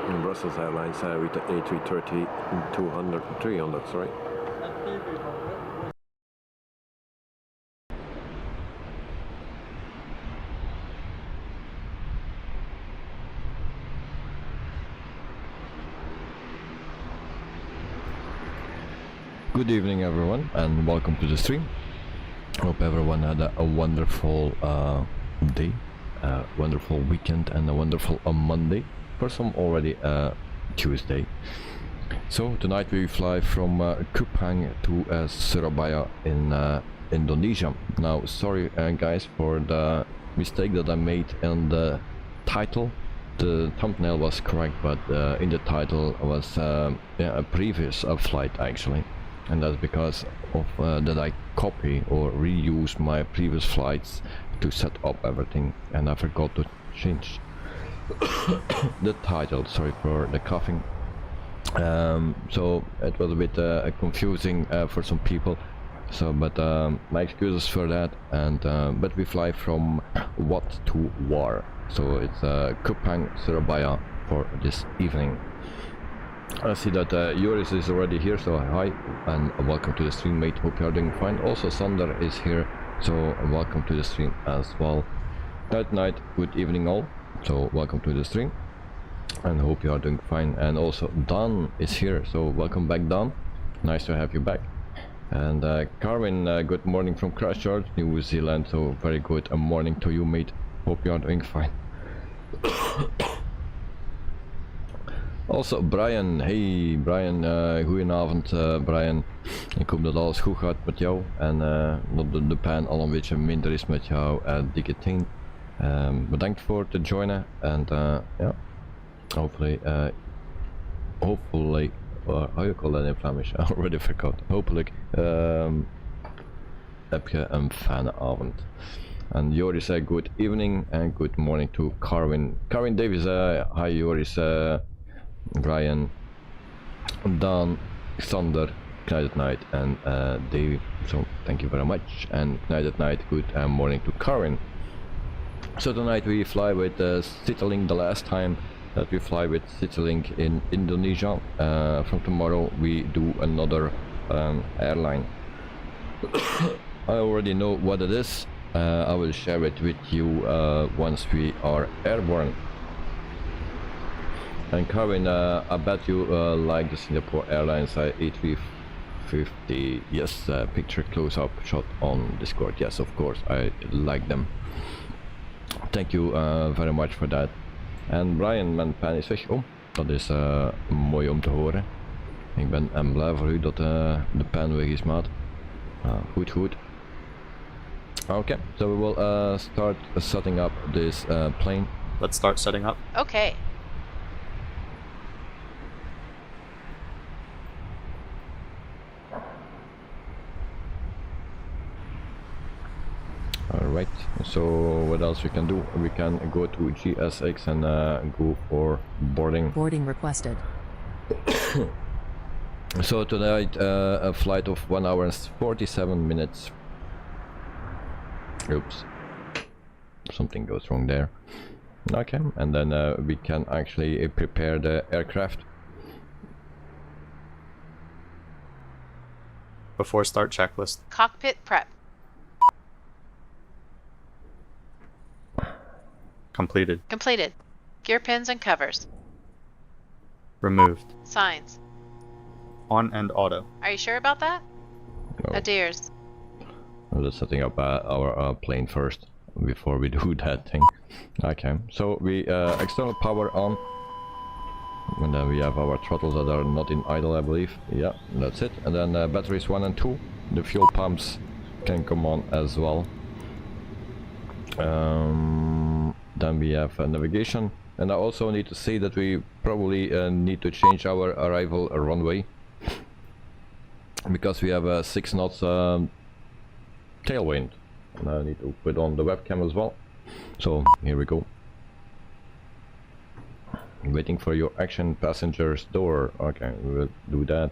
in Brussels Airlines with the A330 300, sorry. Good evening everyone and welcome to the stream. Hope everyone had a wonderful day, wonderful weekend and a wonderful Monday. For some already Tuesday. So tonight we fly from Kupang to Surabaya in Indonesia. Now sorry guys for the mistake that I made in the title. The thumbnail was correct, but in the title was a previous flight actually. And that's because of that I copy or reuse my previous flights to set up everything, and I forgot to change the title. Sorry for the coughing. So it was a bit confusing for some people. So, but my excuses for that. And but we fly from Watt to Warr. So it's Kupang, Surabaya for this evening. I see that Joris is already here, so hi and welcome to the stream, mate. Hope you are doing fine. Also Sander is here, so welcome to the stream as well. Night, good evening all, so welcome to the stream and hope you are doing fine. And also Dan is here, so welcome back Dan, nice to have you back. And Carwin, good morning from Christchurch, New Zealand, so very good morning to you, mate. Hope you are doing fine. Also Brian, hey Brian, goedenavond Brian. Ik hoop dat alles goed gaat met jou en dat de pijn al een beetje minder is met jou, dikke ting. Bedankt voor te joinen en ja, hopefully, how you call that in Flemish? I already forgot. Hopelijk heb je een fijne avond. And Joris, good evening and good morning to Carwin. Carwin Davis, hi Joris. Brian, Dan, Sander, Night at Night, and Davey. So thank you very much. And Night at Night, good morning to Karin. So tonight we fly with Citilink. The last time that we fly with Citilink in Indonesia. From tomorrow we do another airline. I already know what it is. I will share it with you once we are airborne. And Karin, I bet you like the Singapore Airlines A350, yes, picture close-up shot on Discord, yes, of course, I like them. Thank you very much for that. En Brian, mijn pen is weg. Oh, dat is mooi om te horen. Ik ben blij voor u dat de pen weg is, maat. Goed, goed. Okay, so we will start setting up this plane. Let's start setting up. Okay. Alright, so what else we can do? We can go to GSX and go for boarding. Boarding requested. So tonight a flight of 1 hour and 47 minutes. Oops, something goes wrong there. Okay, and then we can actually prepare the aircraft. Before start checklist. Cockpit prep. Completed. Completed. Gear pins and covers. Removed. Signs. On and auto. Are you sure about that? No. Adheres. I'm just setting up our plane first before we do that thing. Okay, so we external power on, and then we have our throttles that are not in idle, I believe. Yeah, that's it. And then batteries 1 and 2. The fuel pumps can come on as well. Then we have navigation, and I also need to say that we probably need to change our arrival runway because we have a 6 knots tailwind, and I need to put on the webcam as well. So here we go. Waiting for your action, passengers door. Okay, we will do that.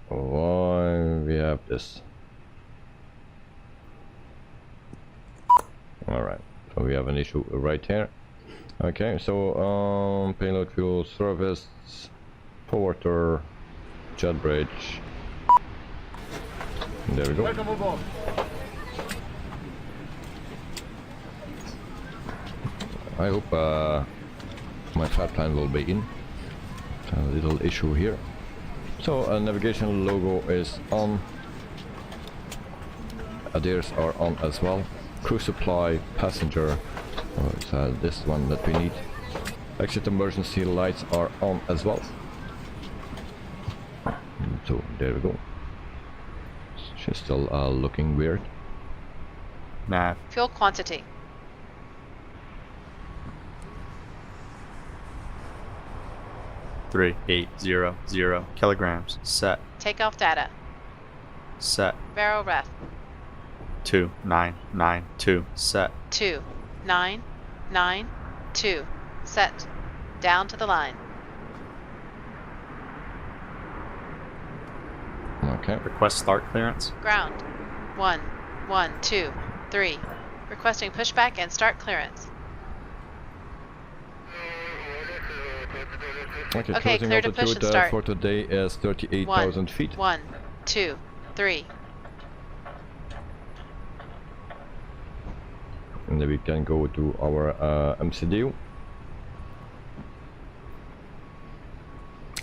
Why we have this? have an issue right here. Okay, so payload fuel service, forwarder, jet bridge. There we go. Welcome aboard. I hope my flight plan will be in. A little issue here. So navigation logo is on. Adairs are on as well. Crew supply, passenger. Oh, it's this one that we need. Exit emergency lights are on as well. So there we go. She's still looking weird. Nav. Fuel quantity. 3,800 kilograms. Set. Takeoff data. Set. Vero ref. 2992. Set. 2992. Set. Down to the line. Okay. Request start clearance. Ground. 1, 1, 2, 3. Requesting pushback and start clearance. Okay, Okay, closing clear to push and altitude start. for today is 38,000 feet. 1, 2, 3. And then we can go to our MCDU.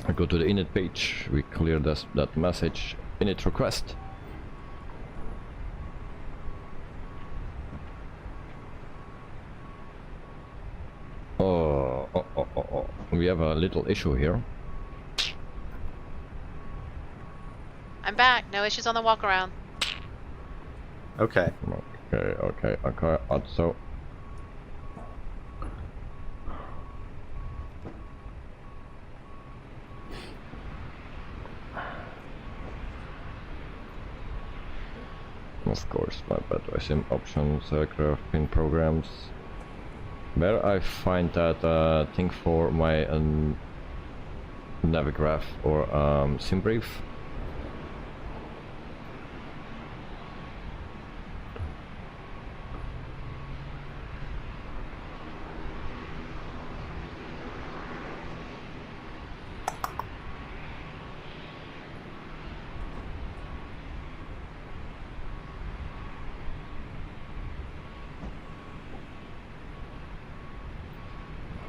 I go to the init page, we clear that message, init request. Oh, we have a little issue here. I'm back. No issues on the walk around. Okay. Okay, so of course, my bad. SIM options, aircraft pin programs. Where I find that thing for my Navigraph or SIM brief.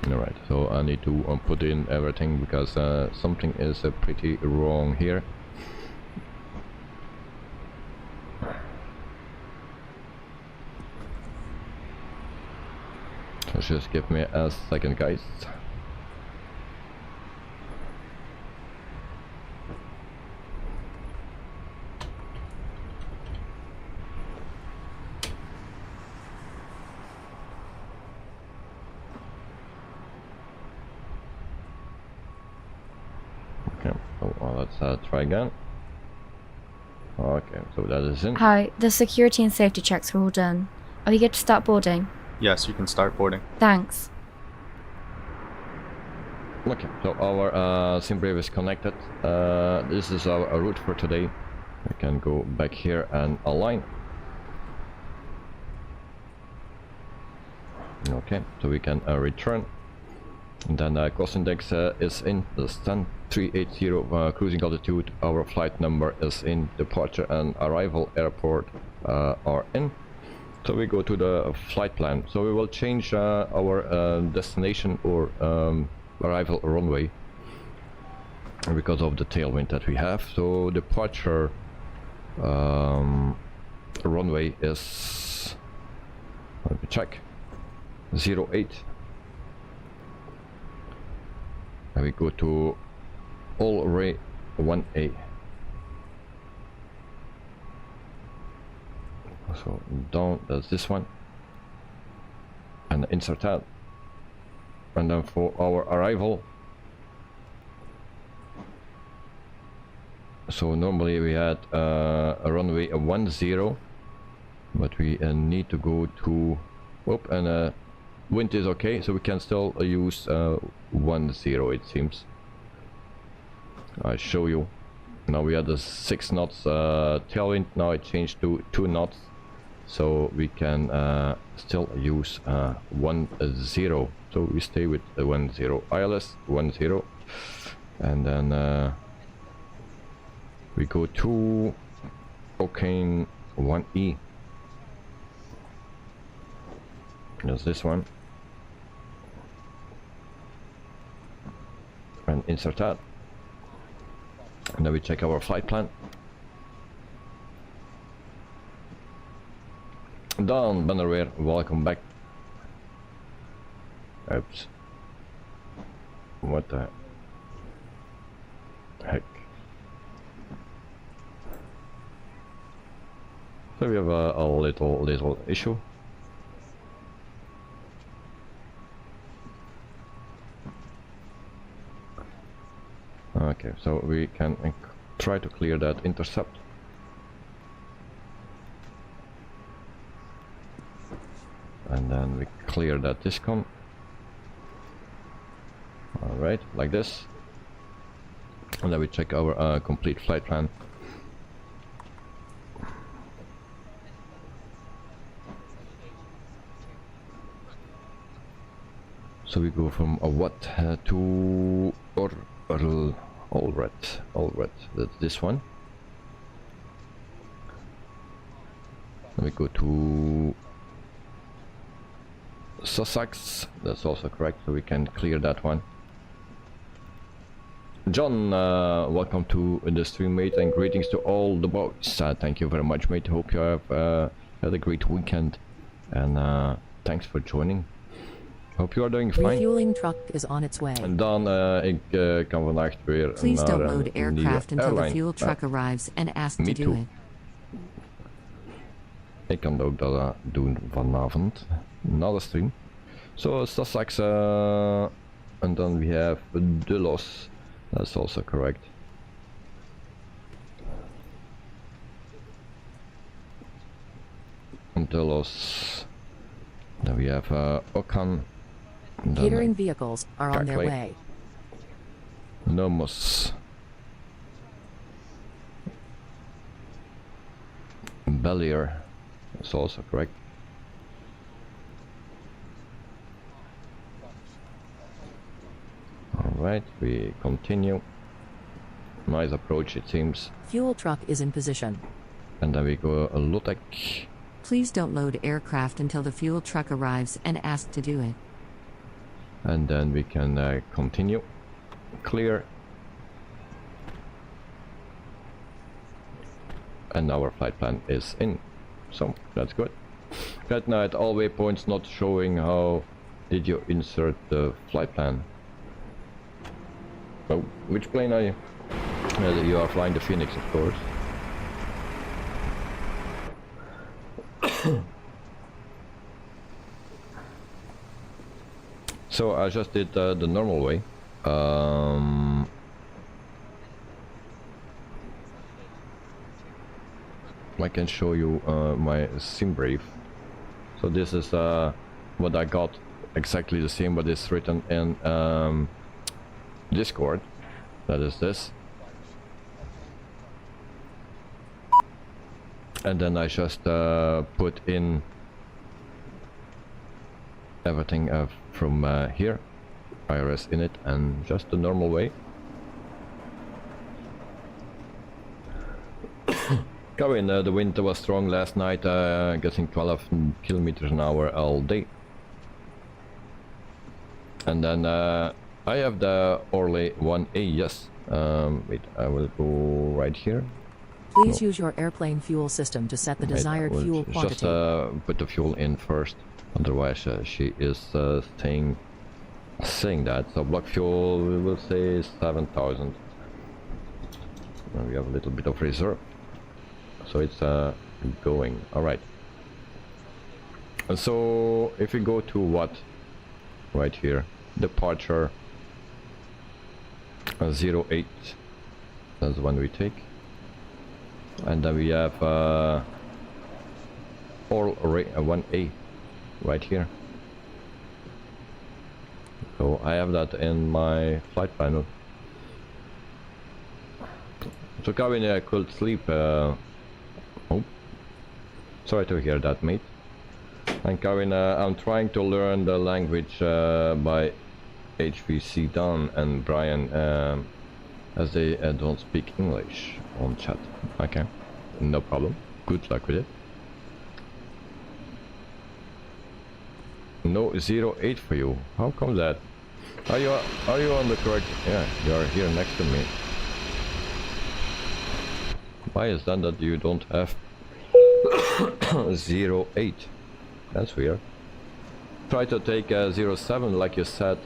Alright, so I need to put in everything because something is pretty wrong here. So just give me a second, guys. Let's try again. Okay, so that is in. Hi, the security and safety checks are all done. Are we good to start boarding? Yes, you can start boarding. Thanks. Okay, so our SIM brief is connected. This is our route for today. We can go back here and align. Okay, so we can return. And then cost index is in the stand 380 cruising altitude. Our flight number is in, departure and arrival airport are in. So we go to the flight plan. So we will change our destination or arrival runway because of the tailwind that we have. So departure runway is, let me check, 08. And we go to all array 1A. So down, that's this one, and insert that. And then for our arrival, so normally we had a runway 10, but we need to go to, whoop, and wind is okay, so we can still use 10, it seems. I show you. Now we had the 6 knots tailwind, now it changed to 2 knots. so we can still use 10. So we stay with the 10 ILS 10, and then we go to Octane 1E. There's this one, and insert that, and then we check our flight plan. Done, Bannerware, welcome back. Oops. What the heck? So we have a little issue. Okay, so we can try to clear that intercept. And then we clear that discom. Alright, like this. And then we check our complete flight plan. So we go from a what to all red. That's this one. Then we go to Sussex, that's also correct, so we can clear that one. John, welcome to the stream, mate, and greetings to all the boys. Thank you very much, mate. Hope you have had a great weekend, and thanks for joining. Hope you are doing fine. Refueling truck is on its way. En dan, ik kan vandaag weer Please naar don't load aircraft until the airline. fuel truck arrives and ask me to too. do it. Ik kan ook dat doen vanavond, na de stream. So Sussex, and then we have Delos. That's also correct. Delos. Then we have Okan. Catering vehicles are on their Cackley. way. Nomos. Bellier. That's also correct. Alright, we continue. Nice approach, it seems. Fuel truck is in position. And then we go a Lutek. Please don't load aircraft until the fuel truck arrives and ask to do it. And then we can continue. Clear. And our flight plan is in. So that's good. Right now at all waypoints not showing how did you insert the flight plan. Oh, which plane are you? You are flying the Phoenix, of course. So I just did the normal way. I can show you my sim brief. So this is what I got, exactly the same what is written in Discord. That is this. And then I just put in everything from here, IRS in it, and just the normal way. Going, the wind was strong last night, getting 12 kilometers an hour all day. And then I have the Orly 1A, yes. Wait, I will go right here. Please use your airplane fuel system to set the desired fuel quantity. Just put the fuel in first, otherwise she is saying that. So block fuel, we will say 7,000. We have a little bit of reserve, so it's going. All right. And so if we go to what, right here, departure 08, that's the one we take. And then we have all array 1A right here. So I have that in my flight panel. So Kevin could sleep. Oh, Sorry to hear that, mate. And Kevin, I'm trying to learn the language by HVC Dan and Brian, as they don't speak English on chat. Okay, no problem. Good luck with it. No 08 for you. How come that? Are you on the correct? Yeah, you are here next to me. Why is that you don't have 08? That's weird. Try to take 07 like you said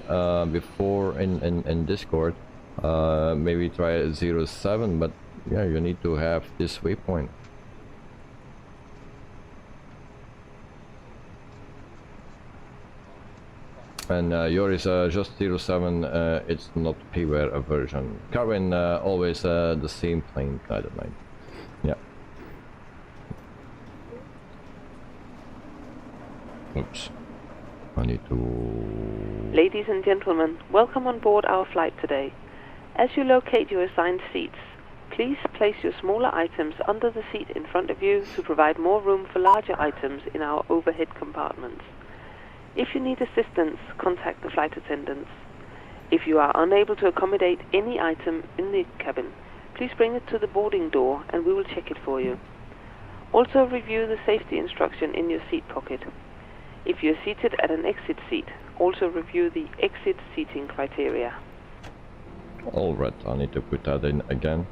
before in Discord. Maybe try 07, but yeah, you need to have this waypoint. And yours is just 07, it's not payware version. Carwin always the same plane kind of line. Yeah. Oops. I need to... Ladies and gentlemen, welcome on board our flight today. As you locate your assigned seats, please place your smaller items under the seat in front of you to provide more room for larger items in our overhead compartments. If you need assistance, contact the flight attendants. If you are unable to accommodate any item in the cabin, please bring it to the boarding door and we will check it for you. Also review the safety instruction in your seat pocket. If you're seated at an exit seat, also review the exit seating criteria. Alright, I need to put that in again.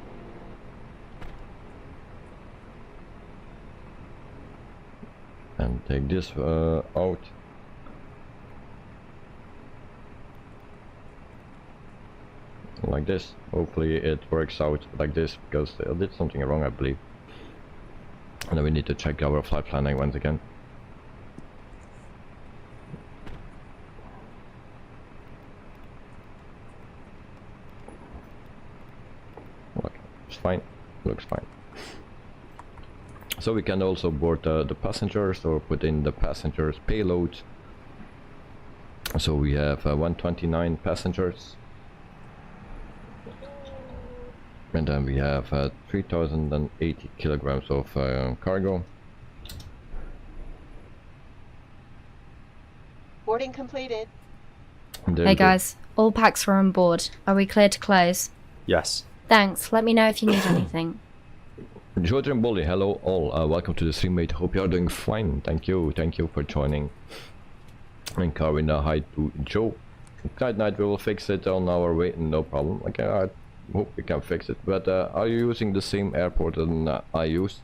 And take this out. Like this. Hopefully it works out like this, because I did something wrong, I believe. And then we need to check our flight planning once again. Okay, it's fine. Looks fine. So we can also board the passengers or put in the passengers payload. So we have 129 passengers. And then we have 3080 kilograms of cargo. Boarding completed. Hey guys, all packs are on board. Are we clear to close? Yes. Thanks. Let me know if you need anything. Jordan Bolly, hello all. Welcome to the stream, mate. Hope you are doing fine. Thank you for joining. And Carwin, hi to Joe. Tonight night we will fix it on our way. No problem. Okay, I hope we can fix it. But are you using the same airport that I use?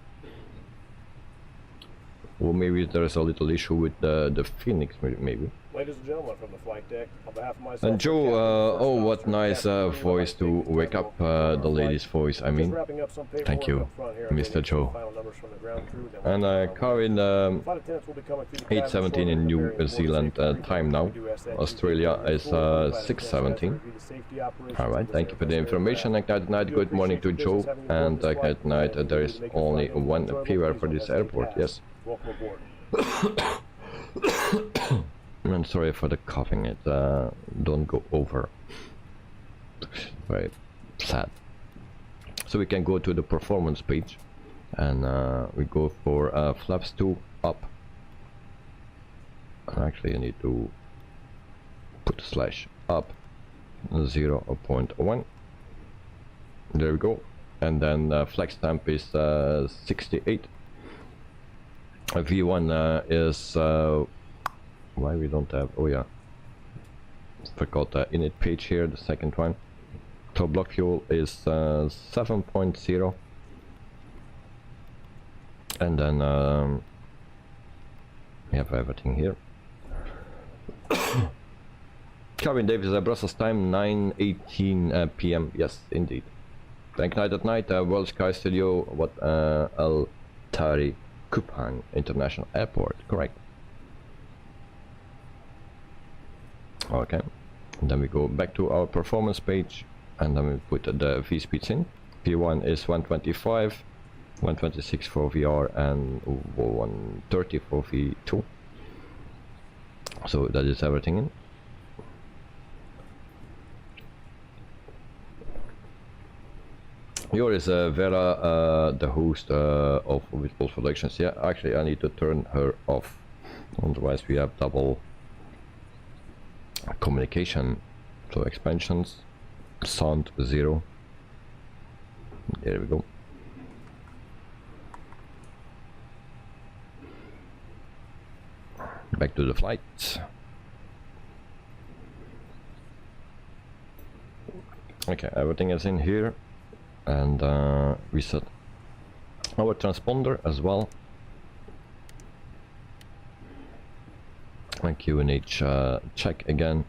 Or maybe there is a little issue with the Phoenix, maybe. Ladies and gentlemen from the flight deck, on behalf of myself And Joe, oh, what nice voice to wake up the lady's voice, I mean. Thank you, Mr. Joe. And Karin, 8:17 in New Zealand time now. Australia is 6:17. Alright, thank you for the information. And good night, good morning to Joe. And good night, there is only one payware for this airport, yes. Welcome aboard. I'm sorry for the coughing, it don't go over. Very sad. So we can go to the performance page and we go for flaps 2 up. Actually I need to put slash up 0.1. There we go. And then flex temp is 68. V1 is why we don't have, oh yeah, forgot the init page here, the second one. Top block fuel is 7.0, and then we have everything here. Calvin Davis, Brussels time 9:18 p.m. Yes, indeed. Thank night at night. World Sky Studio, what Al Tari Kupang International Airport, correct. Okay, and then we go back to our performance page and then we put the V speeds in. V1 is 125, 126 for VR and 130 for V2. So that is everything in. Here is Vera, the host of Wittebols Productions. Yeah, actually I need to turn her off, otherwise we have double communication. So expansions, sound 0. There we go. Back to the flight. Okay, everything is in here, and we set our transponder as well. And QNH check again.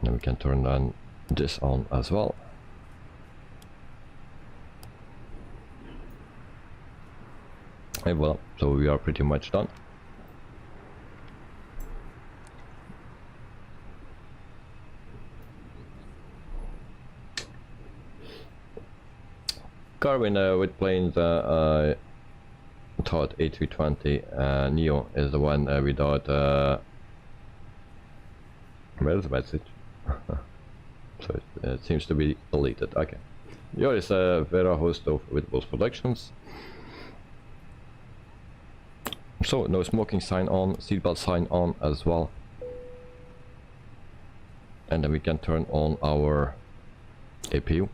Then we can turn on this on as well. And well, so we are pretty much done. Carvin with planes thought A320 is the one without where's the message? So it seems to be deleted. Okay. Here is Vera, host of Wittebols Productions. So no smoking sign on, seatbelt sign on as well. And then we can turn on our APU.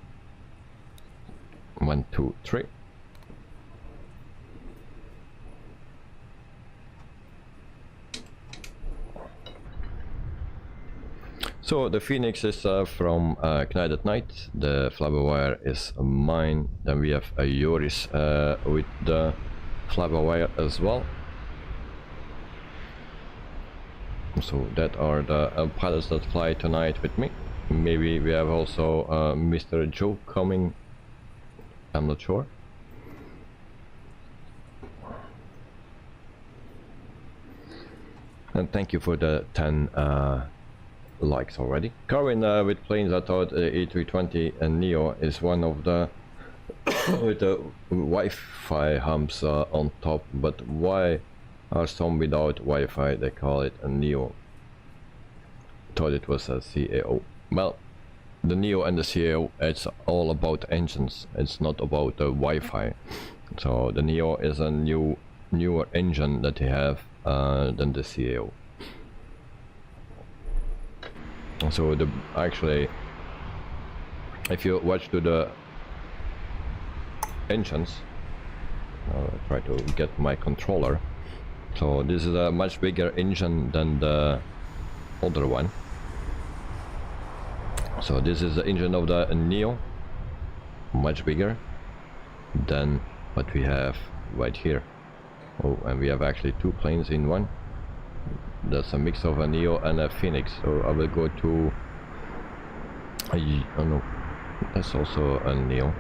1, 2, 3. So the Phoenix is from Knight at Night, the Flybywire is mine, then we have a Yoris with the Flybywire as well. So that are the pilots that fly tonight with me. Maybe we have also Mr. Joe coming, I'm not sure. And thank you for the 10 likes already. Carvin with planes that thought A320Neo is one of the with the Wi-Fi humps on top, but why are some without Wi-Fi? They call it a Neo. Thought it was a CAO. Well, the Neo and the CAO, it's all about engines, it's not about the Wi-Fi. So the Neo is a newer engine that they have than the CAO. So the actually, if you watch to the engines, I'll try to get my controller. So this is a much bigger engine than the other one. So this is the engine of the Neo, much bigger than what we have right here. Oh, and we have actually two planes in one. That's a mix of a Neo and a Phoenix. So I will go to oh no, that's also a Neo,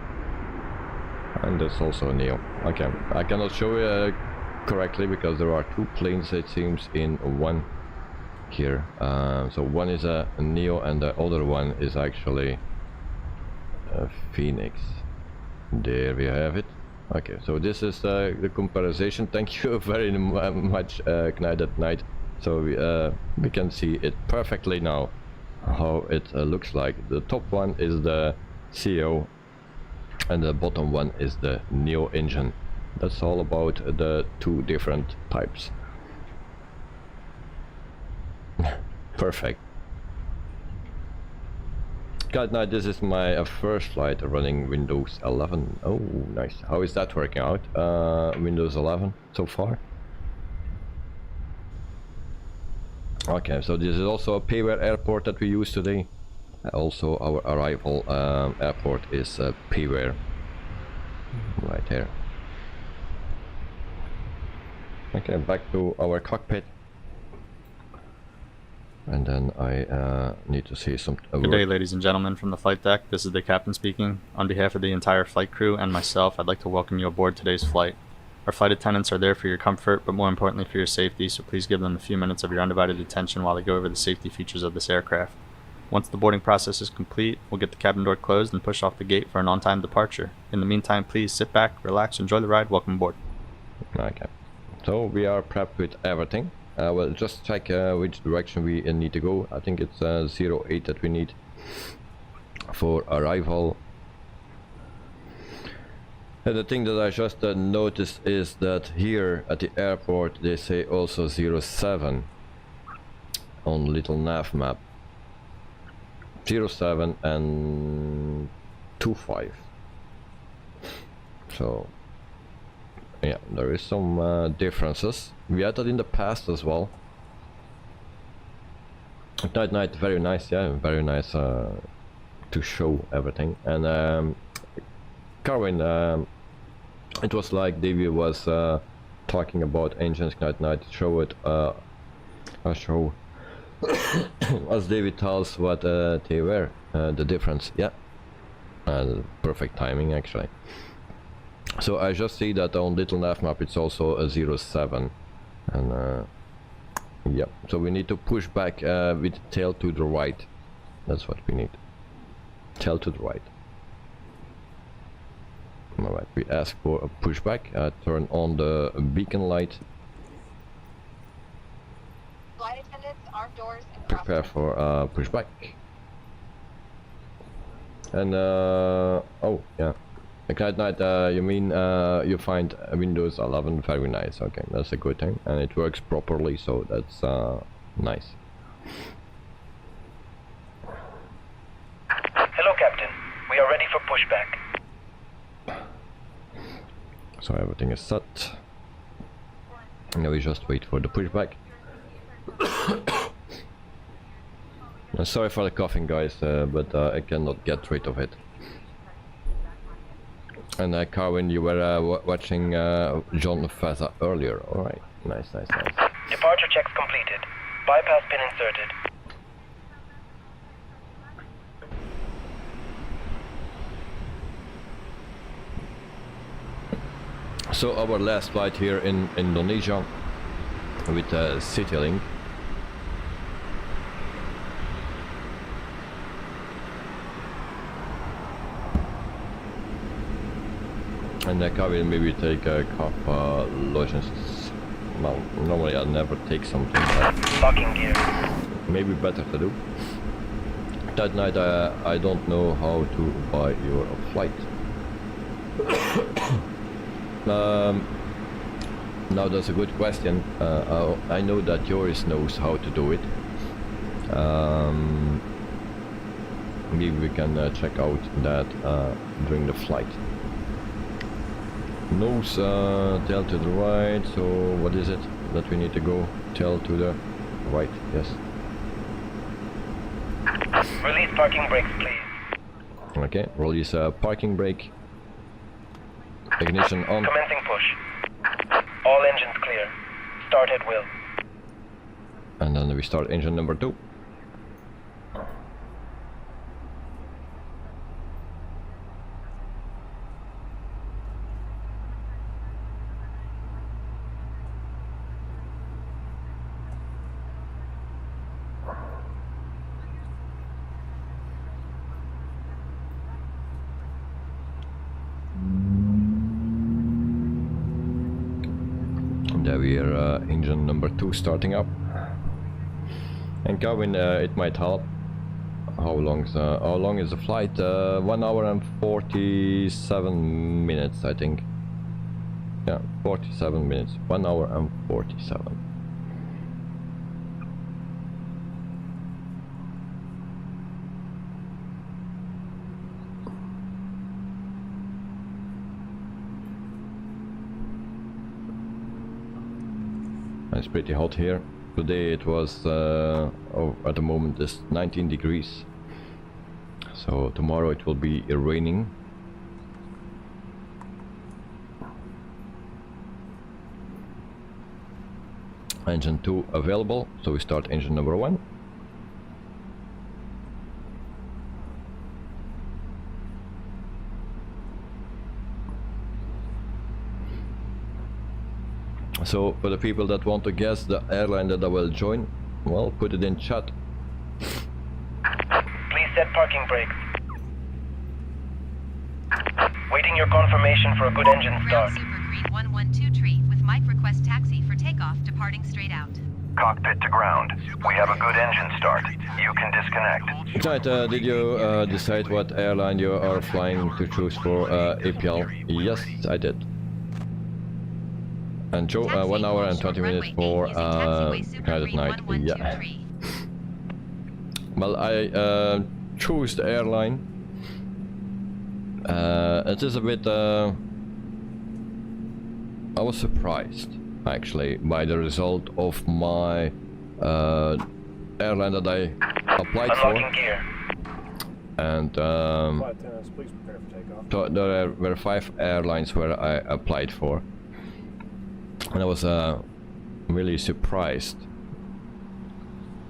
and that's also a Neo. Okay, I cannot show you correctly because there are two planes, it seems, in one here. So one is a Neo and the other one is actually a Phoenix. There we have it. Okay, so this is the comparison. Thank you very much, Knight at Night. So we can see it perfectly now, how it looks like. The top one is the CO and the bottom one is the Neo engine. That's all about the two different types. Perfect. God, now this is my first flight running Windows 11. Oh, nice. How is that working out? Windows 11 so far? Okay, so this is also a payware airport that we use today. Also our arrival airport is payware. Right here. Okay, back to our cockpit. And then I need to see some... Good day, ladies and gentlemen, from the flight deck. This is the captain speaking. On behalf of the entire flight crew and myself, I'd like to welcome you aboard today's flight. Our flight attendants are there for your comfort, but more importantly for your safety, so please give them a few minutes of your undivided attention while they go over the safety features of this aircraft. Once the boarding process is complete, we'll get the cabin door closed and push off the gate for an on-time departure. In the meantime, please sit back, relax, enjoy the ride. Welcome aboard. Okay, so we are prepped with everything. We'll just check which direction we need to go. I think it's 08 that we need for arrival. And the thing that I just noticed is that here at the airport they say also 07 on little nav map. 07 and 25. So yeah, there is some differences. We had that in the past as well. Night, very nice, yeah, very nice to show everything. And Carwin, it was like Davey was talking about engines night, show it, show as David tells what they were, the difference, yeah, perfect timing actually. So I just see that on little nav map it's also a 07, and yeah, so we need to push back with tail to the right. That's what we need, tail to the right. Alright, we ask for a pushback, turn on the beacon light. Flight attendants, armed doors, and prepare for pushback. And oh yeah, at night you mean you find Windows 11 very nice. Okay, that's a good thing, and it works properly, so that's nice. Hello, Captain. We are ready for pushback. So everything is set. Now we just wait for the pushback. Sorry for the coughing, guys, but I cannot get rid of it. And Carwin, you were watching John Feza earlier. Alright, nice. Departure checks completed. Bypass pin inserted. So our last flight here in Indonesia with Citilink. And I will maybe take a couple lozenges. Well, normally I never take something, but Locking gear. maybe better to do. That night I don't know how to buy your flight. Now that's a good question. I know that Joris knows how to do it. Maybe we can check out that during the flight. Nose tail to the right, so what is it that we need to go? Tail to the right, yes. Release parking brakes, please. Okay, release parking brake. Ignition on. Commencing push. All engines clear. Start at will. And then we start engine number 2. There we are, engine number 2 starting up. And Calvin, it might help. How long is the flight? 1 hour and 47 minutes, I think. Yeah, 47 minutes. 1 hour and 47. It's pretty hot here. Today it was, at the moment it's 19 degrees. So tomorrow it will be raining. Engine 2 available, so we start engine number 1. So for the people that want to guess the airline that I will join, well, put it in chat. Please set parking brakes. Waiting your confirmation for a good engine start. Super Green 112 tree with mic request taxi for takeoff departing straight out. Cockpit to ground. We have a good engine start. You can disconnect. Right, did you decide what airline you are flying to choose for APL? Yes, I did. And Joe, 1 hour and 20 minutes for guided night. Yeah. Well, I chose the airline. It is a bit. I was surprised actually by the result of my airline that I applied for. Gear. And Flight attendants, please prepare for takeoff. so there were 5 airlines where I applied for, and I was really surprised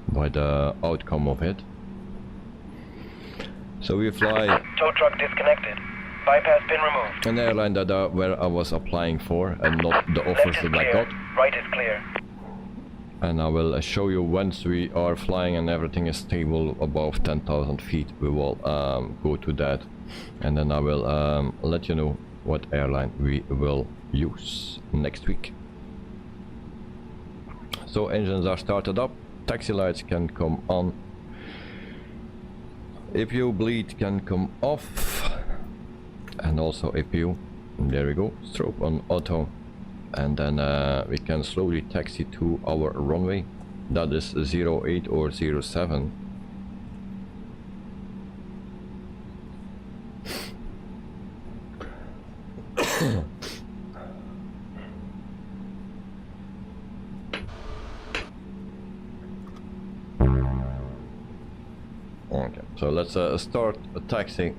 by the outcome of it. So we fly Tow truck disconnected. Bypass pin removed. an airline that where I was applying for, and not the offers Left is that I clear. got. Right is clear. And I will show you once we are flying and everything is stable above 10,000 feet. We will go to that, and then I will let you know what airline we will use next week. So engines are started up, taxi lights can come on, APU bleed can come off, and also APU, there we go, strobe on auto. And then we can slowly taxi to our runway, that is 08 or 07. Okay, so let's start a taxi.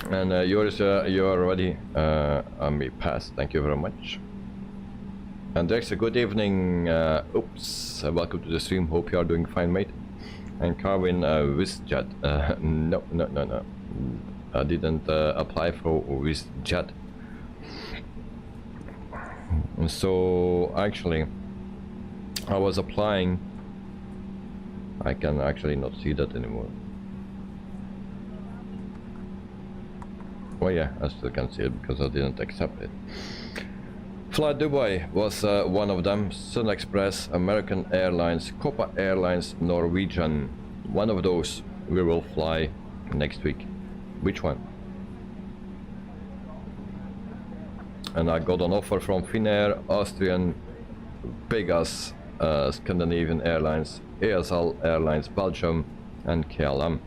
And yours, you are ready. On me pass. Thank you very much. And Dex, good evening. Oops. Welcome to the stream. Hope you are doing fine, mate. And Carwin, WizJet. No. I didn't apply for WizJet. So actually, I was applying. I can actually not see that anymore. Oh yeah, I still can see it because I didn't accept it. Fly Dubai was one of them. Sun Express, American Airlines, Copa Airlines, Norwegian. One of those we will fly next week. Which one? And I got an offer from Finnair, Austrian, Pegasus, Scandinavian Airlines, ASL Airlines, Belgium, and KLM.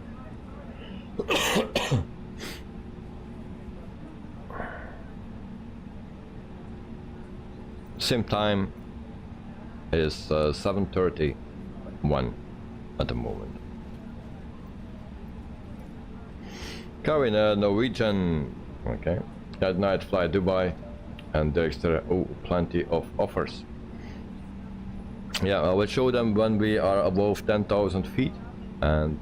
Same time is 7:31 at the moment. Carrying Norwegian, okay. That night fly Dubai, and there's plenty of offers. Yeah, I will show them when we are above 10,000 feet, and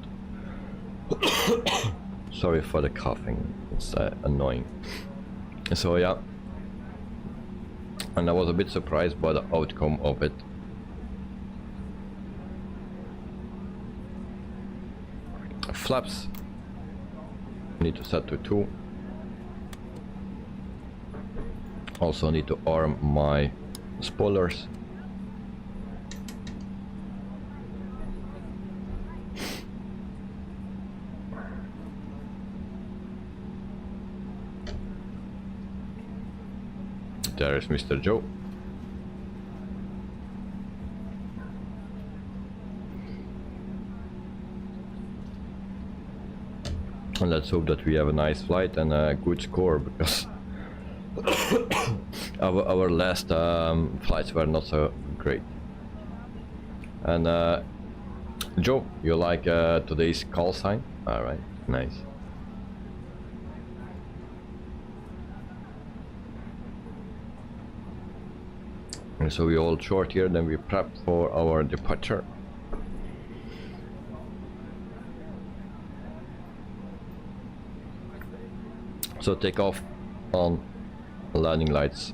sorry for the coughing, it's annoying. So yeah. And I was a bit surprised by the outcome of it. Flaps need to set to 2. Also need to arm my spoilers. There is Mr. Joe. And let's hope that we have a nice flight and a good score, because our last flights were not so great. And Joe, you like today's call sign? Alright, nice. And so we all short here, then we prep for our departure. So take off on, landing lights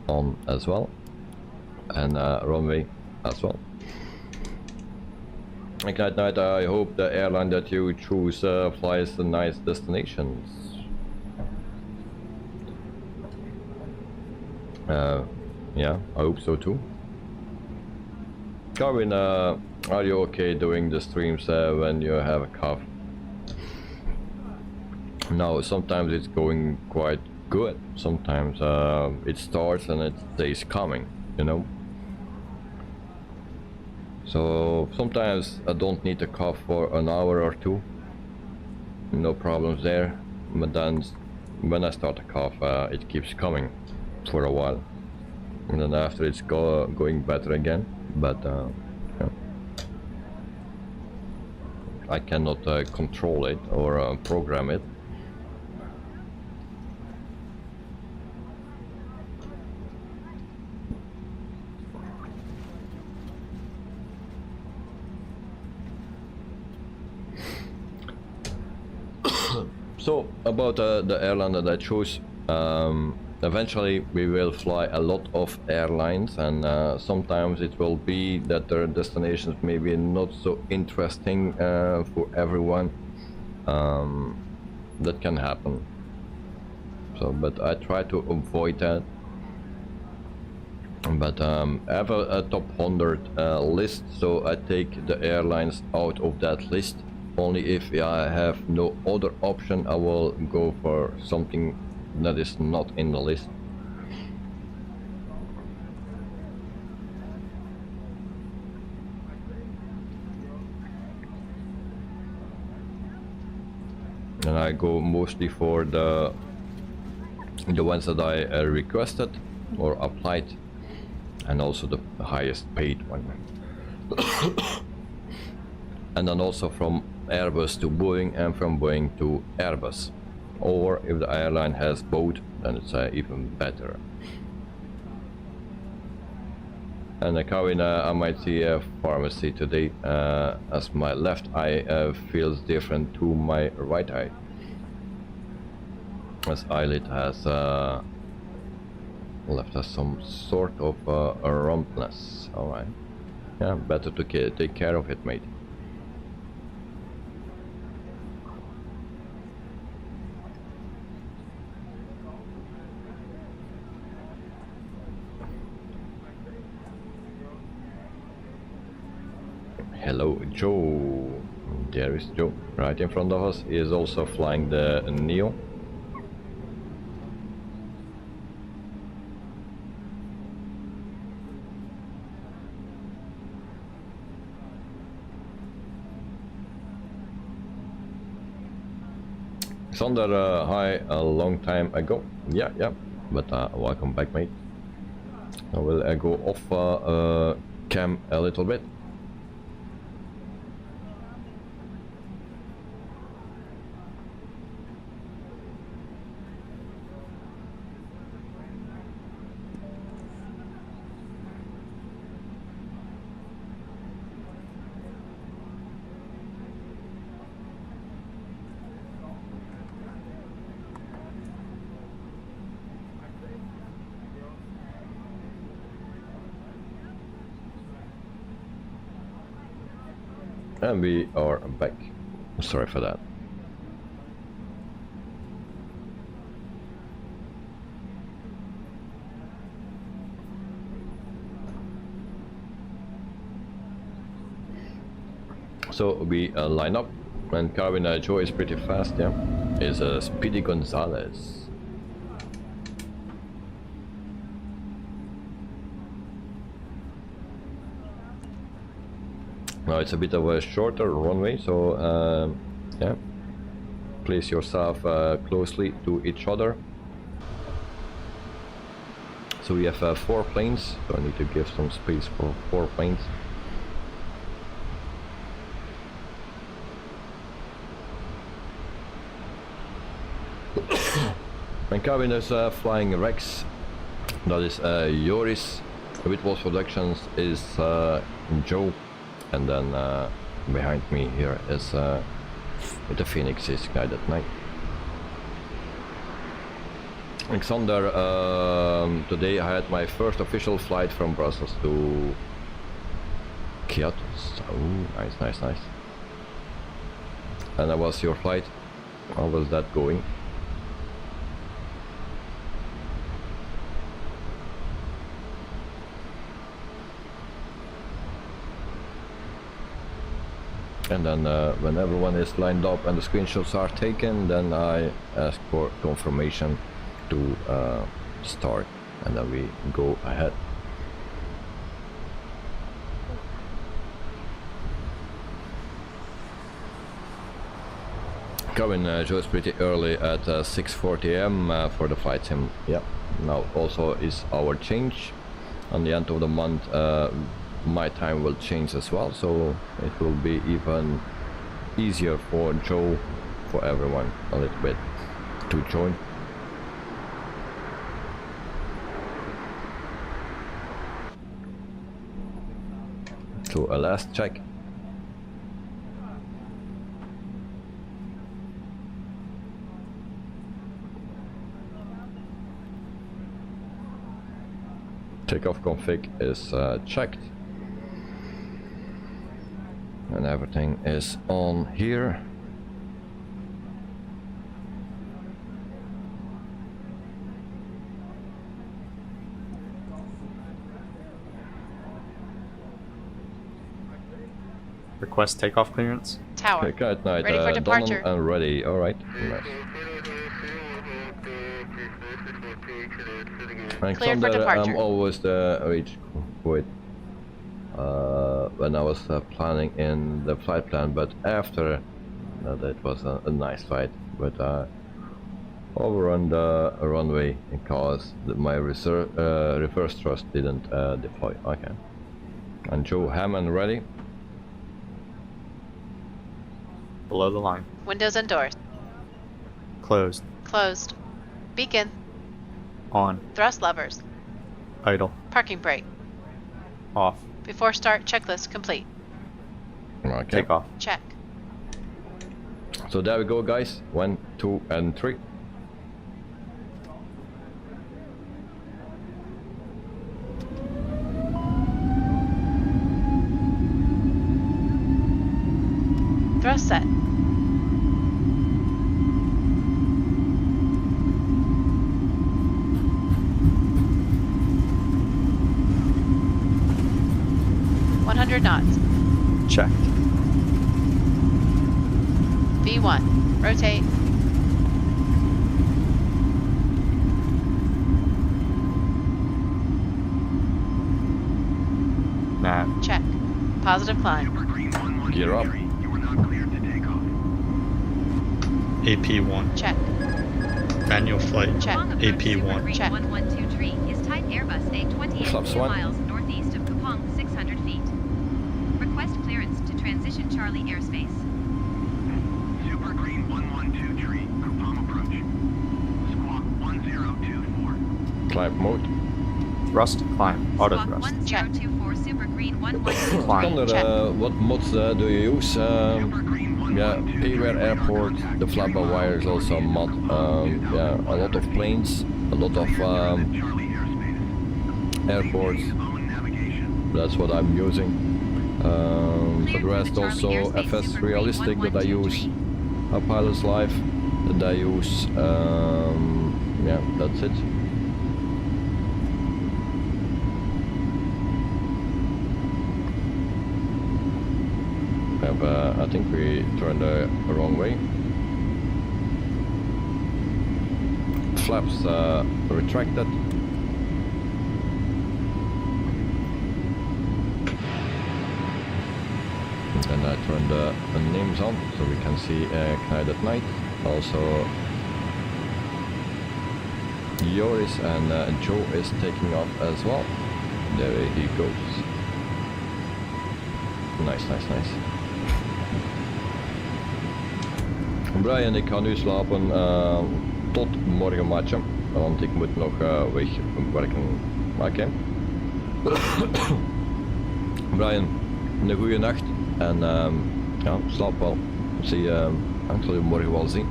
on as well, and runway as well. And at night, I hope the airline that you choose flies to nice destinations. Yeah, I hope so too. Carvin, are you okay doing the streams when you have a cough? No, sometimes it's going quite good. Sometimes it starts and it stays coming, you know. So sometimes I don't need to cough for an hour or two. No problems there. But then when I start to cough, it keeps coming for a while. And then after it's going better again. But yeah. I cannot control it or program it. So about the airline that I chose, eventually we will fly a lot of airlines, and sometimes it will be that their destinations may be not so interesting for everyone. That can happen. So, but I try to avoid that. But I have a top 100 list, so I take the airlines out of that list. Only if I have no other option, I will go for something that is not in the list. And I go mostly for the ones that I requested or applied, and also the highest paid one. And then also from Airbus to Boeing and from Boeing to Airbus. Or if the airline has both, then it's even better. And Kevin, I might see a pharmacy today, as my left eye feels different to my right eye. As eyelid has left us some sort of a rumpness. Alright. Yeah, better to take care of it, mate. Hello, Joe. There is Joe. Right in front of us. He is also flying the Neo. Sander, hi, a long time ago. Yeah, but welcome back, mate. I will go off cam a little bit. And we are back. Sorry for that. So we line up, and Carvin Joe is pretty fast, yeah. Is Speedy Gonzalez. Now it's a bit of a shorter runway, so yeah, place yourself closely to each other. So we have 4 planes, so I need to give some space for 4 planes. And Kevin is flying Rex, that is Joris. Wittebols Productions is Joe. And then behind me here is the Phoenix is guided night. Alexander, today I had my first official flight from Brussels to Kyoto. Oh, nice. And that was your flight. How was that going? And then when everyone is lined up and the screenshots are taken, then I ask for confirmation to start, and then we go ahead. Coming Joe's pretty early at 6:40 am for the flight sim. Yeah, now also is our change. On the end of the month my time will change as well, so it will be even easier for Joe, for everyone a little bit to join. So a last check. Takeoff config is checked, and everything is on here. Request takeoff clearance. Tower. Okay, at night, Ready for departure. done and ready. All right. Nice. Clear for Alexander, departure. I'm always the wait. When I was planning in the flight plan, but after that was a nice flight, but over on the runway because my reverse thrust didn't deploy. Okay. And Joe Hammond ready. Below the line. Windows and doors. Closed. Closed. Beacon. On. Thrust levers. Idle. Parking brake. Off. Before start, checklist complete. Okay. Takeoff. Check. So there we go, guys. 1, 2, and 3. Thrust set. knots. Checked. V1. Rotate. Nav. Check. Positive climb. Gear up. AP1. Check. Manual flight. Check. AP1. Check. 1123 is type Airbus A320Neo, Flaps 2 1. miles northeast of Kupang, 600 feet. Request clearance to transition Charlie airspace. Super Green 1123, Kupang approach. Squawk 1024. Climb mode. Thrust. Climb. Auto Squawk thrust. 1024, Super Green 1123. Climb. Thunder, what mods do you use? Yeah, Payware Airport, the Flybywire is also a mod. Yeah, a lot of planes, a lot of airports. That's what I'm using. For the rest, also FS Realistic that I use, a Pilot's Life that I use. Yeah, that's it. I think we turned the wrong way. Flaps retracted. And then I turned the names on so we can see Knight at night. Also Joris and Joe is taking off as well. There he goes. Nice, nice, nice. Brian, ik ga nu slapen tot morgen maatje, want ik moet nog wegwerken. Oké. Brian, een goede nacht en ja, slaap wel. Ik zal je morgen wel zien.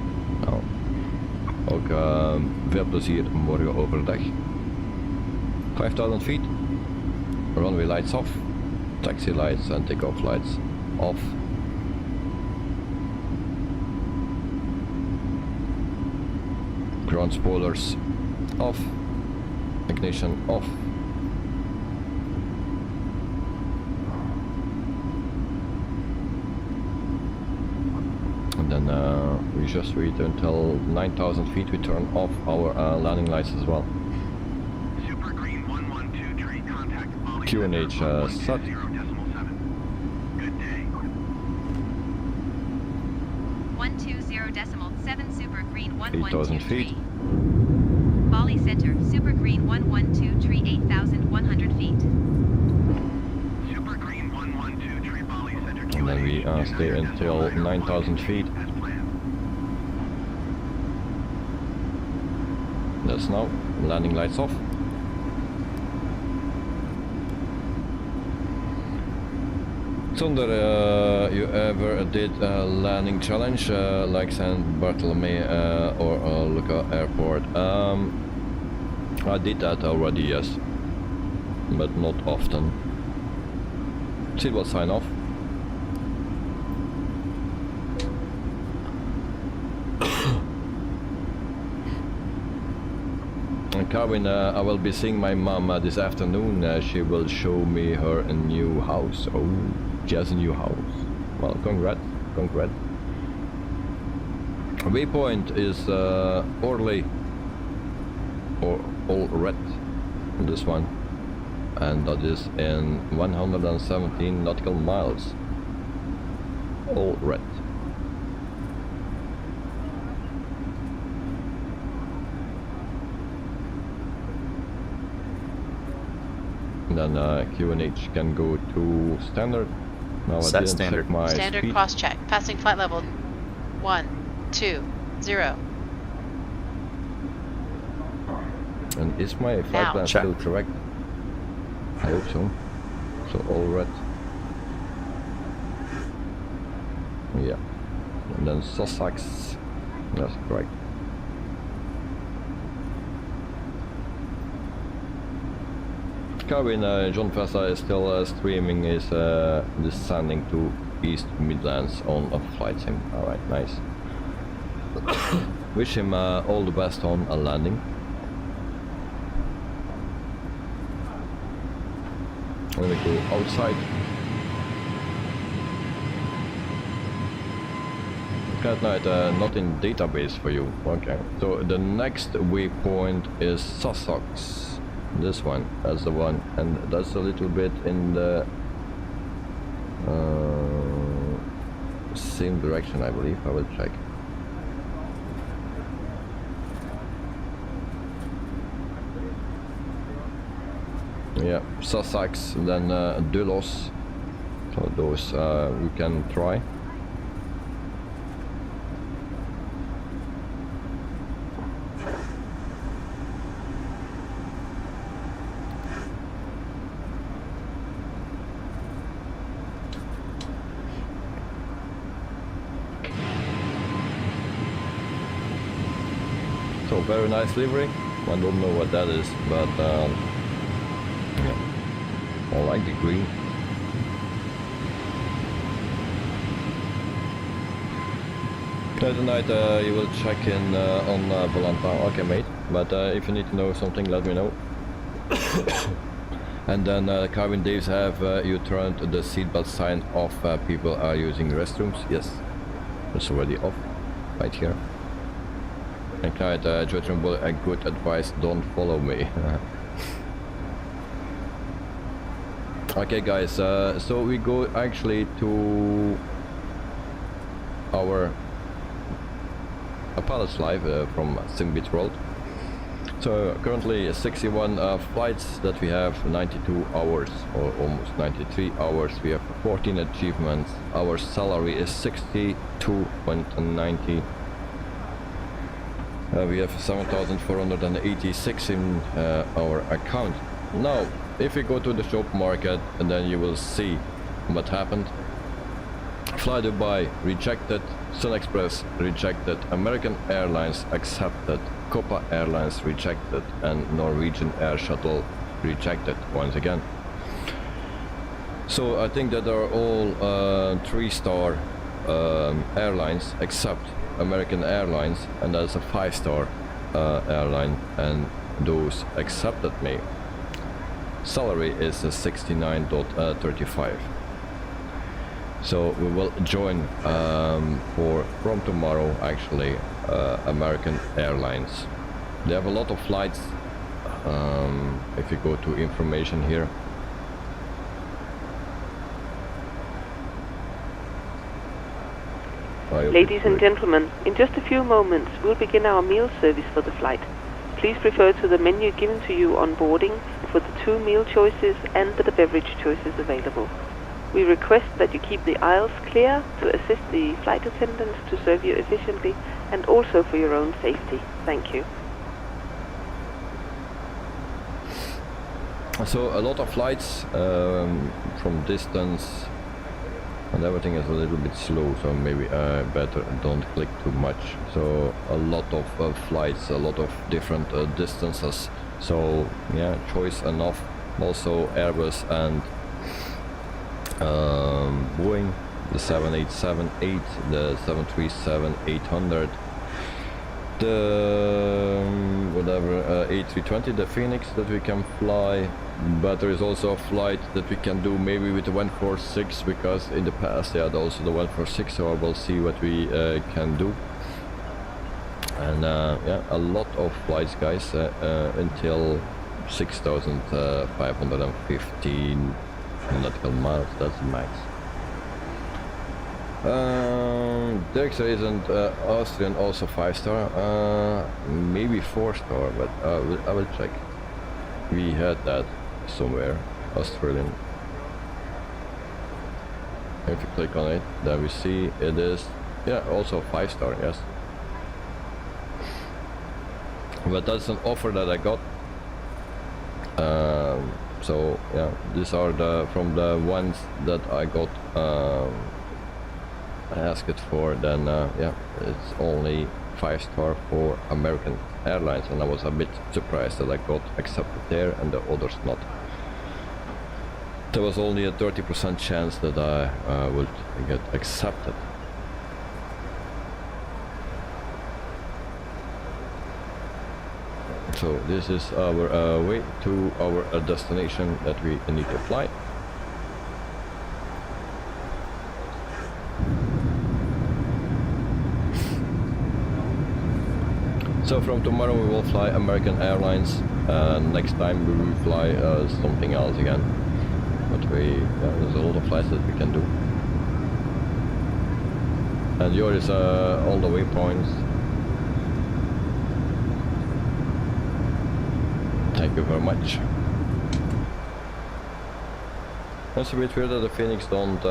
Nou, ook veel plezier morgen overdag. 5000 feet, runway lights off, taxi lights and takeoff lights off. Ground spoilers off, ignition off. we just wait until 9,000 feet. We turn off our landing lights as well. Super Green 112 tree contact. QNH set. Good day. 120.7 Super Green 8,000 112 feet. tree. Bali Center, Super Green 112 tree 8,100 feet. Super Green 112 tree Bali Center. And then we stay until 9,000 feet. That's now. Landing lights off. Thunder, you ever did a landing challenge like San Bartolome or Lucca Airport? I did that already, yes, but not often. Seatbelt sign off. Carwin, I will be seeing my mom this afternoon. She will show me her a new house. Oh, she has a new house. Well, congrats. Waypoint is Orly or all red. This one, and that is in 117 nautical miles. All red. Then QNH can go to standard. Now I Set didn't standard. check my Standard speed. cross check. Passing flight level 1, 2, 0. And is my flight Now. plan Check. still correct? I hope so. So all red. Yeah. And then Sussex. That's correct. Carwin, John Fessa is still streaming his descending to East Midlands on a flight sim. Alright, nice. Wish him all the best on a landing. I'm gonna go outside. Cat night, not in database for you. Okay. So the next waypoint is Sussex. This one, that's the one, and that's a little bit in the same direction, I believe. I will check. Yeah, Sussex, then Delos. So those we can try. So very nice livery. I don't know what that is, but yeah, I like the green. Tonight you will check in on Volanta. Okay, mate. But if you need to know something, let me know. And then Carvin Daves, have you turned the seatbelt sign off? People are using restrooms. Yes, it's already off right here. And Clyde, Judgment, a good advice, don't follow me. Okay guys, so we go actually to our pilot's live from Simbit World. So currently 61 flights that we have, 92 hours or almost 93 hours. We have 14 achievements. Our salary is 62.90. We have 7,486 in our account. Now, if you go to the job market, and then you will see what happened. Fly Dubai rejected, Sun Express rejected, American Airlines accepted, Copa Airlines rejected, and Norwegian Air Shuttle rejected once again. So I think that are all 3-star airlines except American Airlines, and that's a 5-star airline, and those accepted me. Salary is 69.35. So we will join from tomorrow actually American Airlines. They have a lot of flights. If you go to information here, Ladies and gentlemen, in just a few moments we'll begin our meal service for the flight. Please refer to the menu given to you on boarding for the 2 meal choices and the beverage choices available. We request that you keep the aisles clear to assist the flight attendants to serve you efficiently and also for your own safety. Thank you. So a lot of flights from distance, and everything is a little bit slow, so maybe I better don't click too much. So a lot of flights, a lot of different distances, so yeah, choice enough. Also Airbus and Boeing, the 787-8, the 737-800, the whatever A320, the Phoenix that we can fly. But there is also a flight that we can do maybe with the 146, because in the past they had also the 146, so I will see what we can do. And yeah, a lot of flights, guys, until 6,515 nautical miles, that's the max. Dexter isn't Austrian also 5-star, maybe 4-star, but I will check. We had that somewhere, Australian. If you click on it, then we see it is, yeah, also 5-star, yes. But that's an offer that I got. So yeah, these are from the ones that I got asked for. Then yeah, it's only 5-star for American Airlines, and I was a bit surprised that I got accepted there and the others not. There was only a 30% chance that I would get accepted. So this is our way to our destination that we need to fly. So from tomorrow we will fly American Airlines. Next time we will fly something else again. But there's a lot of flights that we can do. And here is all the waypoints. Thank you very much. It's a bit weird that the Phoenix don't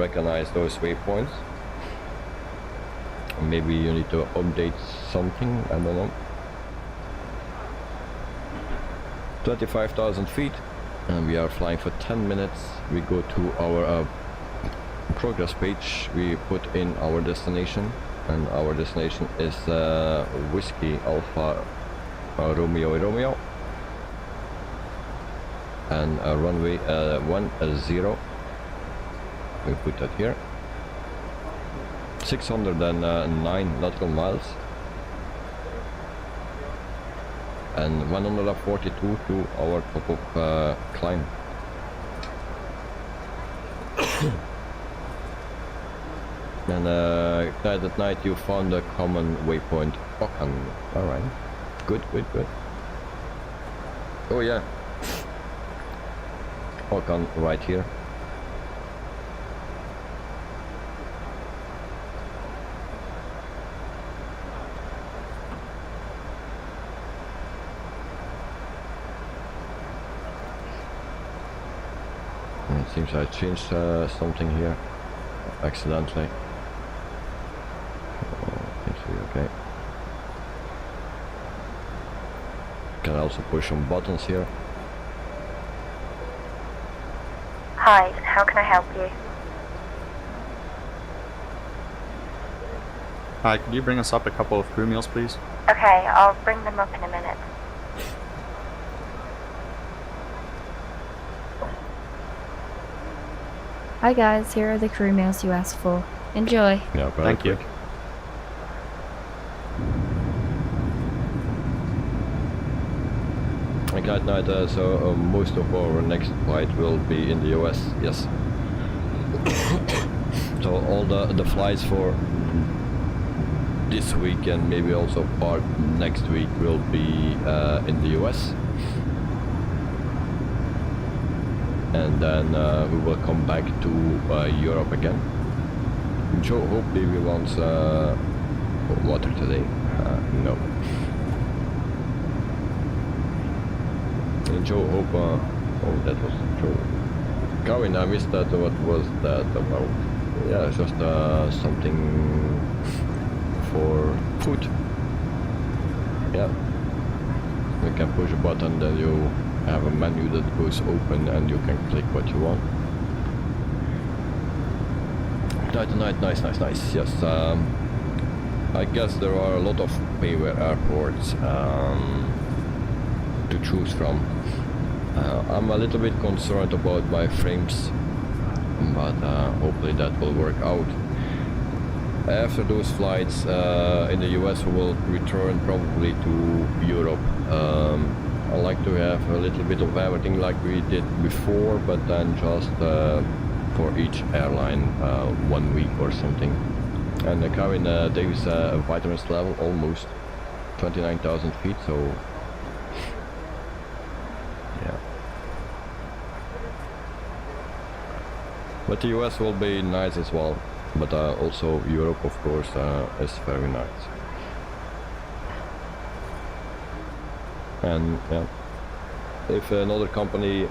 recognize those waypoints. Maybe you need to update something, I don't know. 25,000 feet, and we are flying for 10 minutes. We go to our progress page, we put in our destination, and our destination is Whiskey Alpha Romeo, and runway 10. We put that here. 609 nautical miles and 142 to our top of climb. And at night you found a common waypoint, Kupang. Alright, good. Oh yeah, Kupang right here. It seems I changed something here accidentally. Seems to be okay. Can also push some buttons here. Hi, how can I help you? Hi, could you bring us up a couple of crew meals, please? Okay, I'll bring them up in a minute. Hi guys, here are the crew meals you asked for. Enjoy. Yeah, thank you. Okay, at night, so most of our next flight will be in the US, yes. So all the flights for this week and maybe also part next week will be in the US. And then we will come back to Europe again. Joe hope Davey wants water today. No. And Joe hope oh, that was Joe. Karen, I missed that. What was that about? Yeah, it's just something for food. Yeah. You can push a button, then you have a menu that goes open and you can click what you want. Nice. Yes, I guess there are a lot of payware airports to choose from. I'm a little bit concerned about my frames, but hopefully that will work out. After those flights in the US, we will return probably to Europe. I like to have a little bit of everything like we did before, but then just for each airline 1 week or something. And Karen, Dave's vitamins level almost 29,000 feet, so yeah. But the US will be nice as well, but also Europe, of course, is very nice. And yeah, if another company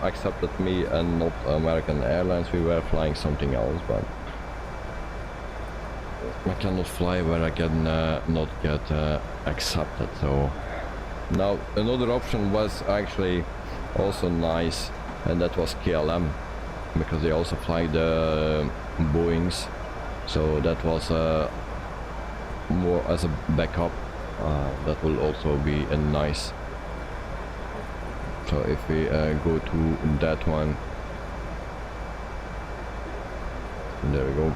accepted me and not American Airlines, we were flying something else, but I cannot fly where I can not get accepted. So now another option was actually also nice, and that was KLM, because they also fly the Boeings, so that was more as a backup. That will also be a nice. So if we go to that one, there we go.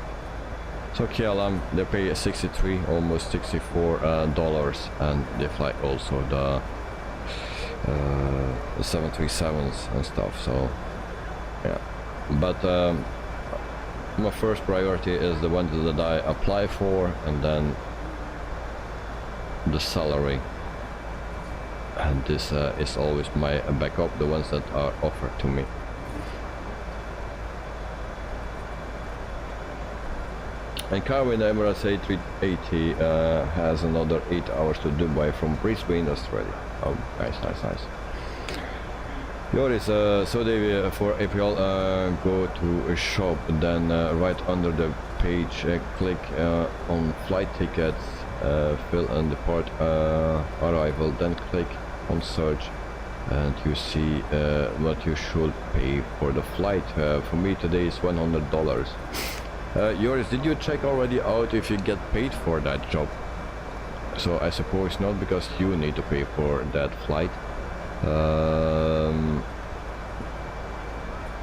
So KLM, they pay 63, almost $64, and they fly also the 737s and stuff. So yeah, but my first priority is the ones that I apply for, and then the salary, and this is always my backup, the ones that are offered to me. And Carwin Emirates A380 has another 8 hours to Dubai from Brisbane, Australia. Oh, nice. Joris, so they for April go to a shop, then right under the page click on flight tickets, fill in the port arrival, then click on search, and you see what you should pay for the flight. For me today is $100. Joris, did you check already out if you get paid for that job? So I suppose not, because you need to pay for that flight.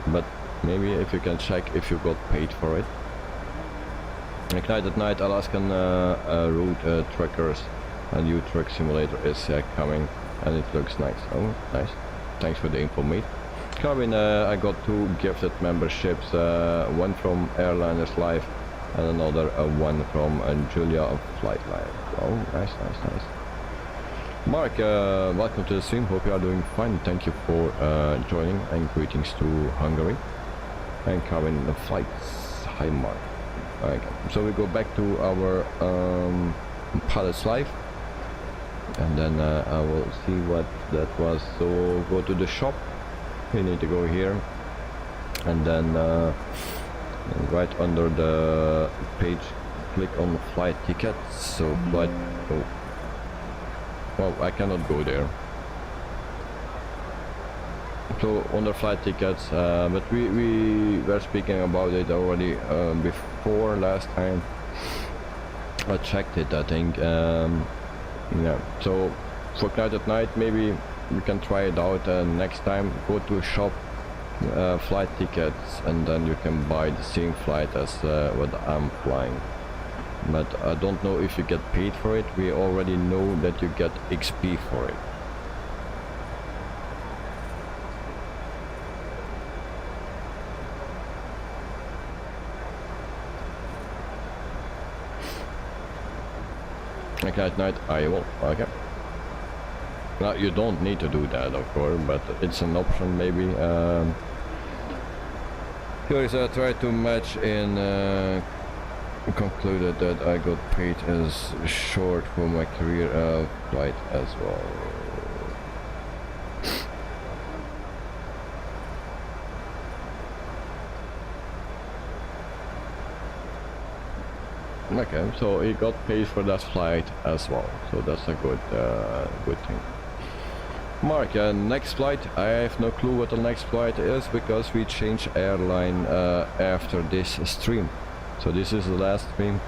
But maybe if you can check if you got paid for it. Ignite at Night, Alaskan route trackers, a new truck simulator is coming, and it looks nice. Oh, nice. Thanks for the info, mate. Carvin, I got 2 gifted memberships, one from Airliners Live and another one from Julia of Flight Live. Oh, nice. Mark, welcome to the stream. Hope you are doing fine. Thank you for joining, and greetings to Hungary. And Carvin, the flights. Hi, Mark. Okay. So we go back to our Pilots Live, and then I will see what that was. So go to the shop. We need to go here, and then right under the page click on flight tickets. So flight, oh, well, I cannot go there. So under flight tickets, but we were speaking about it already before last time. I checked it, I think. Yeah, so for Night at Night, maybe we can try it out next time. Go to a shop, flight tickets, and then you can buy the same flight as what I'm flying. But I don't know if you get paid for it. We already know that you get XP for it. Okay, at night I will. Okay. Now you don't need to do that, of course, but it's an option maybe. Here is I tried to match in. Concluded that I got paid as short for my career flight as well. Okay, so he got paid for that flight as well, so that's a good thing. Mark, next flight, I have no clue what the next flight is because we changed airline after this stream. So this is the last stream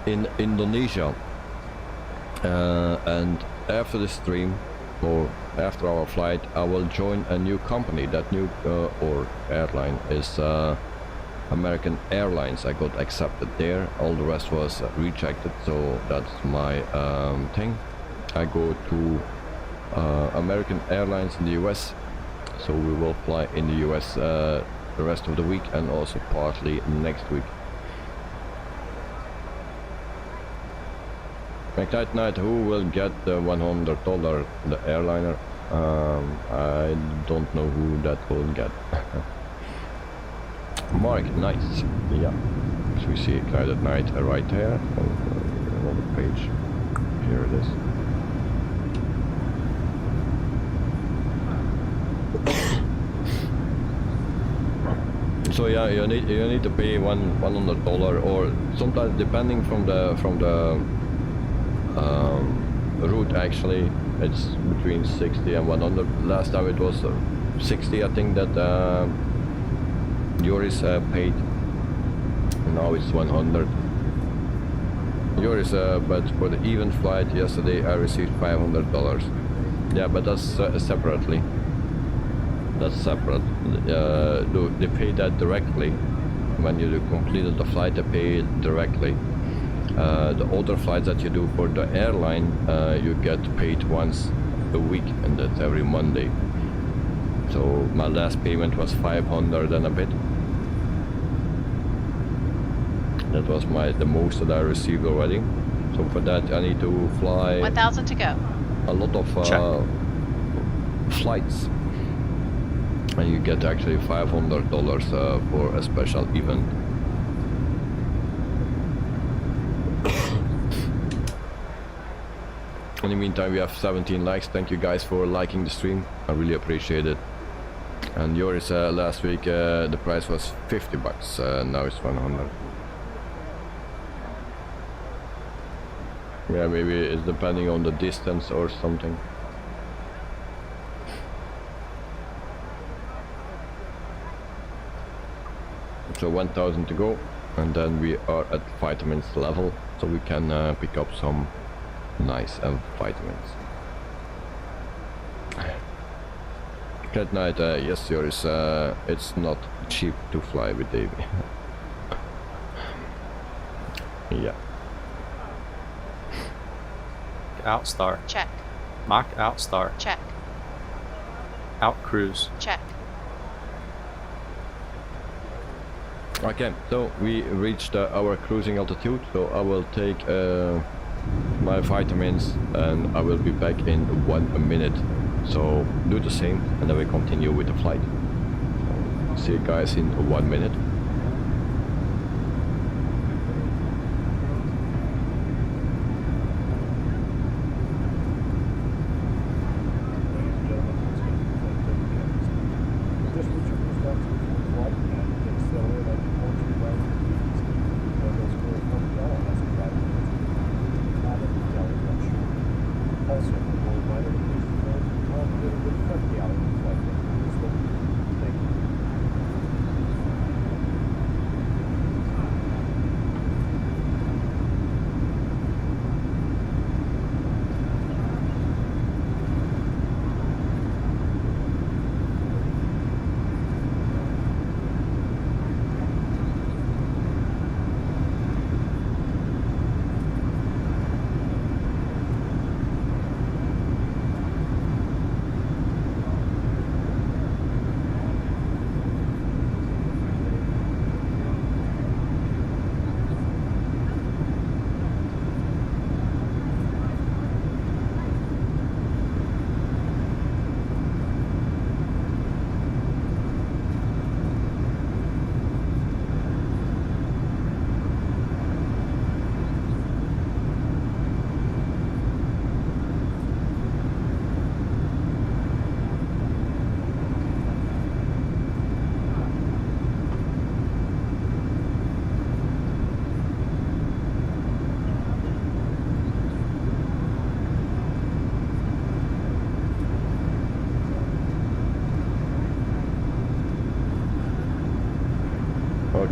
in Indonesia, and after the stream or after our flight I will join a new company. That new or airline is American Airlines. I got accepted there, all the rest was rejected, so that's my thing. I go to American Airlines in the US, so we will fly in the US the rest of the week and also partly next week. That night, who will get the $100, the airliner? I don't know who that will get. Mark, nice. Yeah, so we see Clyde at night right there on the page. Here it is. So yeah, you need to pay $100, or sometimes depending from the route. Actually, it's between 60 and 100. Last time it was 60, I think, that Joris paid. Now it's 100. Joris, but for the even flight yesterday I received $500. Yeah, but that's separately. That's separate. They pay that directly. When you completed the flight, they pay it directly. The other flights that you do for the airline, you get paid once a week, and that's every Monday. So my last payment was 500 and a bit. That was the most that I received already. So for that I need to fly 1,000 to go. a lot of flights. And you get actually $500 for a special event. In the meantime, we have 17 likes. Thank you guys for liking the stream. I really appreciate it. And yours last week the price was $50. Now it's 100. Yeah, maybe it's depending on the distance or something. So 1,000 to go, and then we are at vitamins level, so we can pick up some nice vitamins. That night, yes, yours, it's not cheap to fly with Davey. Yeah. Out star. Check. Mock out star. Check. Out cruise. Check. Okay, so we reached our cruising altitude, so I will take my vitamins and I will be back in 1 minute. So do the same and then we continue with the flight. See you guys in 1 minute.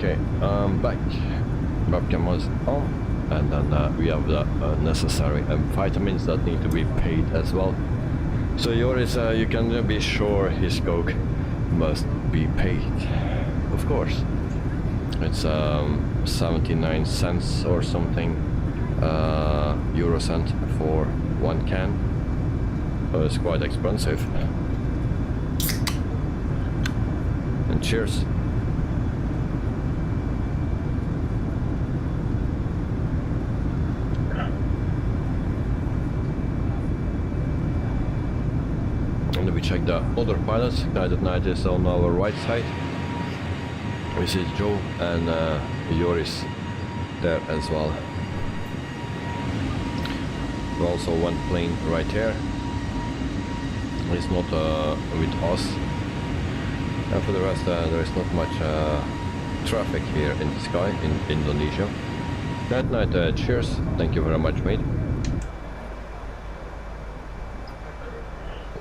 Okay, back. Webcam was on, and then we have the necessary vitamins that need to be paid as well. So yours, you can be sure his coke must be paid, of course. It's 79 cents or something euro cent for one can. So it's quite expensive. And cheers. And we check the other pilots. Guided night is on our right side. We see Joe and Joris there as well. Also one plane right here. It's not with us. And for the rest, there is not much traffic here in the sky in Indonesia. That night, cheers. Thank you very much, mate.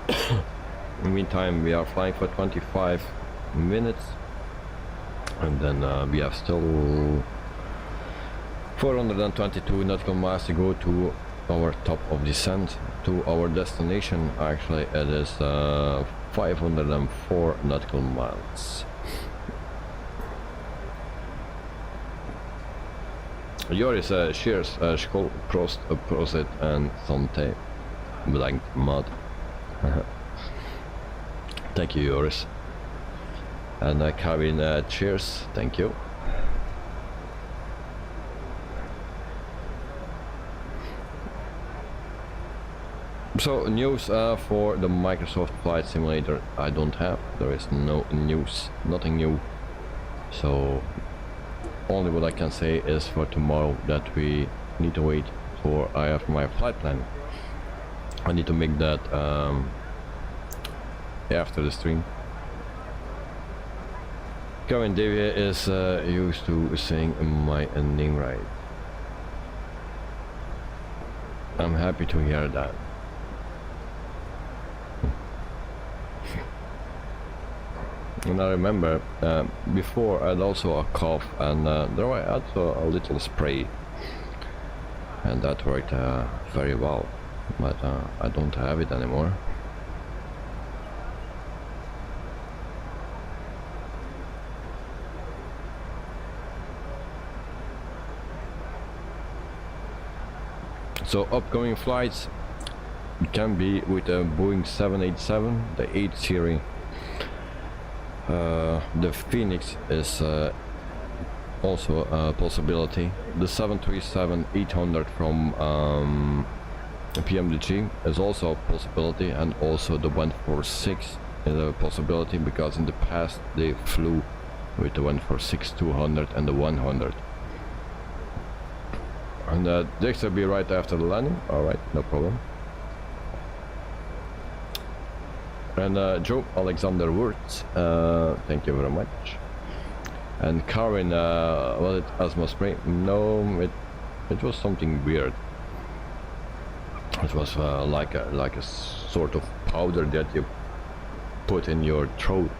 In the meantime, we are flying for 25 minutes. And then we have still 422 nautical miles to go to our top of descent to our destination. Actually, it is 504 nautical miles. Joris, cheers, skål, prost, prosit and santé. Blank mud. Thank you, Joris. And Kevin, cheers, thank you. So news for the Microsoft Flight Simulator I don't have. There is no news, nothing new. So only what I can say is for tomorrow that we need to wait for I have my flight plan. I need to make that after the stream. Kevin Davia is used to saying my name right. I'm happy to hear that. And I remember before I had also a cough, and there I had a little spray, and that worked very well, but I don't have it anymore. So upcoming flights can be with a Boeing 787, the 8 series. The Phoenix is also a possibility. The 737-800 from PMDG is also a possibility, and also the 146 is a possibility because in the past they flew with the 146-200 and the 100. And this will be right after the landing. Alright, no problem. And Joe Alexander Wurtz, thank you very much. And Karen, was it asthma spray? No, it was something weird. It was like a sort of powder that you put in your throat,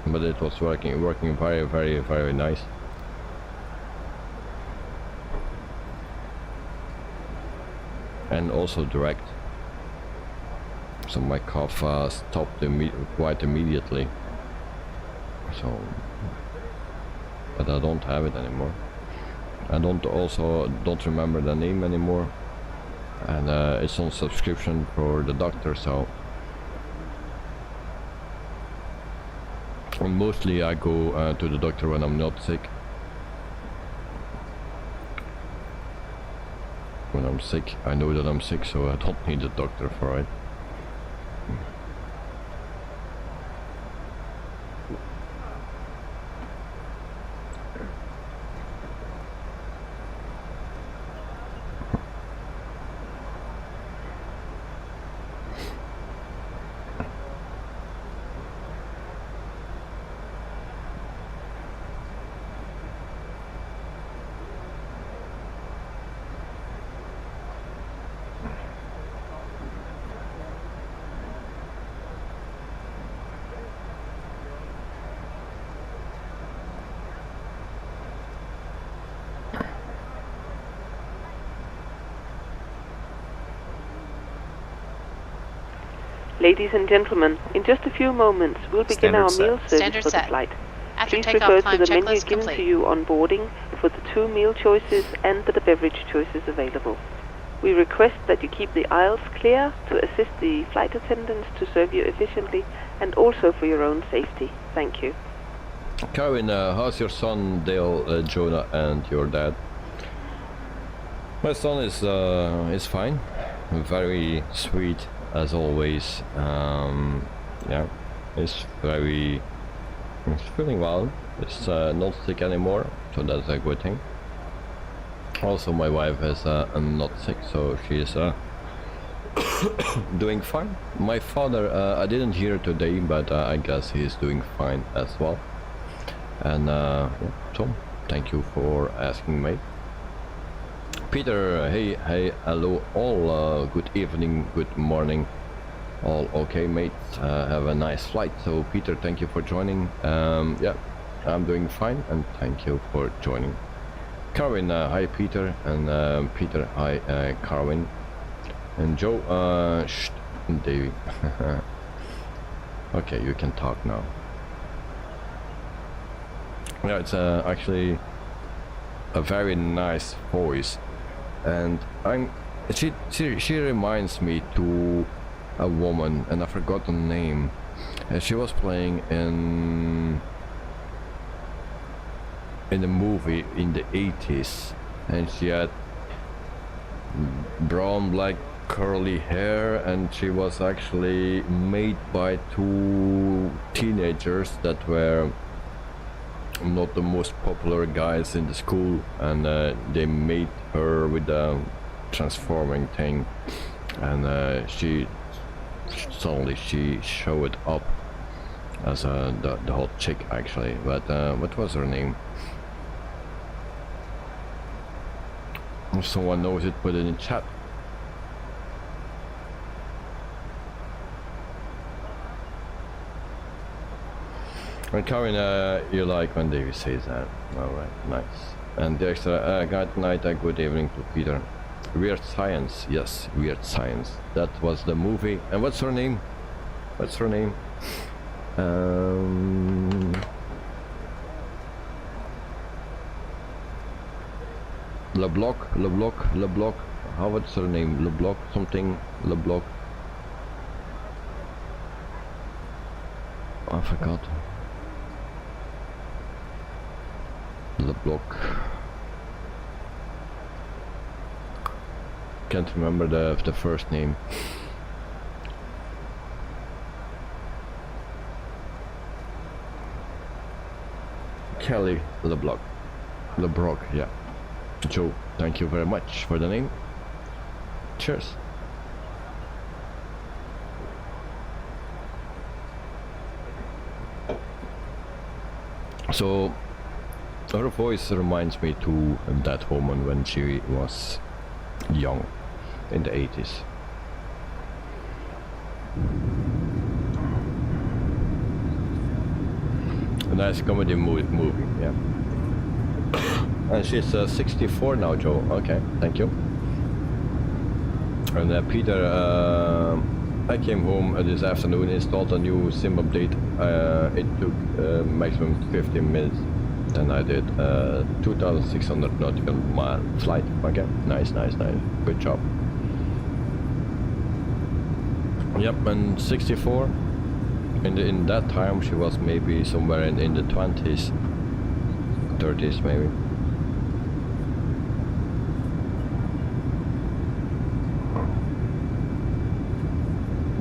but it was working very, very, very nice. And also direct. So my cough stopped quite immediately. So, but I don't have it anymore. I don't remember the name anymore, and it's on subscription for the doctor. So, and mostly I go to the doctor when I'm not sick. When I'm sick, I know that I'm sick, so I don't need a doctor for it. Ladies and gentlemen, in just a few moments we'll begin our meal service Standard for the set. flight. After Please takeoff, refer climb to the menu checklist given to complete. you on boarding for the 2 meal choices and the beverage choices available. We request that you keep the aisles clear to assist the flight attendants to serve you efficiently and also for your own safety. Thank you. Karen, how's your son Dale, Jonah, and your dad? My son is fine, very sweet as always. Yeah, he's feeling well. He's not sick anymore, so that's a good thing. Also, my wife is not sick, so she's doing fine. My father, I didn't hear today, but I guess he's doing fine as well. And yeah, so thank you for asking, mate. Peter, hey, hello, all. Good evening, good morning. All okay, mate. Have a nice flight. So, Peter, thank you for joining. Yeah, I'm doing fine, and thank you for joining. Carwin, hi Peter, and Peter, hi Carwin, and Joe, Davey. Okay, you can talk now. Yeah, it's actually a very nice voice, and she reminds me to a woman, and I forgot the name. She was playing in a movie in the 80s, and she had brown, black, curly hair, and she was actually made by 2 teenagers that were not the most popular guys in the school, and they made her with the transforming thing, and she suddenly showed up as the hot chick actually. But what was her name? If someone knows it, put it in chat. And Karen, you like when Davey says that. Alright, nice. And the extra, good night and good evening to Peter. Weird Science, yes, Weird Science. That was the movie. And what's her name? What's her name? LeBlanc. How what's her name? LeBlanc something. LeBlanc. I forgot. LeBlanc. Can't remember the first name. Kelly LeBlanc. LeBlanc, yeah. Joe, thank you very much for the name. Cheers. So her voice reminds me to that woman when she was young in the 80s. A nice comedy movie, yeah. And she's 64 now, Joe. Okay, thank you. And Peter, I came home this afternoon, installed a new sim update. It took maximum 15 minutes, and I did 2,600 nautical mile flight. Okay, nice. Good job. Yep, and 64. In that time, she was maybe somewhere in the 20s, 30s maybe.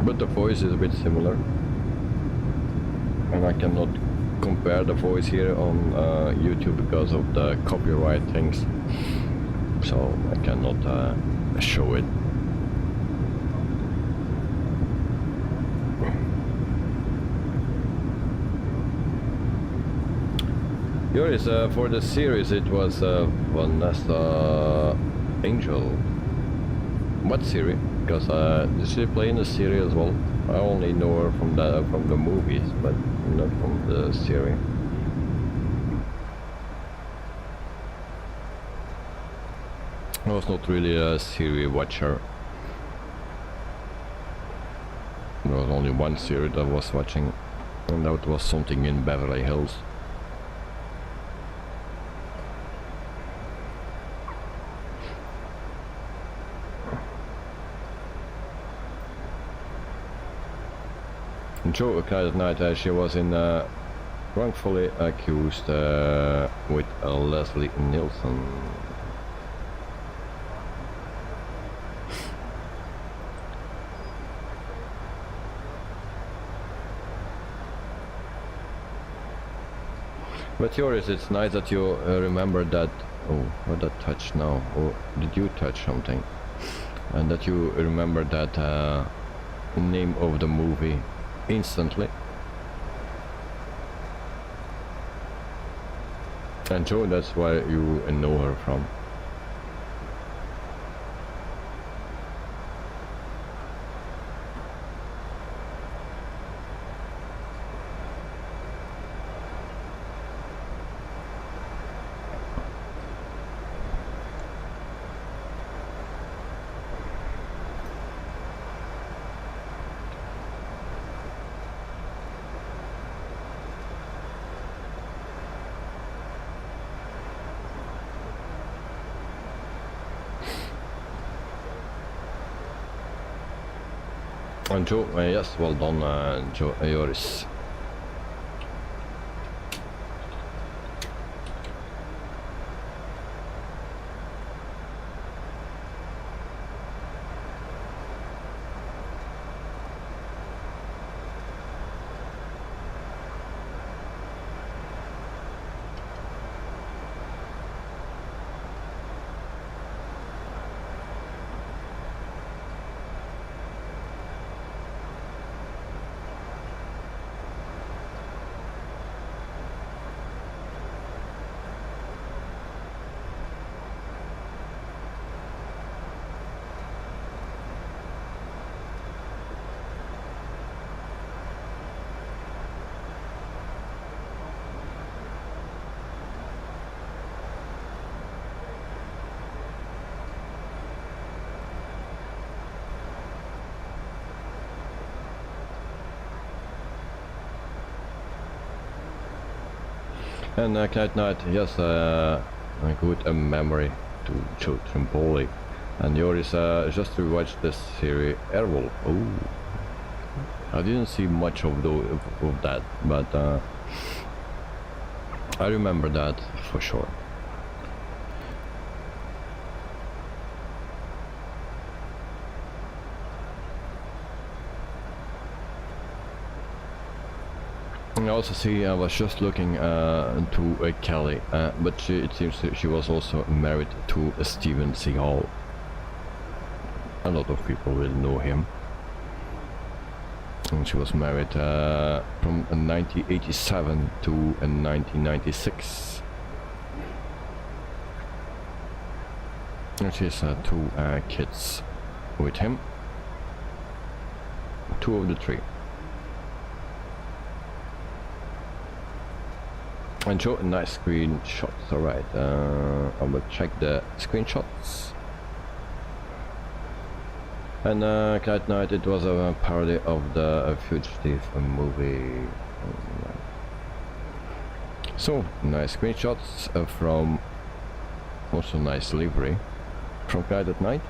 But the voice is a bit similar, and I cannot compare the voice here on YouTube because of the copyright things, so I cannot show it. Yours, for the series it was Vanessa Angel. What series? Because did she play in the series as well? I only know her from the movies, but not from the series. I was not really a series watcher. There was only one series I was watching, and that was something in Beverly Hills. Joe last night she was in wrongfully accused with Leslie Nielsen. But yours, it's nice that you remember that. Oh, what did I touch now? Or did you touch something? And that you remember that name of the movie instantly. And Joe, that's where you know her from. And Joe, yes, well done, Joe Ioris. And Knight Knight, yes, a good memory to Joe Trimpoli. And yours just to watch this series, Airwolf. Oh, I didn't see much of that, but I remember that for sure. I also see, I was just looking to Kelly, but it seems she was also married to Steven Seagal. A lot of people will know him. And she was married from 1987 to 1996. And she has 2 kids with him. 2 of the 3. And show nice screenshots. Alright, I will check the screenshots. And Knight Night, it was a parody of the Fugitive movie. So nice screenshots from also nice livery from Knight at Night.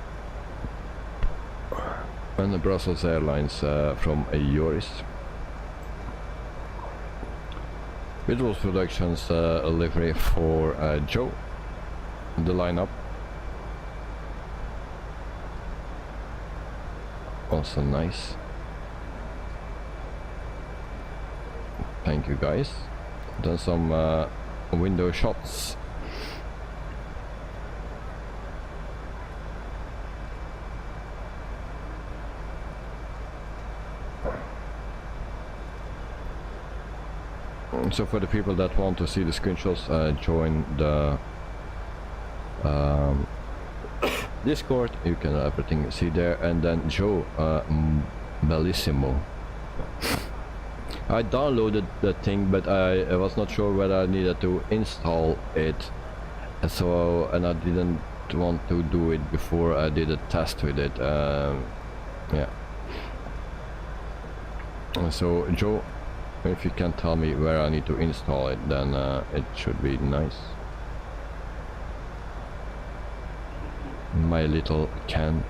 And the Brussels Airlines from Yoris. Wittebols Productions livery for Joe, the lineup. Also nice. Thank you guys. Done some window shots. So for the people that want to see the screenshots, join the Discord. You can everything see there. And then Joe, bellissimo. I downloaded the thing, but I was not sure whether I needed to install it, so and I didn't want to do it before I did a test with it. Yeah. So Joe, if you can tell me where I need to install it, then it should be nice. My little can.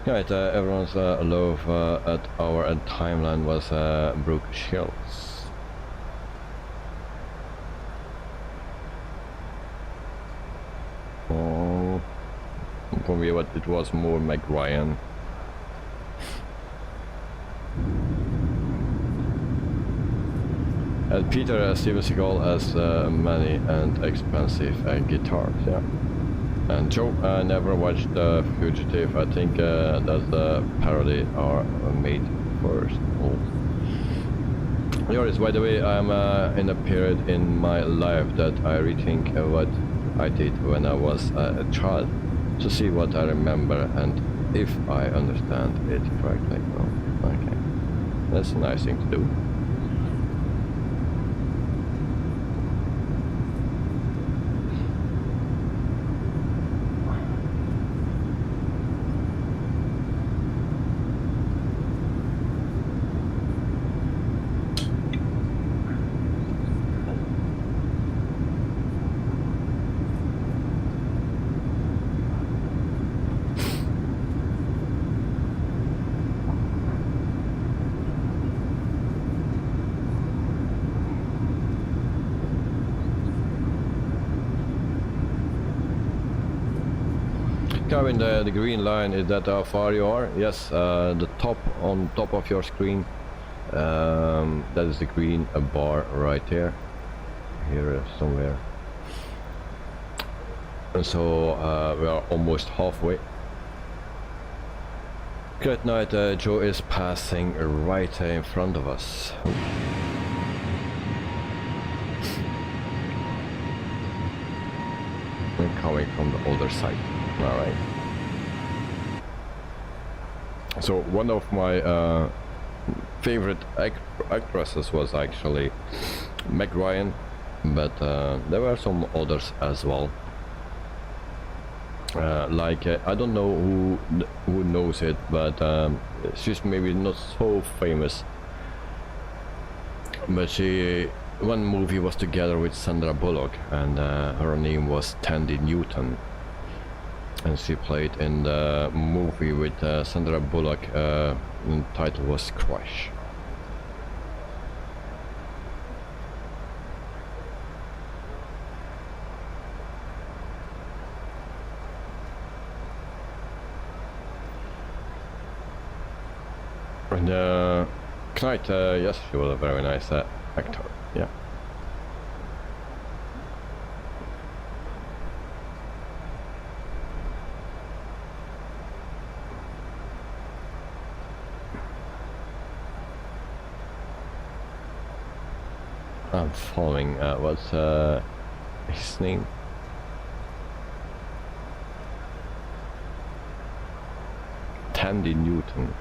Right, everyone's love at our timeline was Brooke Shields. Oh, for me, what it was more Meg Ryan. And Peter Steven Seagal has many and expensive guitars, yeah. And Joe, I never watched Fugitive. I think that's the parody are made first. Oh. Yours, by the way, I'm in a period in my life that I rethink what I did when I was a child, to see what I remember and if I understand it correctly. Oh, okay, that's a nice thing to do. Kevin, the green line, is that how far you are? Yes, the top, on top of your screen, that is the green bar right there, here somewhere. And so we are almost halfway. Good night, Joe is passing right in front of us. And coming from the other side. Alright. So one of my favorite actresses was actually Meg Ryan, but there were some others as well. Like I don't know who knows it, but she's maybe not so famous. But one movie was together with Sandra Bullock, and her name was Tandy Newton. And she played in the movie with Sandra Bullock, the title was Crash. And Knight, yes, she was a very nice actor, yeah. I'm following, what's his name? Tandy Newton.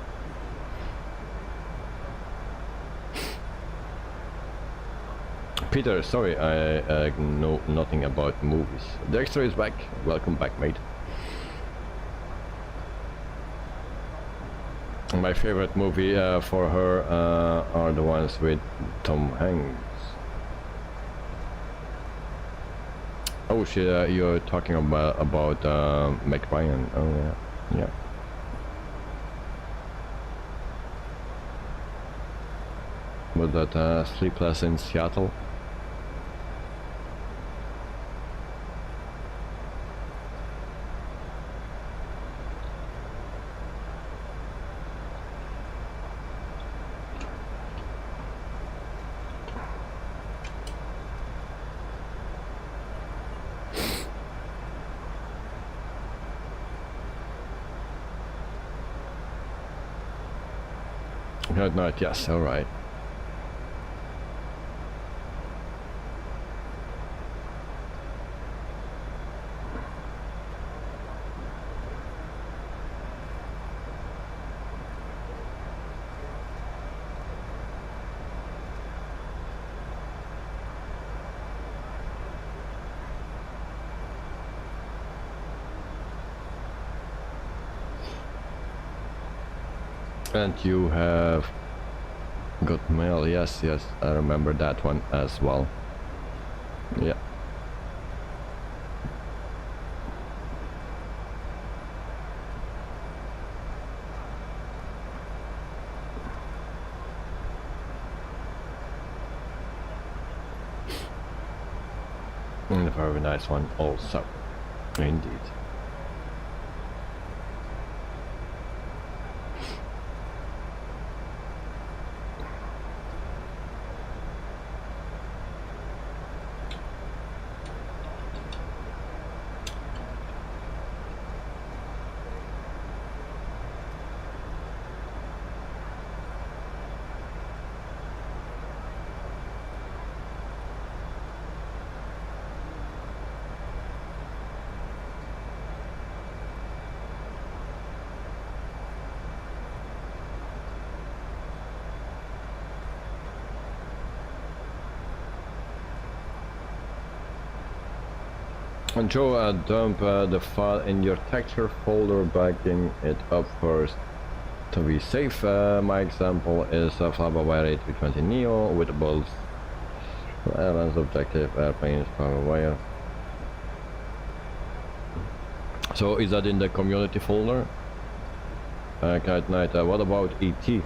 Peter, sorry, I know nothing about movies. Dexter is back. Welcome back, mate. My favorite movie for her are the ones with Tom Hanks. Oh, you're talking about Meg Ryan. Oh yeah, yeah. Was that Sleepless in Seattle? Good night, yes, alright. And you have got mail. Yes, I remember that one as well. Yeah. And a very nice one also, indeed. And Joe, dump the file in your texture folder, backing it up first to be safe. My example is Flybywire A320Neo, Wittebols, airlines, objective, airplanes, Flybywire. So is that in the community folder? Cat Night. What about E.T.?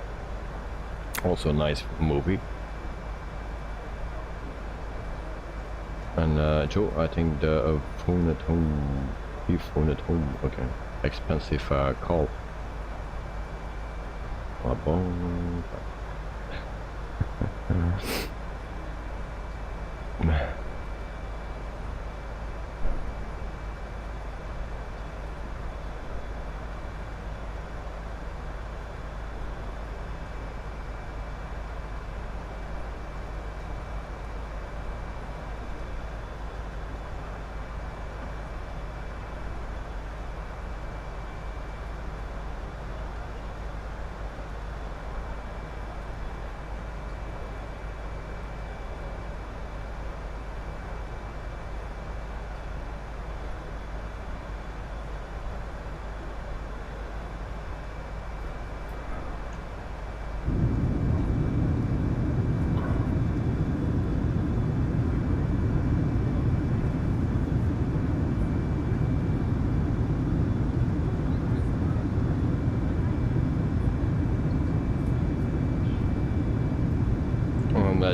Also nice movie. And Joe, I think the phone at home, okay, expensive call.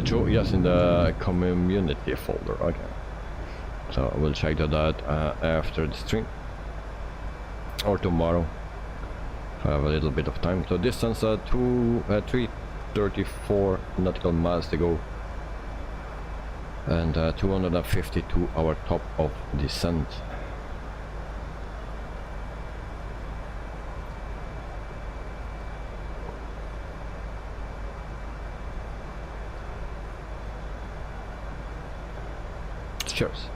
Joe, yes, in the community folder. Okay, so we'll check that out after the stream or tomorrow if I have a little bit of time. So distance 334 nautical miles to go, and 252 our top of descent. Cheers.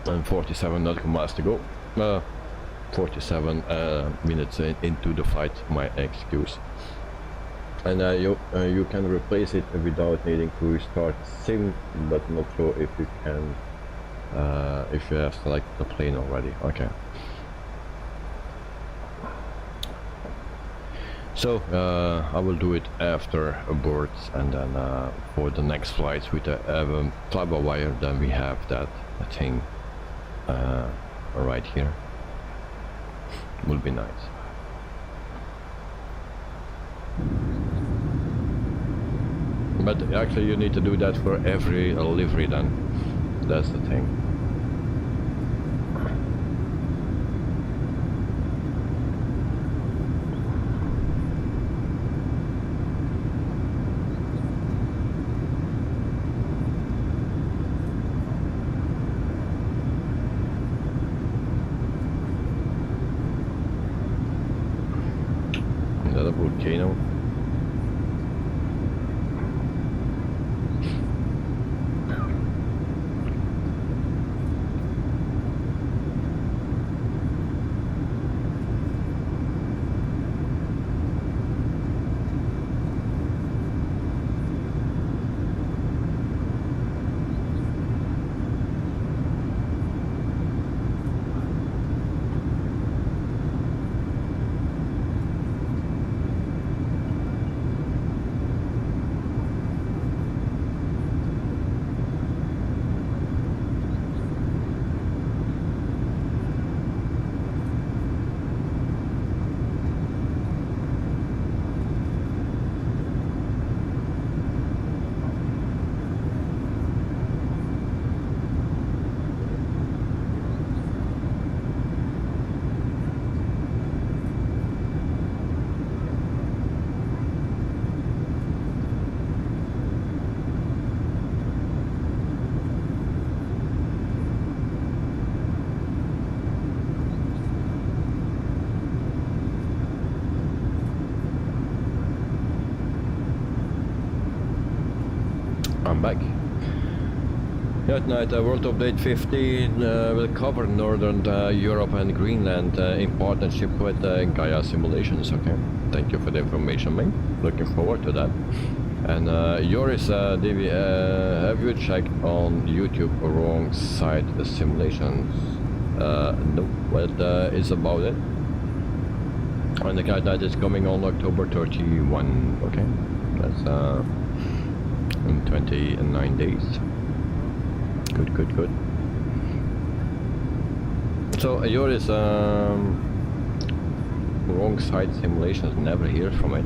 And 47 nautical miles to go. 47 minutes into the flight, my excuse. And you can replace it without needing to restart sim, but not sure if you can if you have selected the plane already. Okay. So I will do it after boards, and then for the next flights with the Flybywire, then we have that thing right here. Will be nice. But actually you need to do that for every livery then. That's the thing. Volcano. back. At night, World Update 15 will cover Northern Europe and Greenland in partnership with Gaia Simulations. Okay, thank you for the information, mate. Looking forward to that. And Joris, Davey, have you checked on YouTube wrong side simulations? No, what is about it? And the guide that is coming on October 31. Okay, that's in 29 days. Good, good, good. So Joris, wrong side simulations, never hear from it.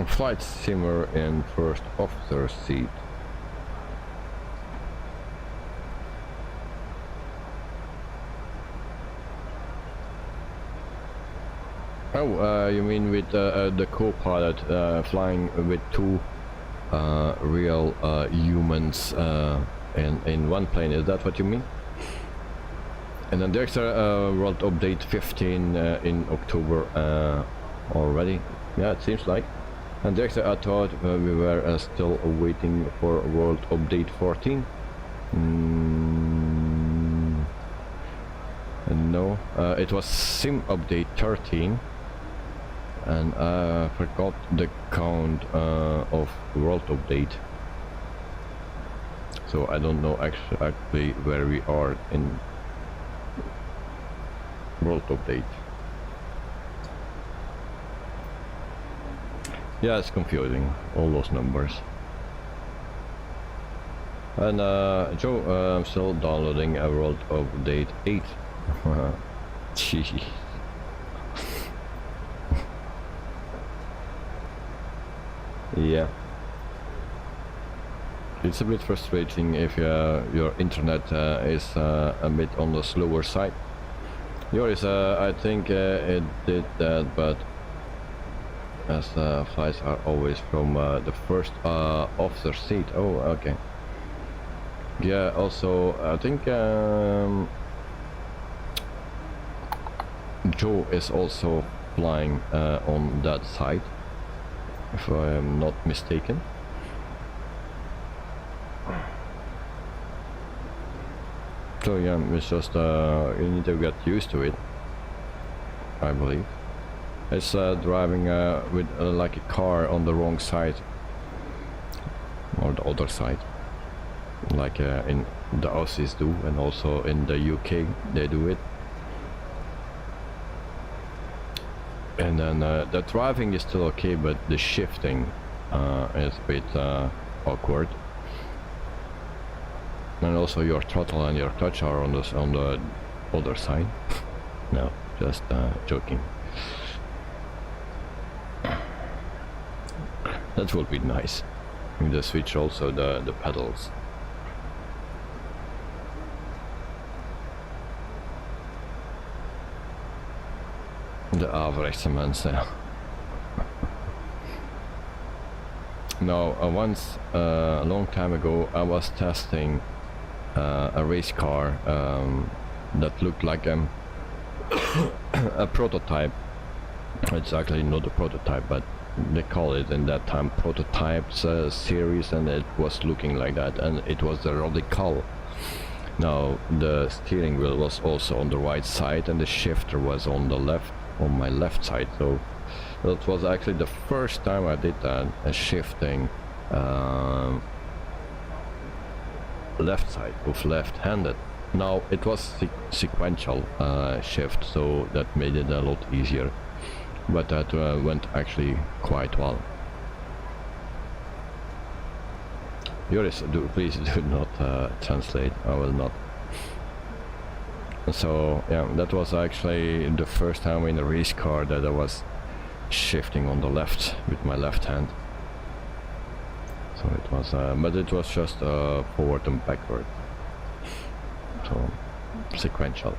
Flight simmer in first officer seat. Oh, you mean with the co-pilot flying with two real humans in one plane? Is that what you mean? And then there's a World Update 15 in October already. Yeah, it seems like. And there's I thought we were still waiting for World Update 14. No, it was Sim Update 13. And I forgot the count of World Update, so I don't know actually where we are in World Update. Yeah, it's confusing, all those numbers. And Joe, I'm still downloading a World Update 8. Gee. Yeah, it's a bit frustrating if your internet is a bit on the slower side. Yours, I think it did that, but as flights are always from the first officer seat. Oh, okay. Yeah, also I think Joe is also flying on that side, if I am not mistaken. So yeah, it's just you need to get used to it, I believe. It's driving with like a car on the wrong side, or the other side, like in the Aussies do, and also in the UK they do it. And then the driving is still okay, but the shifting is a bit awkward. And also your throttle and your clutch are on the other side. No, just joking. That would be nice. You just switch also the pedals. The average man. Now, once a long time ago, I was testing a race car that looked like a prototype. It's actually not a prototype, but they call it in that time prototypes series, and it was looking like that, and it was the Radical. Now the steering wheel was also on the right side, and the shifter was on the left, on my left side. So that was actually the first time I did that, shifting left side with left-handed. Now it was sequential shift, so that made it a lot easier, but that went actually quite well. Joris, please do not translate, I will not. So yeah, that was actually the first time in a race car that I was shifting on the left with my left hand. So it was, but it was just forward and backward, so sequential.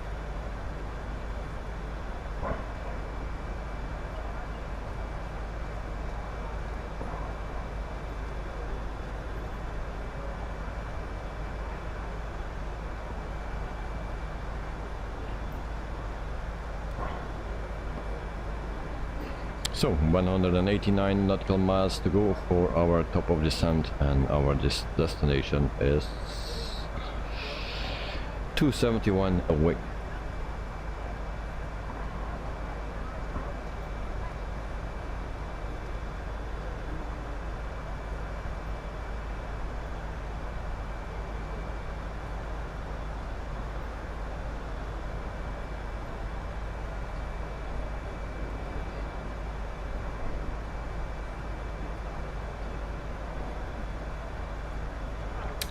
So 189 nautical miles to go for our top of descent, and our destination is 271 away.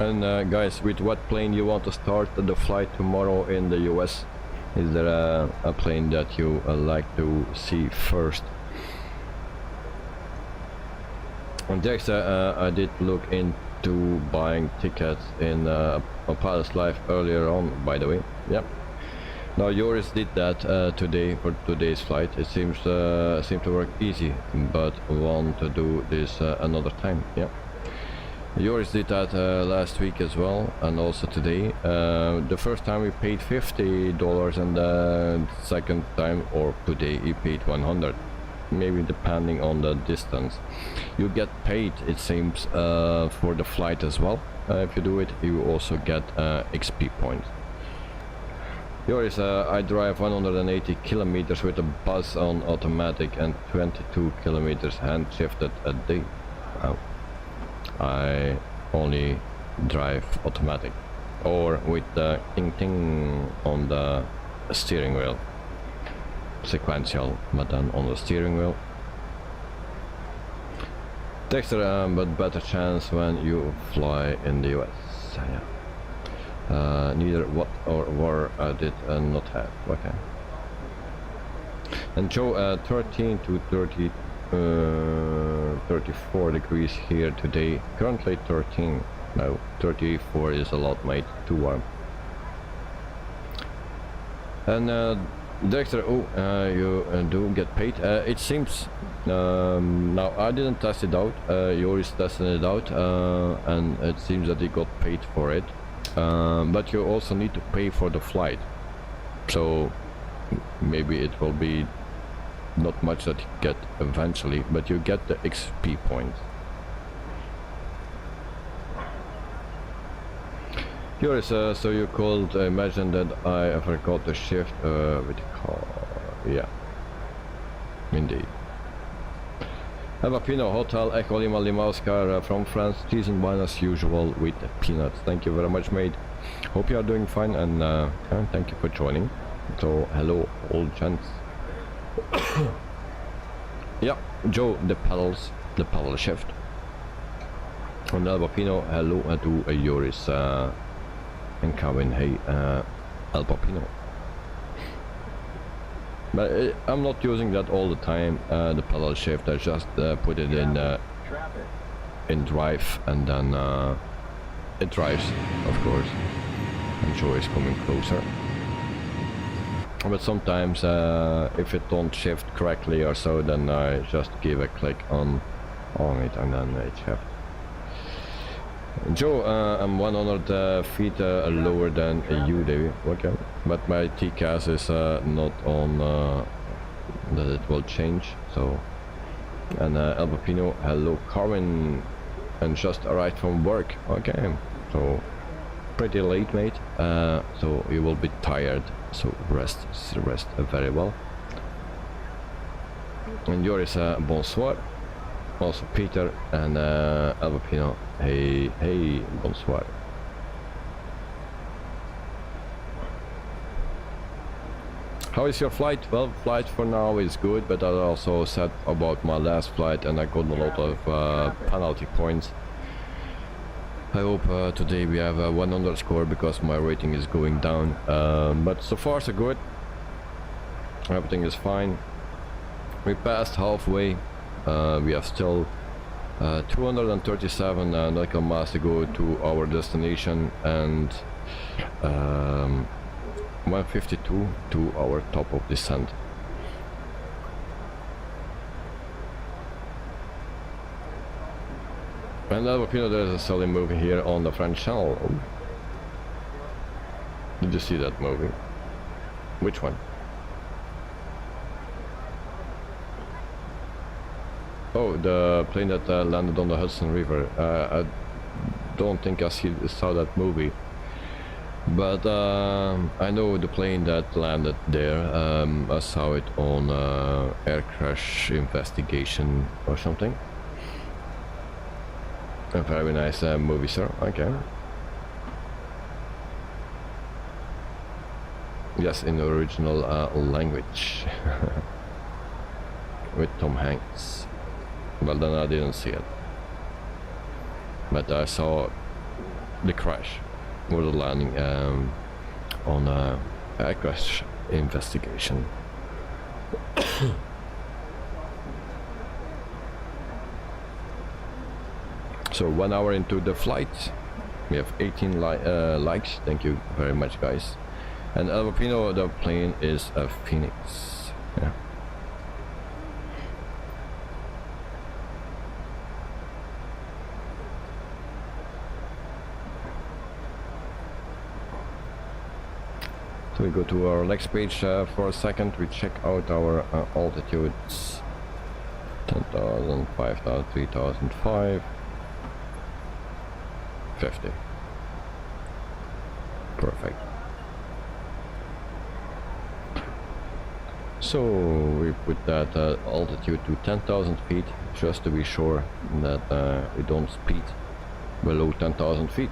And guys, with what plane you want to start the flight tomorrow in the US? Is there a plane that you like to see first? And Dexter, I did look into buying tickets in a Pilot's Life earlier on, by the way. Yep. Now yours did that today for today's flight. It seems to work easy, but want to do this another time. Yeah. Yours did that last week as well, and also today. The first time we paid $50, and the second time, or today, he paid 100. Maybe depending on the distance. You get paid, it seems, for the flight as well. If you do it, you also get XP points. Yours, I drive 180 kilometers with a bus on automatic and 22 kilometers hand shifted a day. Wow. I only drive automatic, or with the ting on the steering wheel. Sequential, but then on the steering wheel. Dexter, but better chance when you fly in the US. Yeah. Neither what or Warr did not have. Okay. And Joe, 13 to 30. 34 degrees here today. Currently 13. No, 34 is a lot, mate. Too warm. And Dexter, you do get paid. It seems. Now I didn't test it out. Yours tested it out, and it seems that he got paid for it. But you also need to pay for the flight. So maybe it will be not much that you get eventually, but you get the XP points. Yours, so you could imagine that I forgot to shift with the car. Yeah, indeed. Pino Hotel Echo Lima Lima Oscar from France, season 1 as usual with peanuts. Thank you very much, mate. Hope you are doing fine, and thank you for joining. So hello, old gents. Yeah, Joe, the pedal shift. And Albapino, hello to Yoris and Kevin, hey, Albapino. But I'm not using that all the time, the pedal shift. I just put it in drive, and then it drives, of course. And Joe is coming closer. But sometimes if it don't shift correctly or so, then I just give a click on it, and then it shifts. Joe, I'm 100 feet lower than you, Davey. Okay, but my TCAS is not on that it will change. So, and Albapino, hello, Carmen, and just arrived from work. Okay, so pretty late, mate. So you will be tired. So rest very well. And yours, bonsoir. Also Peter and Albapino, hey, bonsoir. How is your flight? Well, flight for now is good, but I also said about my last flight, and I got a lot of penalty points. I hope today we have a 100 score, because my rating is going down, but so far so good. Everything is fine. We passed halfway. We have still 237 nautical miles to go to our destination, and 152 to our top of descent. And there's a selling movie here on the French channel. Oh. Did you see that movie? Which one? Oh, the plane that landed on the Hudson River. I don't think I saw that movie. But I know the plane that landed there. I saw it on Air Crash Investigation or something. A very nice movie, sir. Okay. Yes, in the original language. With Tom Hanks. Well, then I didn't see it. But I saw the crash. Or the landing on Air Crash Investigation. So 1 hour into the flight, we have 18 likes. Thank you very much, guys. And Alvapino, the plane is a Phoenix. Yeah. So we go to our next page for a second. We check out our altitudes. 10,000, 5,000, 3,005, 50. Perfect. So we put that altitude to 10,000 feet just to be sure that we don't speed below 10,000 feet.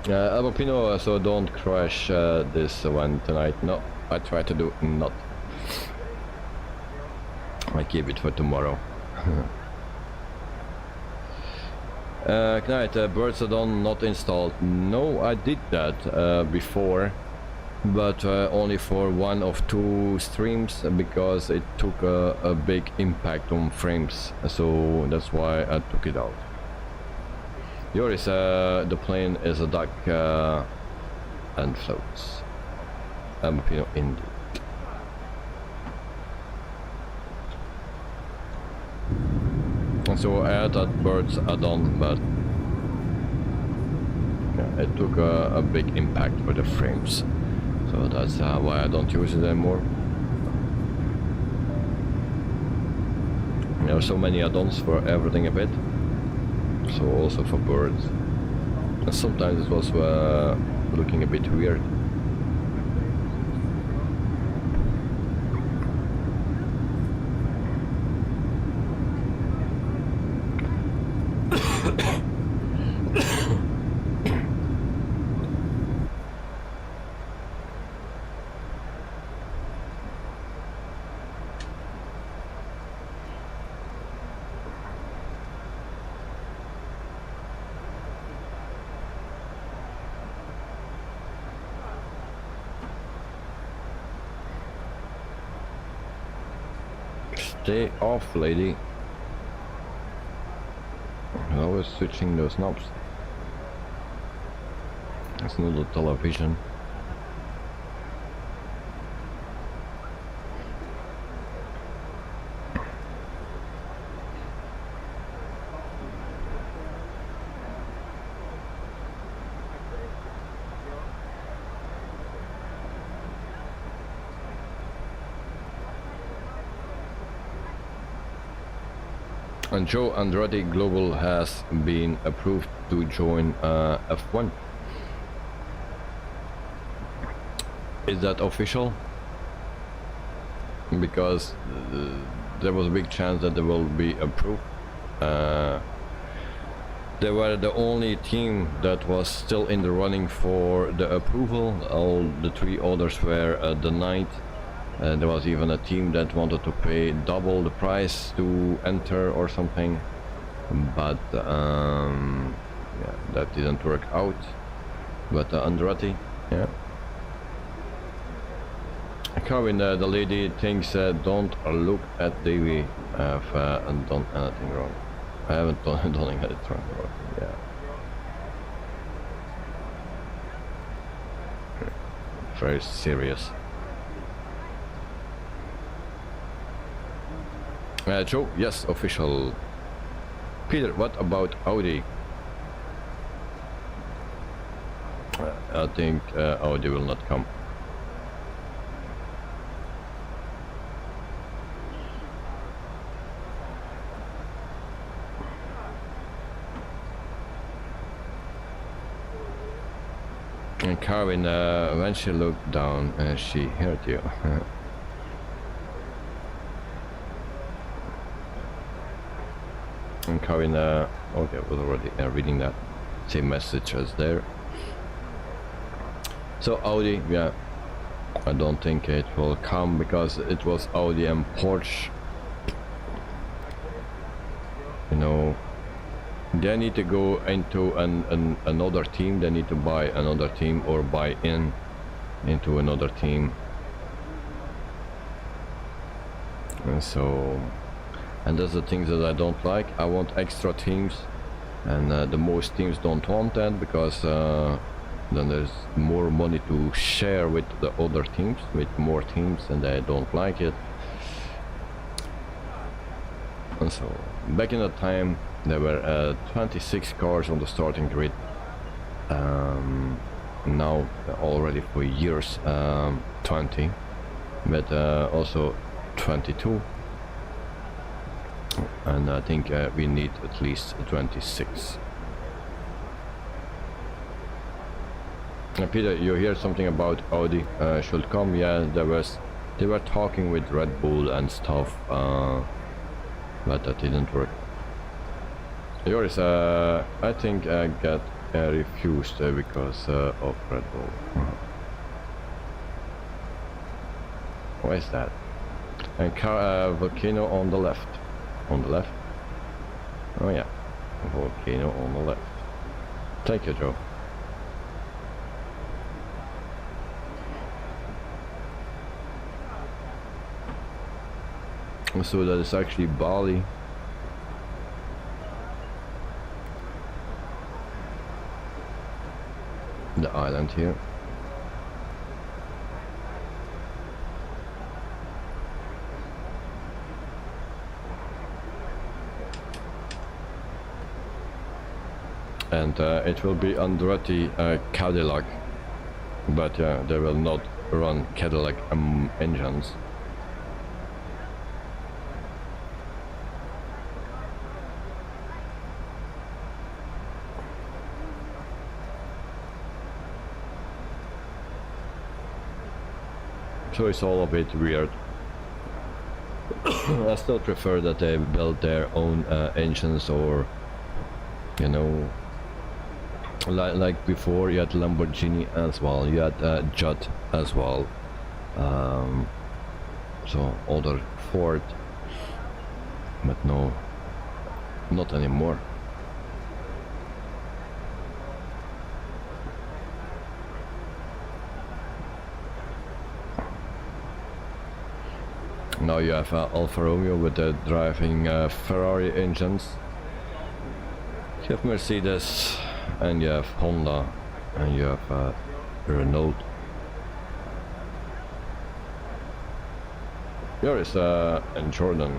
Albopino, so don't crash this one tonight. No, I try to do not. I keep it for tomorrow. Knight, birds are done, not installed. No, I did that before, but only for one of two streams because it took a big impact on frames, so that's why I took it out. Yours, the plane is a duck and floats. Indeed. And so I had that birds are done, but yeah, it took a big impact for the frames. So that's why I don't use it anymore. There are so many add-ons for everything a bit. So also for birds. And sometimes it was looking a bit weird. Stay off, lady. I'm always switching those knobs. It's not a television. And Joe Andretti Global has been approved to join F1. Is that official? Because there was a big chance that they will be approved. They were the only team that was still in the running for the approval. All the three others were denied. There was even a team that wanted to pay double the price to enter or something, but yeah, that didn't work out. But Andretti, yeah. Carvin, the lady thinks don't look at Davey. I've done anything wrong. I haven't done anything wrong. Yeah. Very serious. Joe, yes, official. Peter, what about Audi? I think Audi will not come. And Karin, when she looked down, she heard you. And Karin, okay, I was already reading that same message as there. So Audi, yeah, I don't think it will come because it was Audi and Porsche. You know, they need to go into another team. They need to buy another team or buy into another team. And so, and that's the things that I don't like. I want extra teams, and the most teams don't want that because then there's more money to share with the other teams, with more teams, and I don't like it. And so, back in the time, there were 26 cars on the starting grid. Now, already for years, 20, but also 22. And I think we need at least 26. Peter, you hear something about Audi should come? Yeah, they were talking with Red Bull and stuff, but that didn't work. Yours, I think I got refused because of Red Bull. Where is that? And volcano on the left. On the left? Oh yeah, volcano on the left. Thank you, Joe. So that is actually Bali. The island here. And it will be Andretti Cadillac, but they will not run Cadillac engines. So it's all a bit weird. I still prefer that they build their own engines, or you know, like before you had Lamborghini as well, you had Judd as well, so other Ford, but no, not anymore. Now you have Alfa Romeo with the driving Ferrari engines. You have Mercedes, and you have Honda, and you have Renault. Here is and Jordan,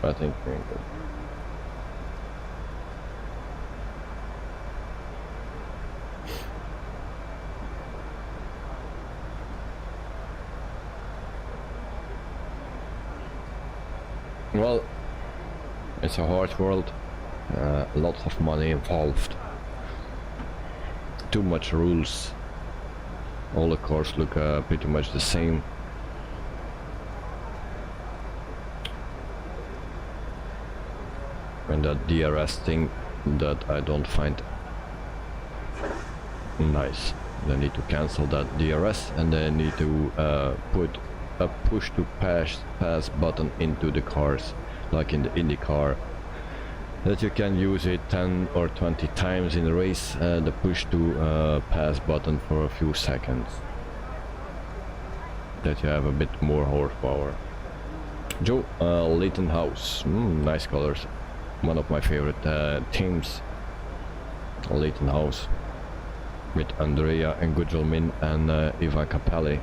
I think. Well, it's a hard world, lots of money involved, too much rules, all the cars look pretty much the same. And that DRS thing that I don't find nice. They need to cancel that DRS, and they need to put a push to pass button into the cars, like in the IndyCar, that you can use it 10 or 20 times in a race, the push to pass button for a few seconds, that you have a bit more horsepower. Joe, Leighton House, nice colors, one of my favorite teams, Leighton House, with Andrea and Gugelmin and Eva Capelli.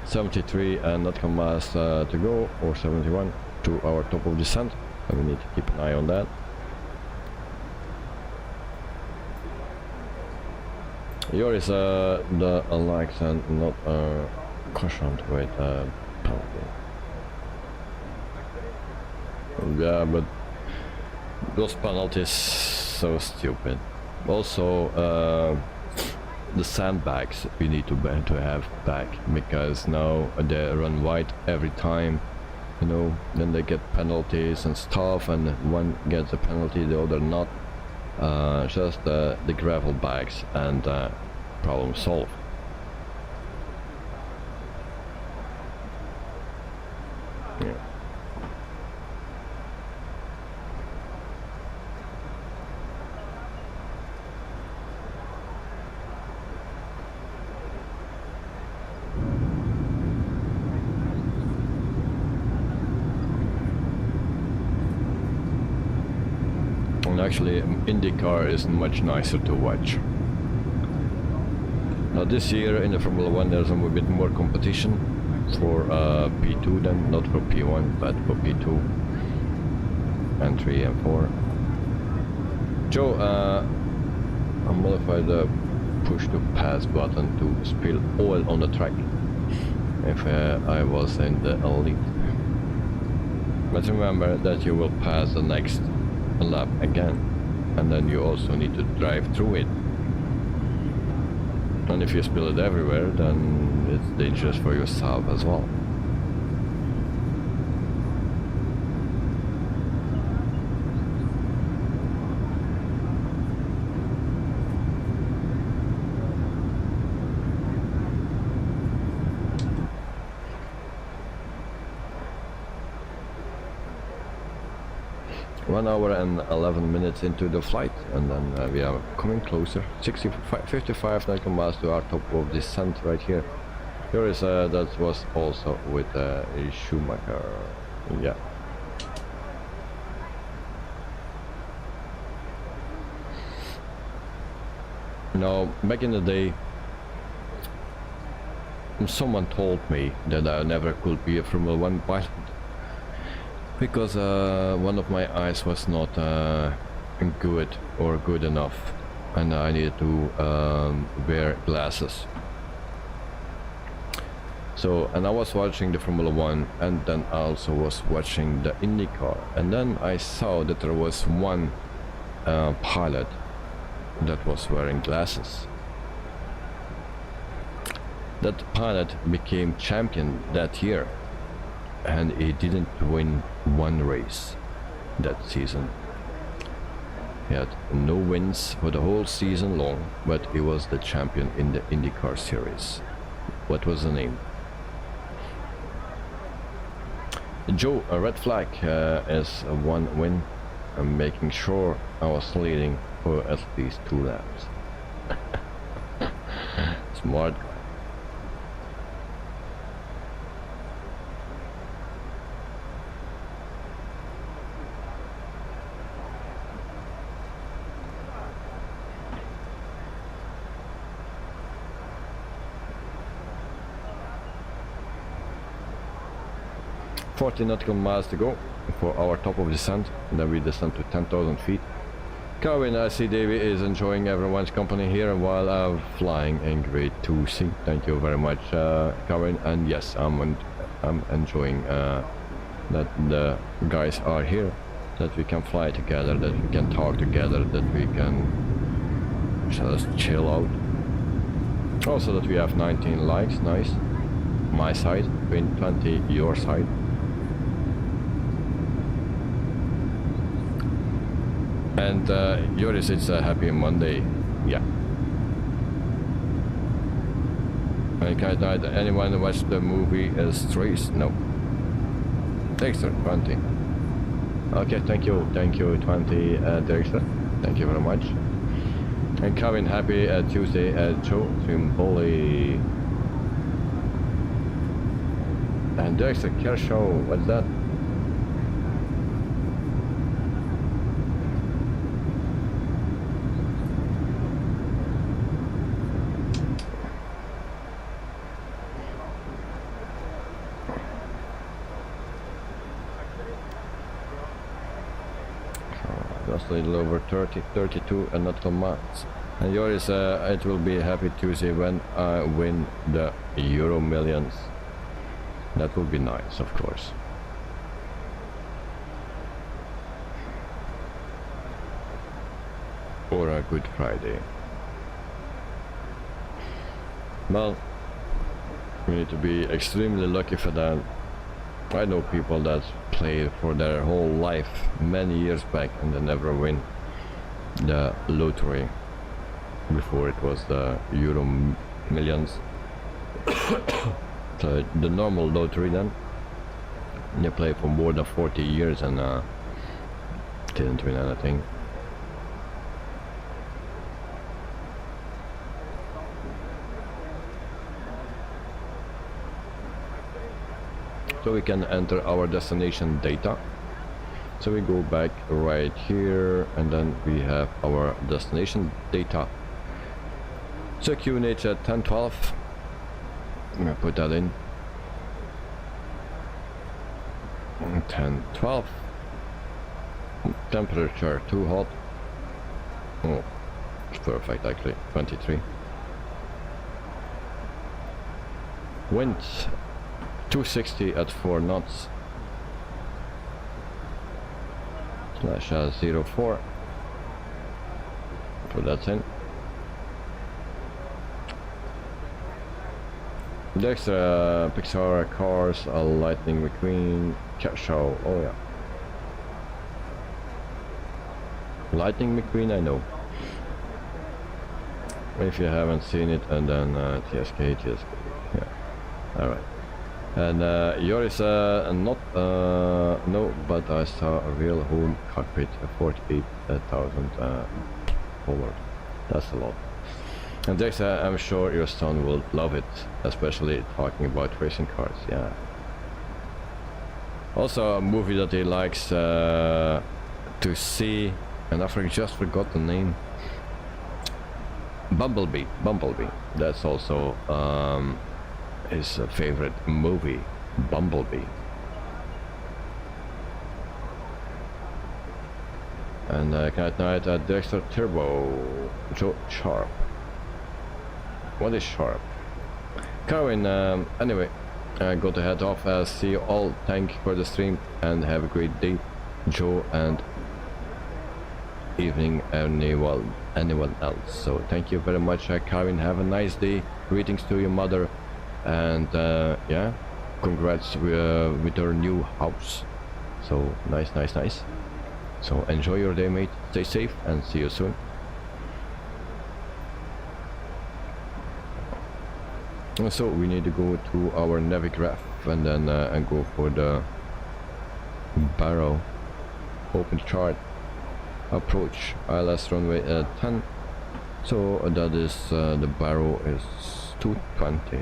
.73 and not commas to go, or 71 to our top of descent. We need to keep an eye on that. Here is the likes and not cautioned with penalty. Yeah, but those penalties so stupid. Also, the sandbags we need to have back, because now they run wide every time, you know. Then they get penalties and stuff, and one gets a penalty, the other not. Just the gravel bags, and problem solved. Yeah. Actually, IndyCar is much nicer to watch. Now this year in the Formula 1 there's a bit more competition for P2 than, not for P1, but for P2 and 3 and 4. Joe, I modified the push to pass button to spill oil on the track if I was in the elite. But remember that you will pass the next lap again, and then you also need to drive through it. And if you spill it everywhere, then it's dangerous for yourself as well. One hour and 11 minutes into the flight, and then we are coming closer. 55 nautical miles to our top of descent right here. Here is that was also with a Schumacher. Yeah. Now, back in the day, someone told me that I never could be a Formula 1 pilot, because one of my eyes was not good or good enough, and I needed to wear glasses. So, and I was watching the Formula 1, and then I also was watching the IndyCar, and then I saw that there was one pilot that was wearing glasses. That pilot became champion that year, and he didn't win one race that season. He had no wins for the whole season long, but he was the champion in the IndyCar series. What was the name? Joe, a red flag is one win. I'm making sure I was leading for at least 2 laps. Smart guy. .40 nautical miles to go for our top of descent, and then we descend to 10,000 feet. Kevin, I see Davey is enjoying everyone's company here while I'm flying in grade 2C. Thank you very much, Kevin. And yes, I'm enjoying that the guys are here, that we can fly together, that we can talk together, that we can just chill out. Also that we have 19 likes, nice. My side, 20 your side. And Joris, it's a happy Monday. Yeah. And can anyone watch the movie Strays? No. Dexter, 20. Okay, thank you, 20, Dexter. Thank you very much. And Kevin, happy Tuesday at Joe Trimboli. And Dexter Kershaw, what's that? Just a little over 32 nautical miles. And yours, it will be a happy Tuesday when I win the Euro Millions. That will be nice, of course. Or a Good Friday. Well, we need to be extremely lucky for that. I know people that play for their whole life many years back and they never win the lottery. Before it was the Euro Millions. So the normal lottery then. They play for more than 40 years and didn't win anything. So we can enter our destination data. So we go back right here and then we have our destination data. So QNH at 1012. I'm gonna put that in. 1012. Temperature too hot. Oh, it's perfect actually. 23. Wind 260 at 4 knots. Slash 04. Put that in. The extra Pixar cars, a Lightning McQueen cat show. Oh yeah, Lightning McQueen, I know. If you haven't seen it, and then TSK, yeah. All right. And yours not no, but I saw a real home cockpit, 48,000 forward. That's a lot. And Dex, I'm sure your son will love it, especially talking about racing cars. Yeah. Also, a movie that he likes to see, and I just forgot the name. Bumblebee. That's also his favorite movie, Bumblebee. And Cat Night at Dexter Turbo, Joe Sharp. What is Sharp? Carwin, anyway, I got to head off. See you all. Thank you for the stream and have a great day, Joe, and evening anyone else. So thank you very much, Carwin. Have a nice day. Greetings to your mother, and yeah, congrats with her new house. So nice. So enjoy your day, mate. Stay safe and see you soon. So we need to go to our navigraph and then and go for the barrow. Open chart. Approach ILS runway 10. So that is the barrow is 220.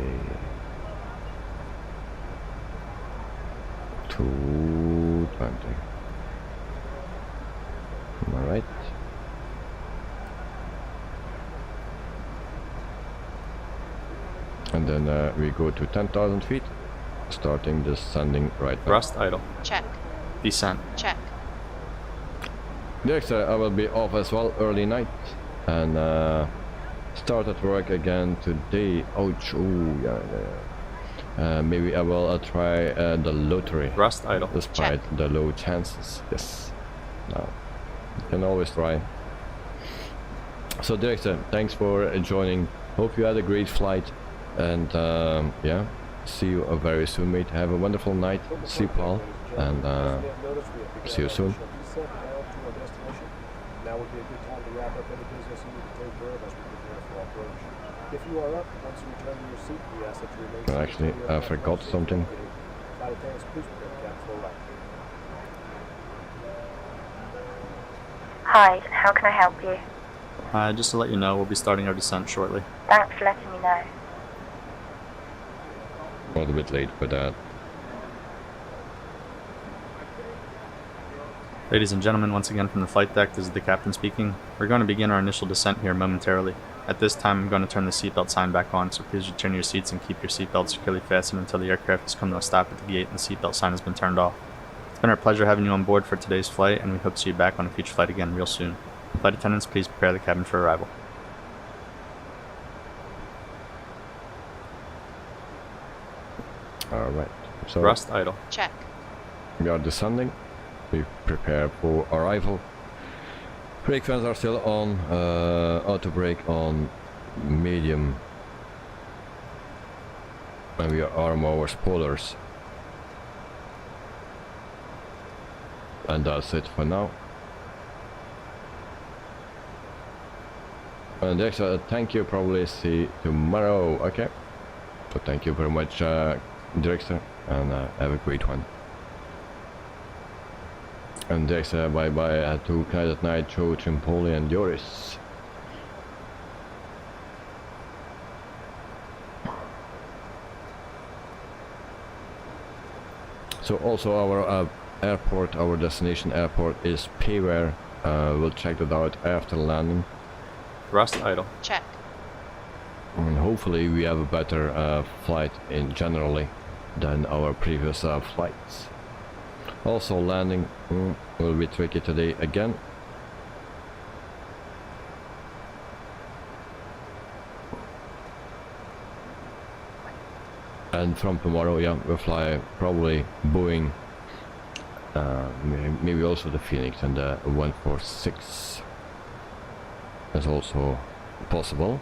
220. Am I right? And then we go to 10,000 feet, starting descending right now. Thrust idle. Check. Descent. Check. Next, I will be off as well, early night, and start at work again today. Ouch! Ooh, yeah. Maybe I will try the lottery. Thrust idle. Despite the low chances. Yes. No. You can always try. So, Director, thanks for joining. Hope you had a great flight. And yeah, see you very soon, mate. Have a wonderful night. See Paul, and see you soon. Now would be a good time to wrap up any business you need to take care of as we prepare for approach. If you are up, once you return to your seat, we ask that you remain seated. Actually, I forgot something. Flight attendants, please prepare the cabin for right. Hi, how can I help you? Just to let you know, we'll be starting our descent shortly. Thanks for letting me know. A little bit late for that. Ladies and gentlemen, once again from the flight deck, this is the captain speaking. We're going to begin our initial descent here momentarily. At this time, I'm going to turn the seatbelt sign back on, so please return to your seats and keep your seatbelts securely fastened until the aircraft has come to a stop at the gate and the seatbelt sign has been turned off. It's been our pleasure having you on board for today's flight, and we hope to see you back on a future flight again real soon. Flight attendants, please prepare the cabin for arrival. Alright, so Thrust idle. Check. we are descending. We prepare for arrival. Brake fans are still on. Auto brake on medium. And we arm our spoilers. And that's it for now. And extra thank you, probably see you tomorrow. Okay, so thank you very much, Director, and have a great one. And Director, bye bye to Knight at Night, Joe, Trimpoli, and Joris. So also our airport, our destination airport is Payware. We'll check that out after landing. Thrust idle. Check. And hopefully we have a better flight in generally than our previous flights. Also landing will be tricky today again. And from tomorrow, yeah, we'll fly probably Boeing, maybe also the Phoenix and the 146. That's also possible.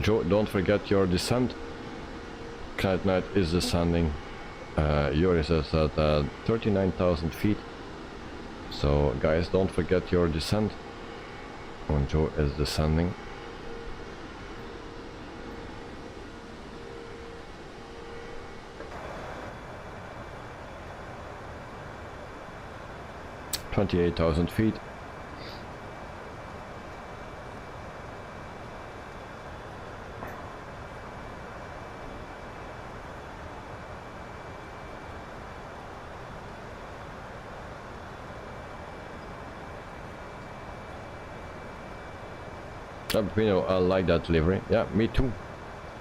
Joe, don't forget your descent. Knight Knight is descending. Yours is at 39,000 feet. So guys, don't forget your descent. When Joe is descending. $28,000 feet. You know, I like that livery. Yeah, me too.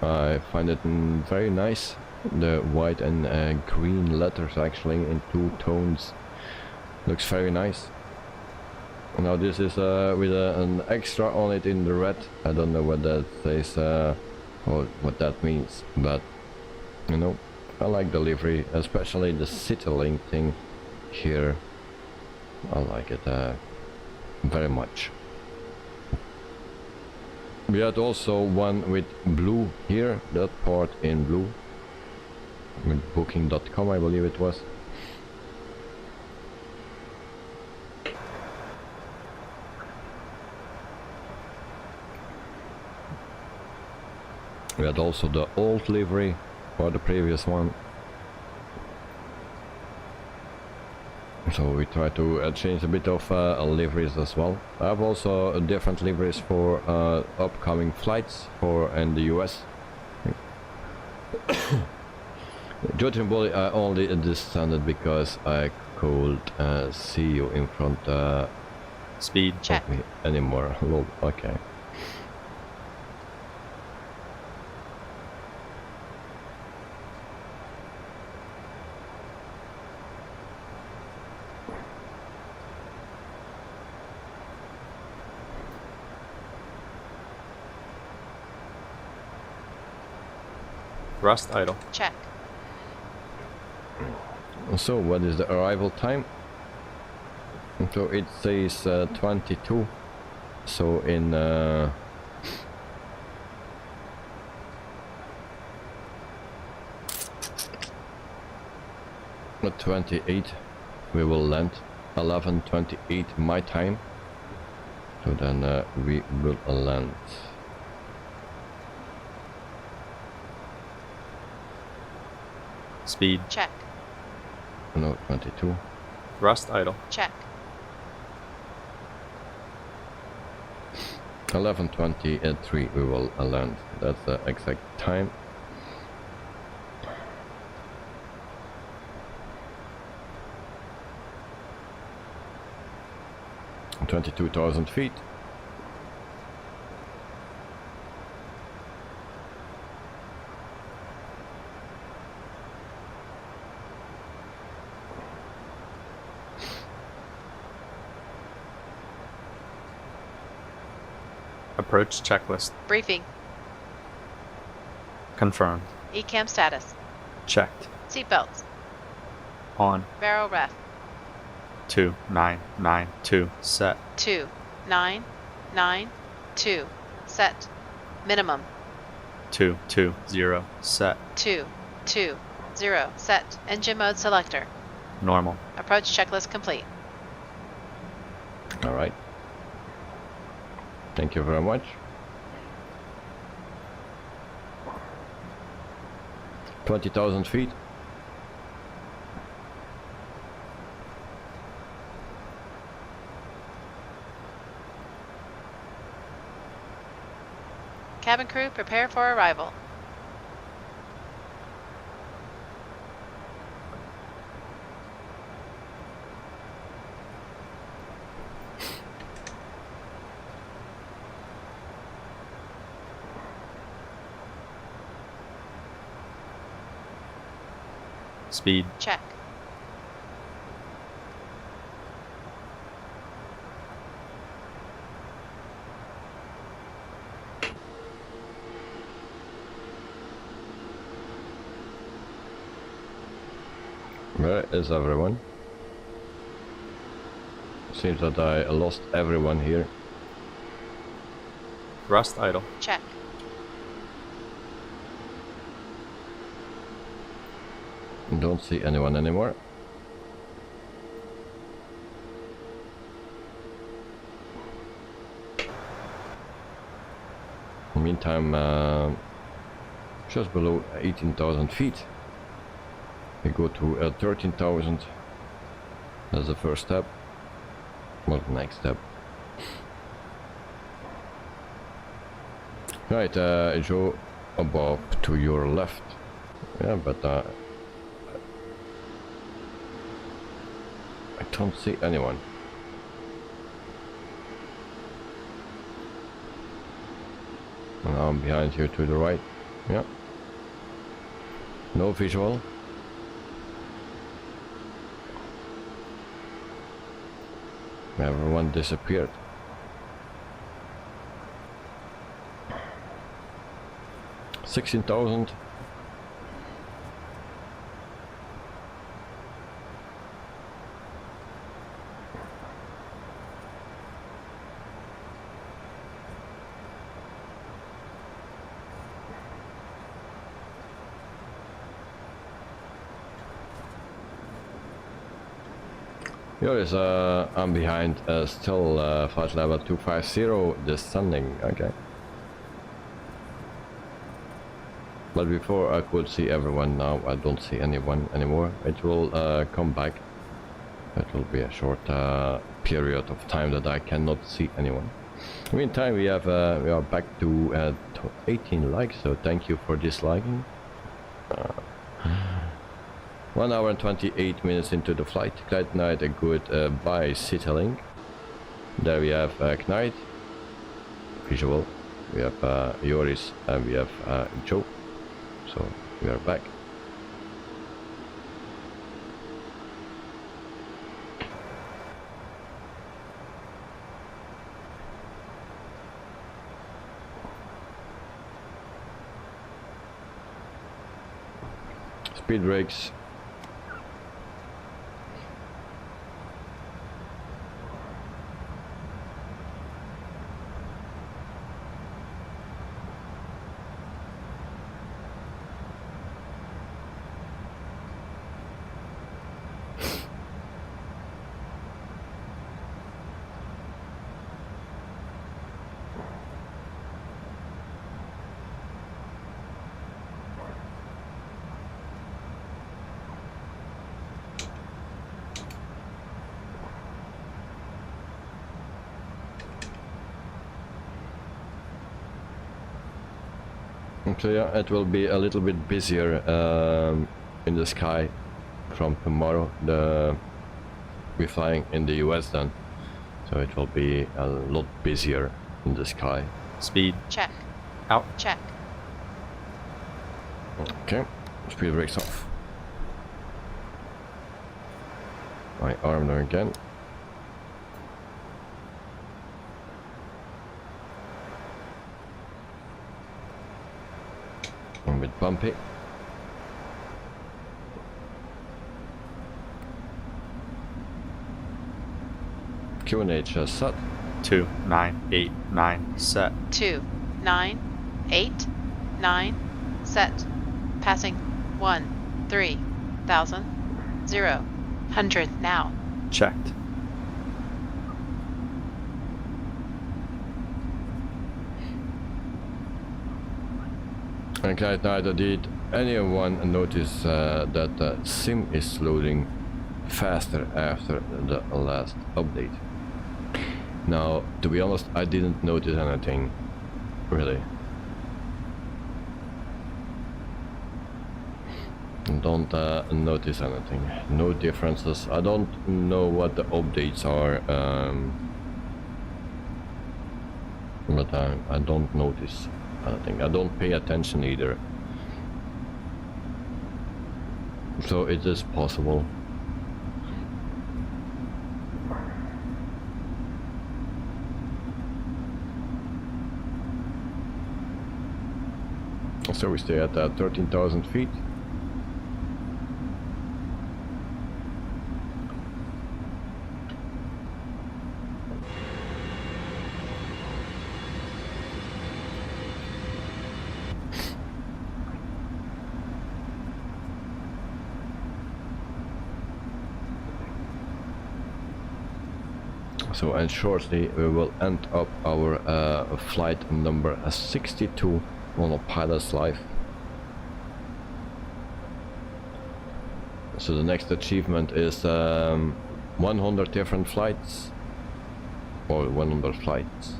I find it very nice. The white and green letters actually in two tones. Looks very nice. Now this is with an extra on it in the red. I don't know what that says or what that means, but you know, I like the livery, especially the Citilink thing here. I like it very much. We had also one with blue here, that part in blue, with booking.com I believe it was. We had also the old livery for the previous one. So we try to change a bit of liveries as well. I have also different liveries for upcoming flights for in the US. Judging Bully, I only descended because I could see you in front speed check of me anymore. Lol, okay. Thrust idle. Check. So what is the arrival time? So it says 22. So in 28 we will land. 11:28 my time. So then we will land. Speed check. No, 22. Thrust idle. Check. 11:23 we will land. That's the exact time. $22,000 feet. Approach checklist. Briefing. Confirmed. ECAM status. Checked. Seatbelts. On. Barrel ref. 2992. Set. 2992. Set. Minimum. 220. Set. 220. Set. Engine mode selector. Normal. Approach checklist complete. All right. Thank you very much. 20,000 feet. Cabin crew, prepare for arrival. Speed. Check. Where is everyone? Seems that I lost everyone here. Thrust idle. Check. Don't see anyone anymore. Meantime, just below 18,000 feet. We go to 13,000. That's the first step. What's the next step? Right, Joe, above to your left. Yeah, but I don't see anyone. Now I'm behind you to the right. Yeah. No visual. Everyone disappeared. $16,000. Here is I'm behind still flight level 250 descending. Okay. But before I could see everyone, now I don't see anyone anymore. It will come back. It will be a short period of time that I cannot see anyone. In the meantime, we are back to 18 likes, so thank you for disliking. 1 hour and 28 minutes into the flight. Knight Knight, a good by Citilink. There we have Knight, visual. We have Joris and we have Joe. So we are back. Speed brakes. So yeah, it will be a little bit busier in the sky from tomorrow. We're flying in the US then, so it will be a lot busier in the sky. Speed. Check. Out. Check. Okay, speed brakes off. My arm there again. bumpy. QNH set. 2989 set. 2989 set. Passing 13,000 100 now. Checked. And neither did anyone notice that the sim is loading faster after the last update. Now, to be honest, I didn't notice anything, really. Don't notice anything, no differences. I don't know what the updates are, but I don't notice anything. I don't pay attention either, so it is possible. So we stay at 13,000 feet. So, and shortly we will end up our flight number 62 on a pilot's life. So the next achievement is 100 different flights, or 100 flights.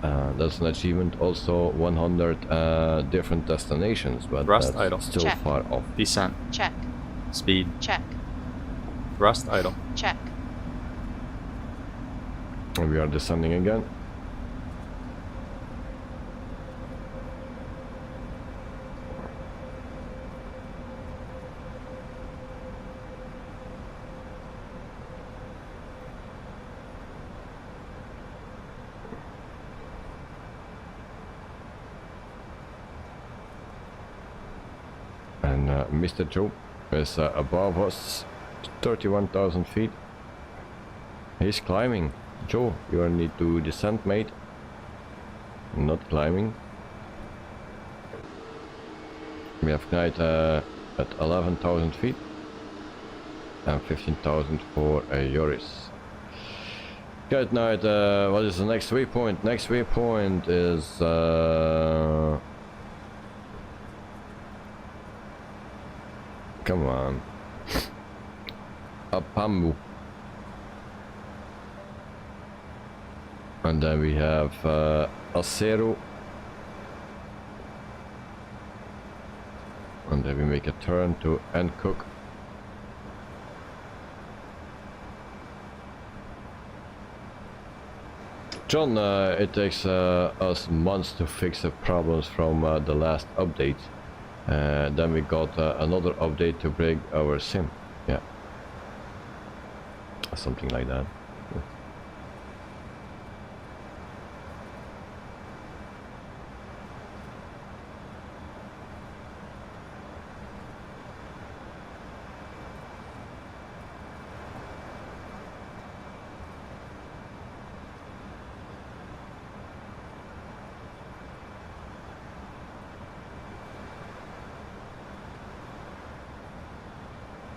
That's an achievement. Also 100 different destinations, but Thrust that's idle. still Check. far off. Descent. Check. Speed. Check. Thrust idle. Check. And we are descending again. And Mr. Joe is above us, 31,000 feet. He's climbing. Joe, you need to descend, mate. Not climbing. We have Knight at 11,000 feet and 15,000 for Joris. Good night. What is the next waypoint? Next waypoint is come on, Apambu. And then we have Acero. And then we make a turn to Hancock. John, it takes us months to fix the problems from the last update. Then we got another update to break our sim. Yeah. Something like that.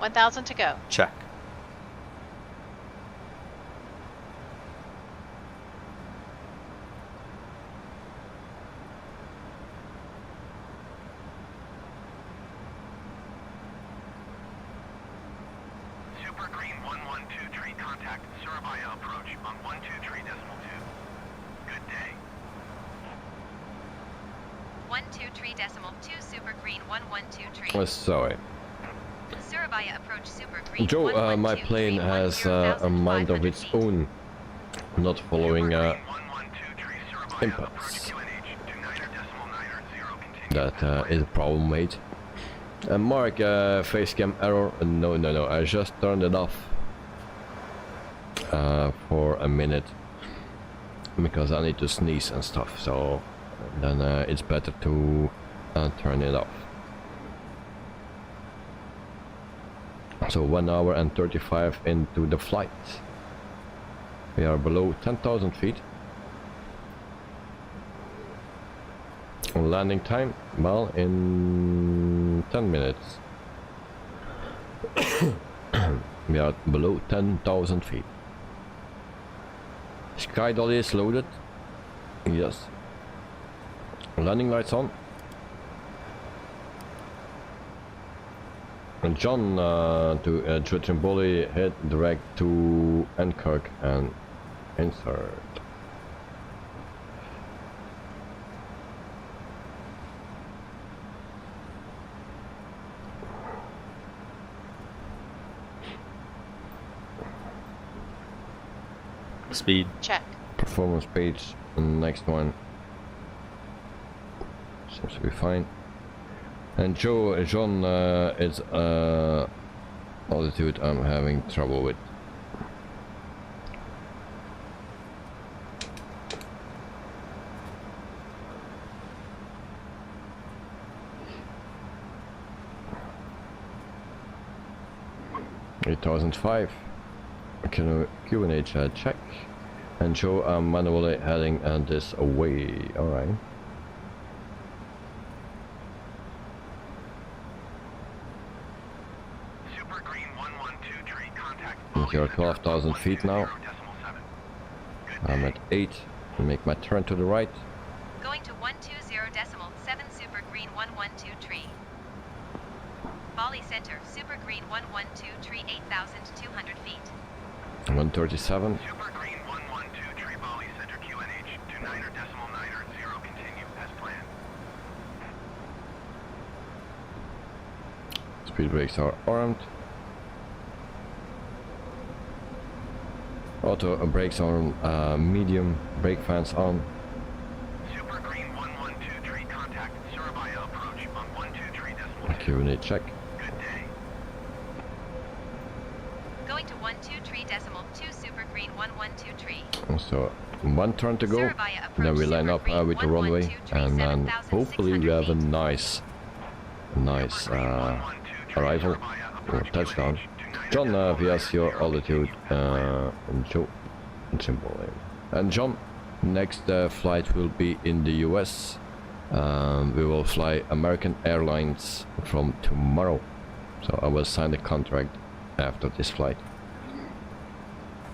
$1,000 to go. Check. Super Green 112 contact Surabaya approach on 123.2. Good day. 123.2 Super Green 112 Sorry. Surabaya approach Super Green. Joe, my plane has a mind of its own, not following impacts. That is a problem, mate. Mark, facecam error. No, I just turned it off for a minute because I need to sneeze and stuff, so then it's better to and turn it off. So 1 hour and 35 into the flight. We are below 10,000 feet. Landing time, well, in 10 minutes. We are below 10,000 feet. Sky dolly is loaded. Yes. Landing lights on. And John to Trimboli, head direct to Nkirk and insert. Speed. Check. Performance page, next one. Seems to be fine. And John is altitude I'm having trouble with. $8,005. QNH check. And Joe, I'm manually heading this away. Alright. Super Green 112 tree contact. You're 12,000 feet now. I'm at 8. Make my turn to the right. Going to 120.7 Super Green 112 tree. Bali Center, Super Green 112 tree 8,200 feet. 137. Super Green 112 tree Bali Center QNH to 9.900 continue as planned. Speed brakes are armed. Auto brakes are medium. Brake fans on. Super Green 112 tree contact Surabaya approach on 123.2. QNH check. Good day. Going to 123.2 Super Green 112 tree. So one turn to go. Surabaya approach, Then we line Super up Green with the runway, 112 tree, and then hopefully we have a 7,600 nice arrival or touchdown. John, vs your altitude, and Joe, and John, next flight will be in the US. We will fly American Airlines from tomorrow, so I will sign the contract after this flight,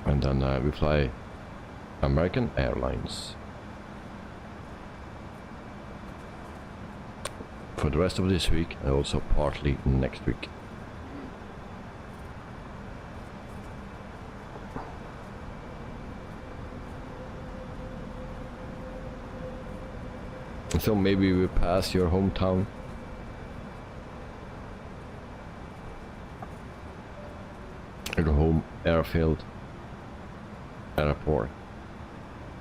and then we fly American Airlines for the rest of this week and also partly next week. So maybe we pass your hometown. Your home airfield. Airport.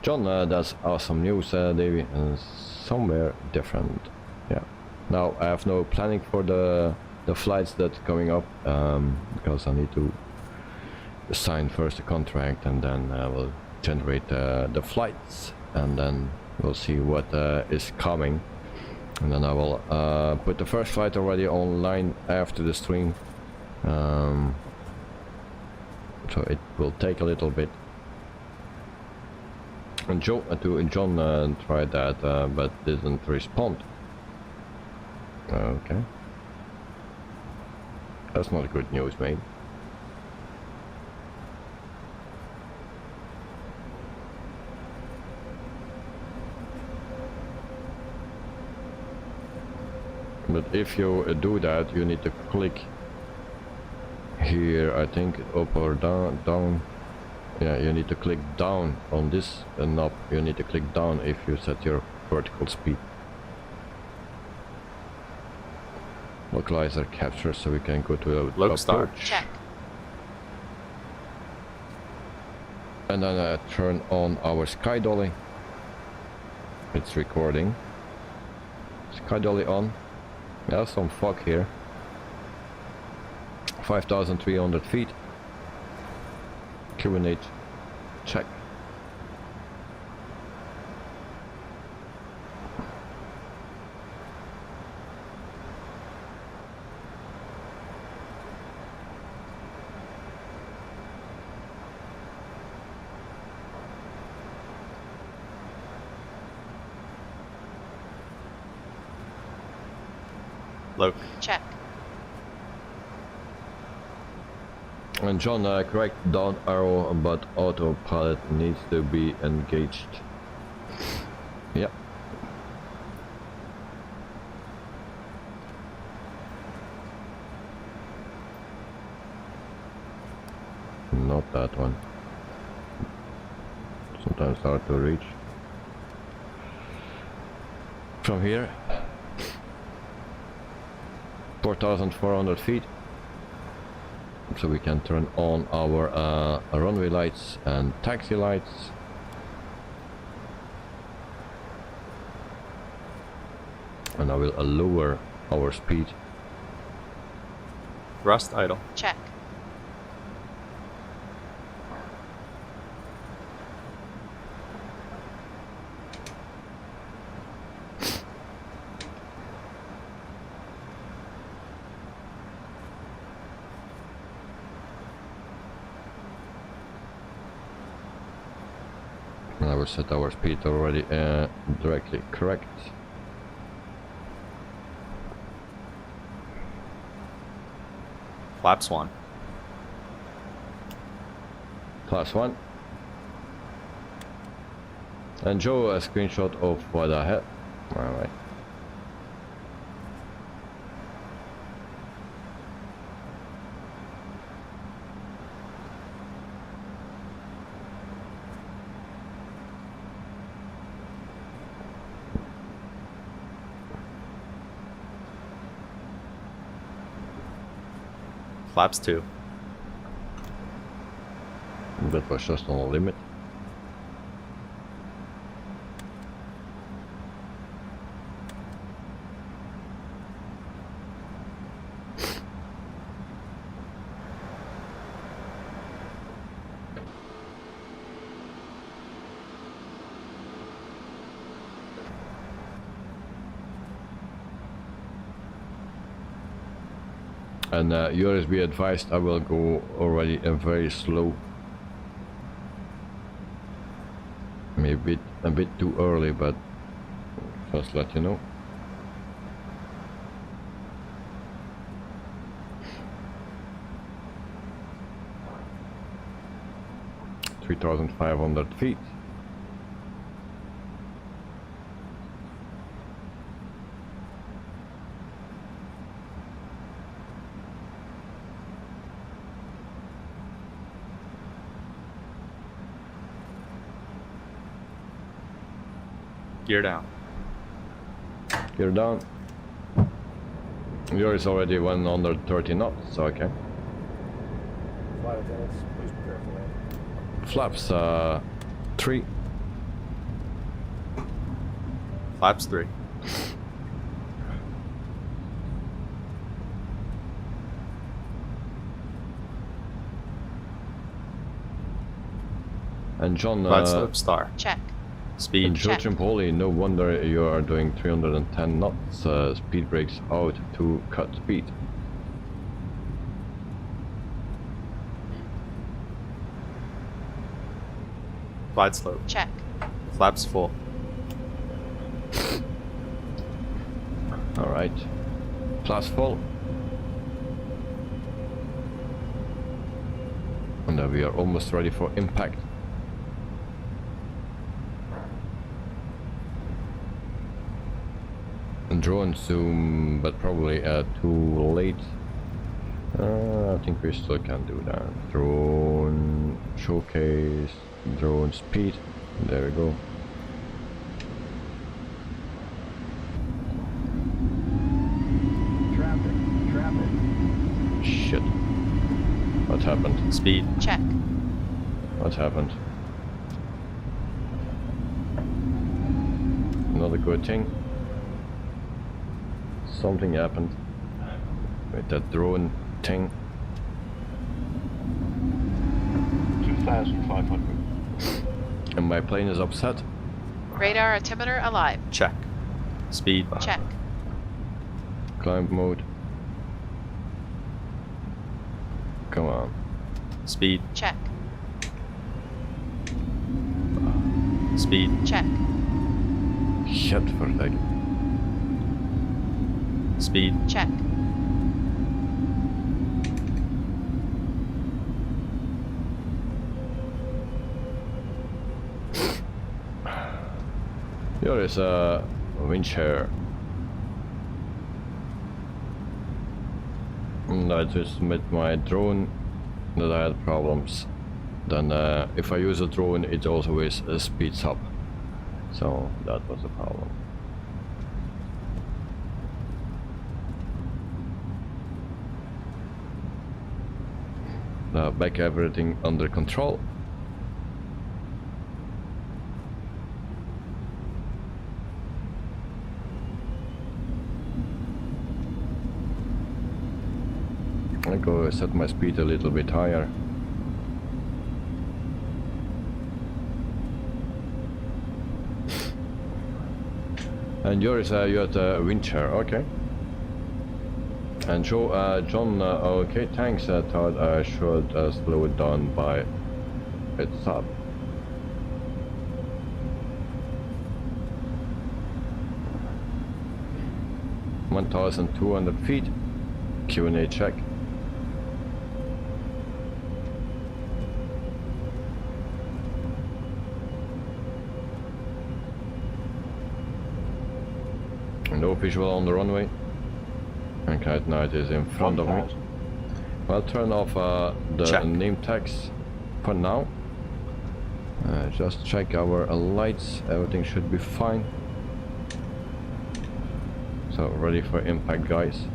John, that's awesome news, Davey, and somewhere different. Yeah. Now I have no planning for the flights that's coming up, because I need to sign first the contract, and then I will generate the flights, and then we'll see what is coming, and then I will put the first flight already online after the stream. So it will take a little bit. And John tried that, but didn't respond. Okay. That's not good news, mate. But if you do that, you need to click here, I think, up or down. Yeah, you need to click down on this knob. You need to click down if you set your vertical speed. Localizer capture, so we can go to a Locustar. Check. And then turn on our sky dolly. It's recording. Sky dolly on. Yeah, some fog here. 5,300 feet. QNH check. Loc. Check. And John, correct down arrow, but autopilot needs to be engaged. Yep. Not that one. Sometimes hard to reach. From here, 4,400 feet. So we can turn on our runway lights and taxi lights. And I will lower our speed. Thrust idle. Check. And I will set our speed already directly correct. Flaps 1. Class 1. And Joe, a screenshot of what I had. Alright. Flaps 2. That was just on the limit. And yours be advised, I will go already very slow. Maybe a bit too early, but just let you know. (3,500 feet). Gear down. Gear down. Yours already 130 knots, so okay. Flight attendants, please prepare for landing. Flaps 3. Flaps 3. And John, Right slope star. Check. Speed. and George and Polly, no wonder you are doing 310 knots. Speed brakes out to cut speed. Glide slope. Check. Flaps full. Alright. Flaps full. And we are almost ready for impact. Drone zoom, but probably too late. I think we still can do that. Drone showcase, drone speed. There we go. Traffic. Shit. What happened? Speed. Check. What happened? Not a good thing. Something happened with that drone thing. 2,500. And my plane is upset. Radar altimeter alive. Check. Speed. Check. Climb mode. Come on. Speed. Check. Speed. Check. Shit for a second. Speed. Check. Here is a wind shear. And I just met my drone that I had problems. Then if I use a drone, it always speeds up. So that was a problem. Now back everything under control. I go set my speed a little bit higher. And yours, you had a wind shear, okay. And John, okay, thanks. I thought I should slow it down by its up. (1,200 feet). Q&A check. No visual on the runway. And Kite Knight is in front of me. I'll turn off the name tags for now. Just check our lights. Everything should be fine. So ready for impact, guys.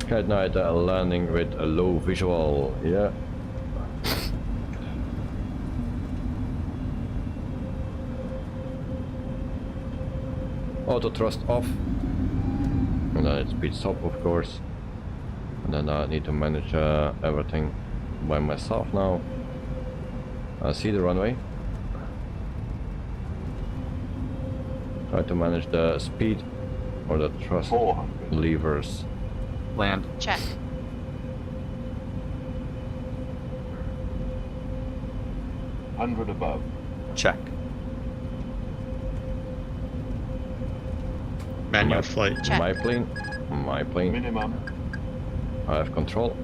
Kite Knight landing with a low visual. Yeah. Auto thrust off, and then it speeds up, of course. And then I need to manage everything by myself now. I see the runway. Try to manage the speed or the thrust levers. Land. Check. (100 above). Check. Manual flight. Check. My plane. My plane. Minimum. I have control.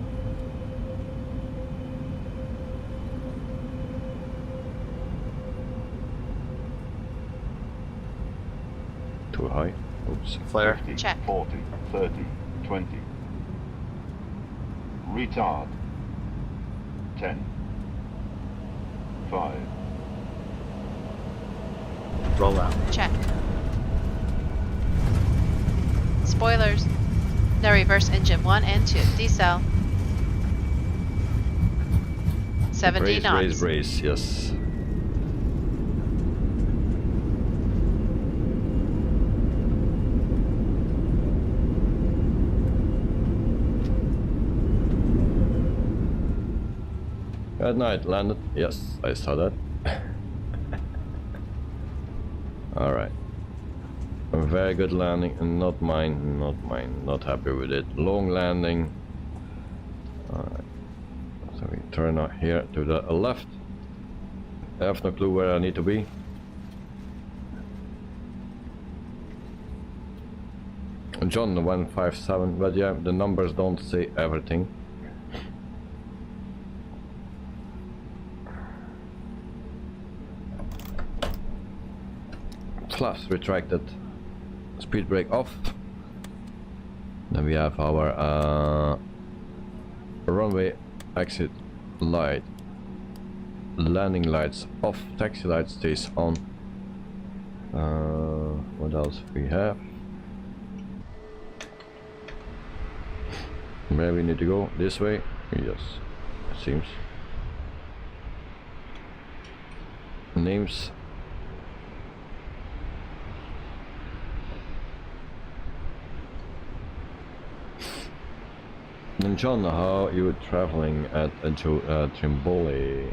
Too high. Oops. Flare. 50, Check. 40, 30, 20. Retard. 10. 5. Roll out. Check. Spoilers. No reverse engine 1 and 2. Decel. 70 knots. Raise, yes. At night, landed. Yes, I saw that. Alright. A very good landing, and not mine, not happy with it. Long landing. Alright. So we turn out here to the left. I have no clue where I need to be. John 157, but yeah, the numbers don't say everything. Flaps retracted. Speed brake off. Then we have our runway exit light. Landing lights off. Taxi light stays on. What else we have? Where we need to go? This way? Yes, it seems. Names. And John, how are you traveling at Trimboli?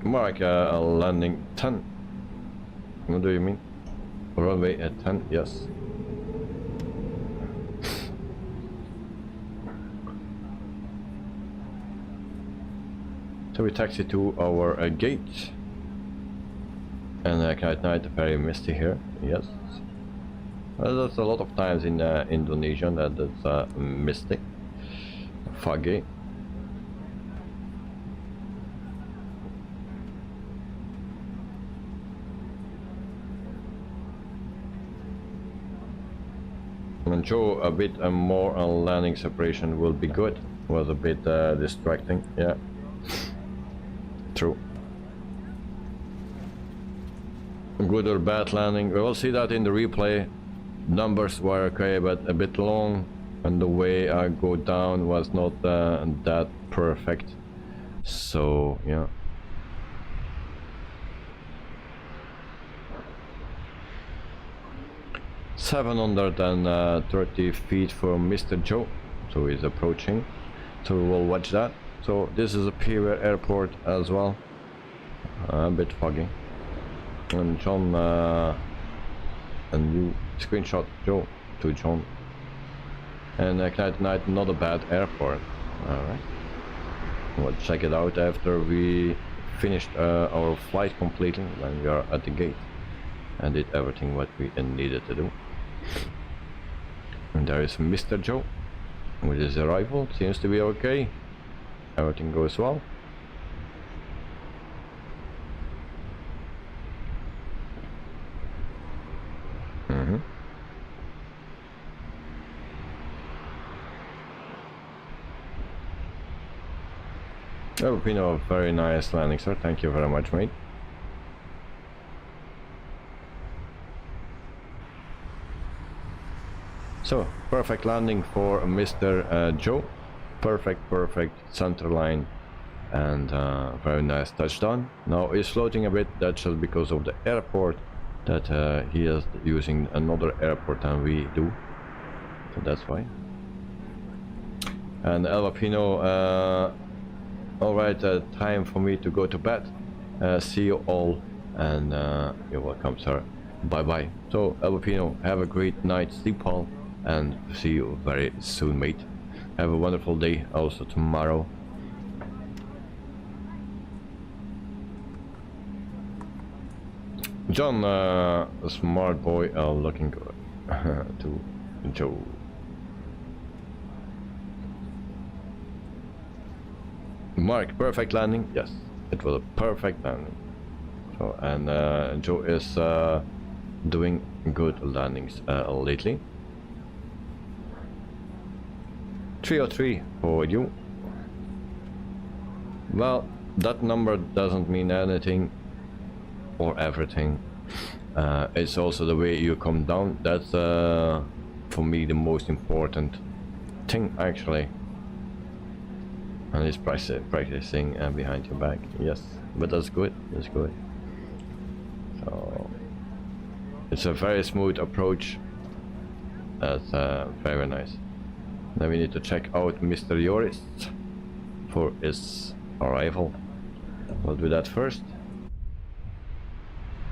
Mark, landing 10. What do you mean? Runway at 10, yes. So we taxi to our gate. And at night very misty here, yes. There's a lot of times in Indonesia that it's misty, foggy. And Joe, a bit more on landing separation will be good. Was a bit distracting, yeah. True. Good or bad landing, we will see that in the replay. Numbers were okay, but a bit long, and the way I go down was not that perfect. So yeah. $730 feet from Mr. Joe, so he's approaching. So we will watch that. So this is a Pier airport as well. A bit foggy. And John, and you screenshot Joe to John. And tonight, not a bad airport. Alright. We'll check it out after we finished our flight completely, when we are at the gate. And did everything what we needed to do. And there is Mr. Joe with his arrival. Seems to be okay. Everything goes well. Oh, Pino, very nice landing, sir. Thank you very much, mate. So, perfect landing for Mr. Joe. Perfect center line, and very nice touchdown. Now he's floating a bit. That's just because of the airport, that he is using another airport than we do. So that's why. And Elva Pino, alright, time for me to go to bed. See you all, and you're welcome, sir. Bye bye. So Elva Pino, have a great night, sleep well, and see you very soon, mate. Have a wonderful day also tomorrow. John, a smart boy, looking good to Joe. Mark, perfect landing. Yes, it was a perfect landing. So, and Joe is doing good landings lately. 303 for you. Well, that number doesn't mean anything or everything. It's also the way you come down. That's for me the most important thing, actually. And he's practicing behind your back. Yes, but that's good. That's good. So it's a very smooth approach. That's very nice. Now we need to check out Mr. Joris for his arrival. We'll do that first.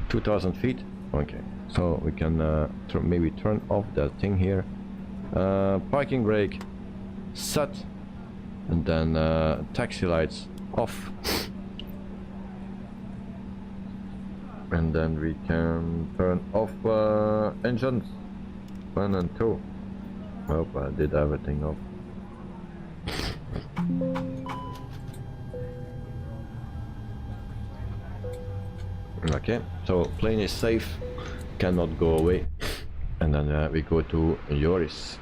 2000 feet. Okay, so we can maybe turn off that thing here. Parking brake set, and then taxi lights off. And then we can turn off engines 1 and 2. Hope I did everything off. Okay, so plane is safe, cannot go away. And then we go to Joris.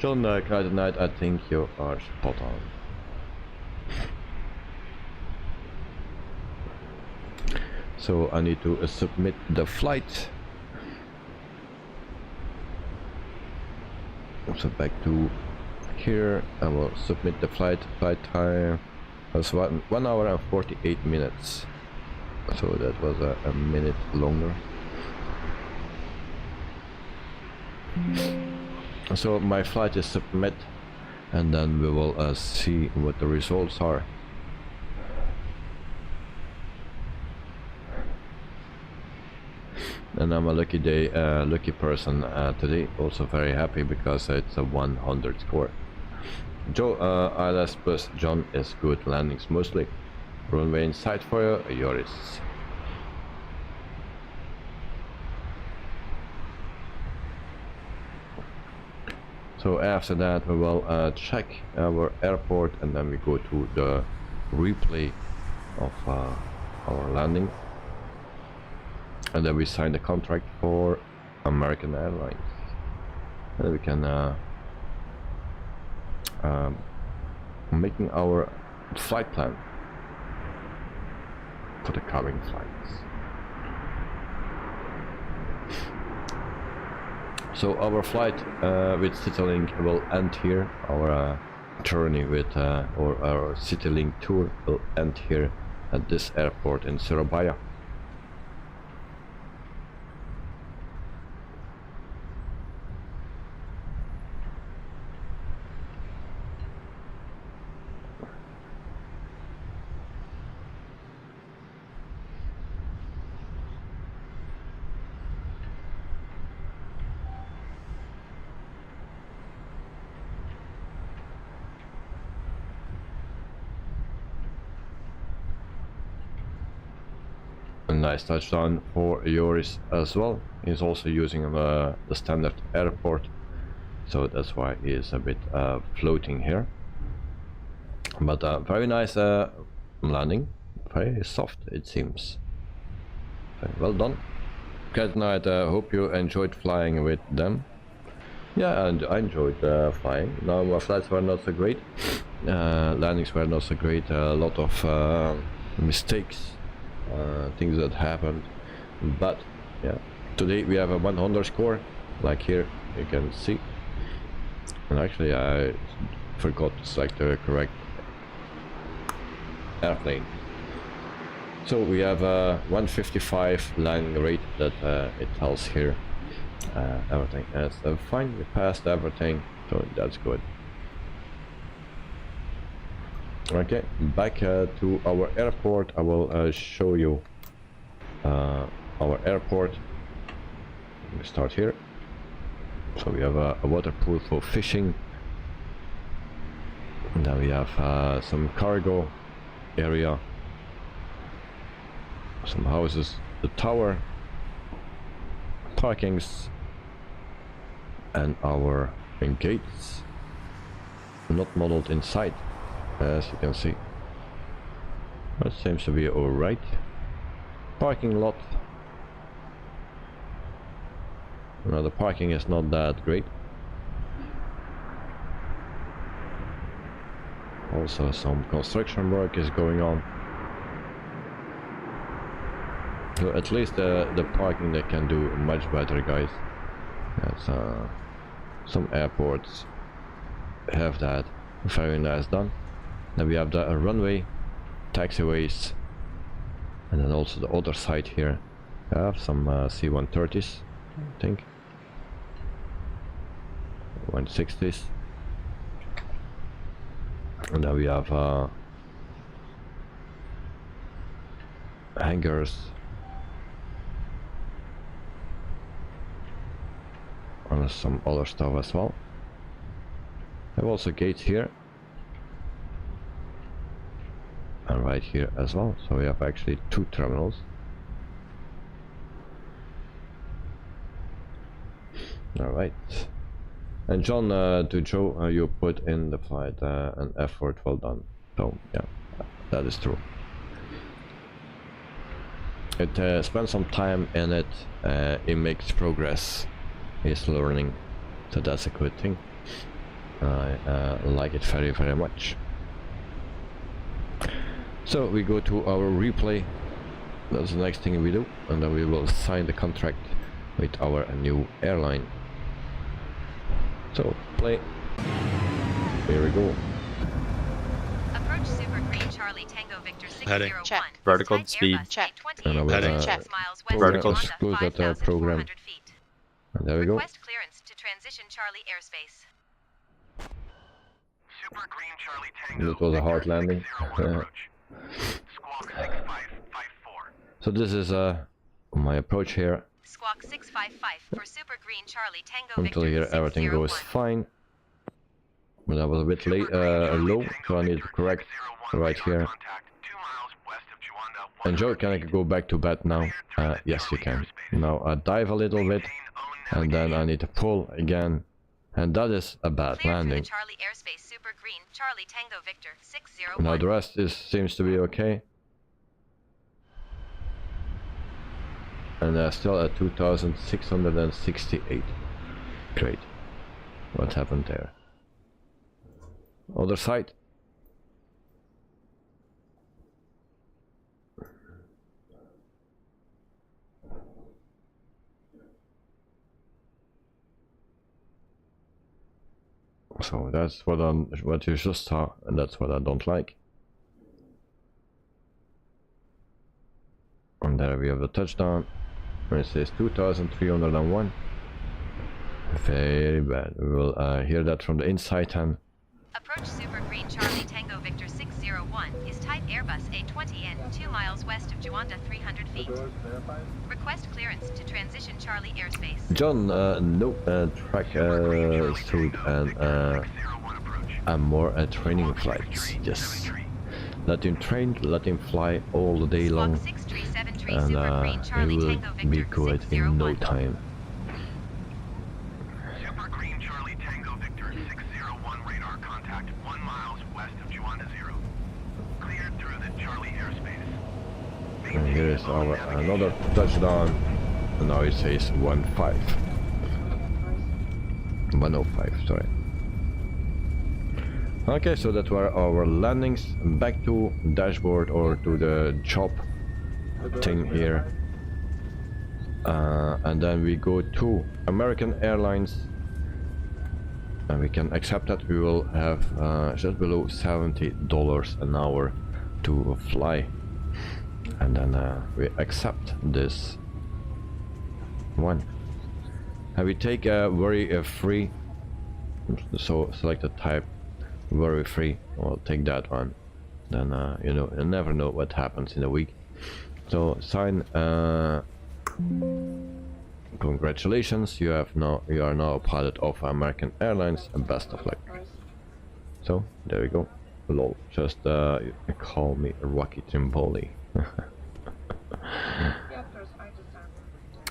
John, Knight, I think you are spot on. So I need to submit the flight. So back to here, I will submit the flight. Flight time was 1 hour and 48 minutes. So that was a minute longer. So my flight is submit, and then we will see what the results are. And I'm a lucky day, lucky person today. Also very happy because it's a 100 score. Joe, ILS plus John is good landings mostly. runway inside for Yoris. So after that we will check our airport, and then we go to the replay of our landing, and then we sign the contract for American Airlines, and we can making our flight plan for the coming flights. So our flight with Citilink will end here. Our journey with or our Citilink tour will end here at this airport in Surabaya. A nice touchdown for Yoris as well. He's also using the standard airport, so that's why he is a bit floating here. But very nice landing, very soft it seems. Very well done. Good night. Hope you enjoyed flying with them. Yeah, and I enjoyed flying. Now my flights were not so great, landings were not so great, a lot of mistakes, things that happened, but yeah, today we have a 100 score, like here you can see. And actually I forgot to select the correct airplane. So we have a 155 landing rate that it tells here. Everything is fine, we passed everything, so that's good. Okay, back to our airport. I will show you our airport. We start here. So we have a water pool for fishing, and then we have some cargo area, some houses, the tower, parkings, and our gates, not modeled inside, as you can see. That seems to be alright. Parking lot. Now the parking is not that great. Also some construction work is going on. So at least the parking they can do much better, guys. That's some airports have that very nice done. Then we have the runway, taxiways, and then also the other side here. I have some C-130s, I think, 160s, and then we have hangars, and some other stuff as well. I have also gates here, and right here as well, so we have actually two terminals. Alright, and John, to Joe, you put in the flight an effort, well done. So yeah, that is true. It spent some time in it, it makes progress, it's learning, so that's a good thing. I like it very, very much. So we go to our replay. That's the next thing we do, and then we will sign the contract with our new airline. So play. Here we go. Approach Super Green Charlie Tango Victor 601. Check. Vertical speed. Check. And I will Check. Vertical. close that program. And there we go. Request clearance to transition Charlie airspace. Super Green Charlie Tango. It was a hard landing. Squawk 6554. So this is my approach here. Squawk 655 for Super Green Charlie Tango Until Victor here everything 601. goes fine. But I was a bit late, low, so I need to correct right here. Contact 2 miles And Joe, can I go back to bed now? Yes, you can. Now I dive a little bit, and then I need to pull again, and that is a bad Clear landing. through the Charlie airspace, Super Green, Charlie Tango Victor 601. Now the rest seems to be okay. And still at 2,668. Great. What happened there? Other side. So that's what you just saw, and that's what I don't like. And there we have the touchdown. And it says 2,301. Very bad. We will hear that from the inside hand. Approach Super Green Charlie Tango Victor 601 is type Airbus A320N 2 miles west of Juanda 300 feet. Request clearance to transition Charlie airspace. John, no track suit and more training flights. Yes. Let him train, let him fly all the day long, and he will be good in no time. Super Green Charlie Tango Victor 601 radar contact 1 miles west of Juanda 0. Cleared through the Charlie airspace. And here is our another touchdown, and now it says 105, sorry. Okay, so that were our landings. Back to dashboard or to the job thing here, and then we go to American Airlines, and we can accept that. We will have just below $70 an hour to fly, and then we accept this one, and we take a very free, so select the type very free. I'll take that one. Then you know, you never know what happens in a week. So sign. Congratulations, you are now a pilot of American Airlines, and best of luck. So there we go. Lol, just call me Rocky Trimboli.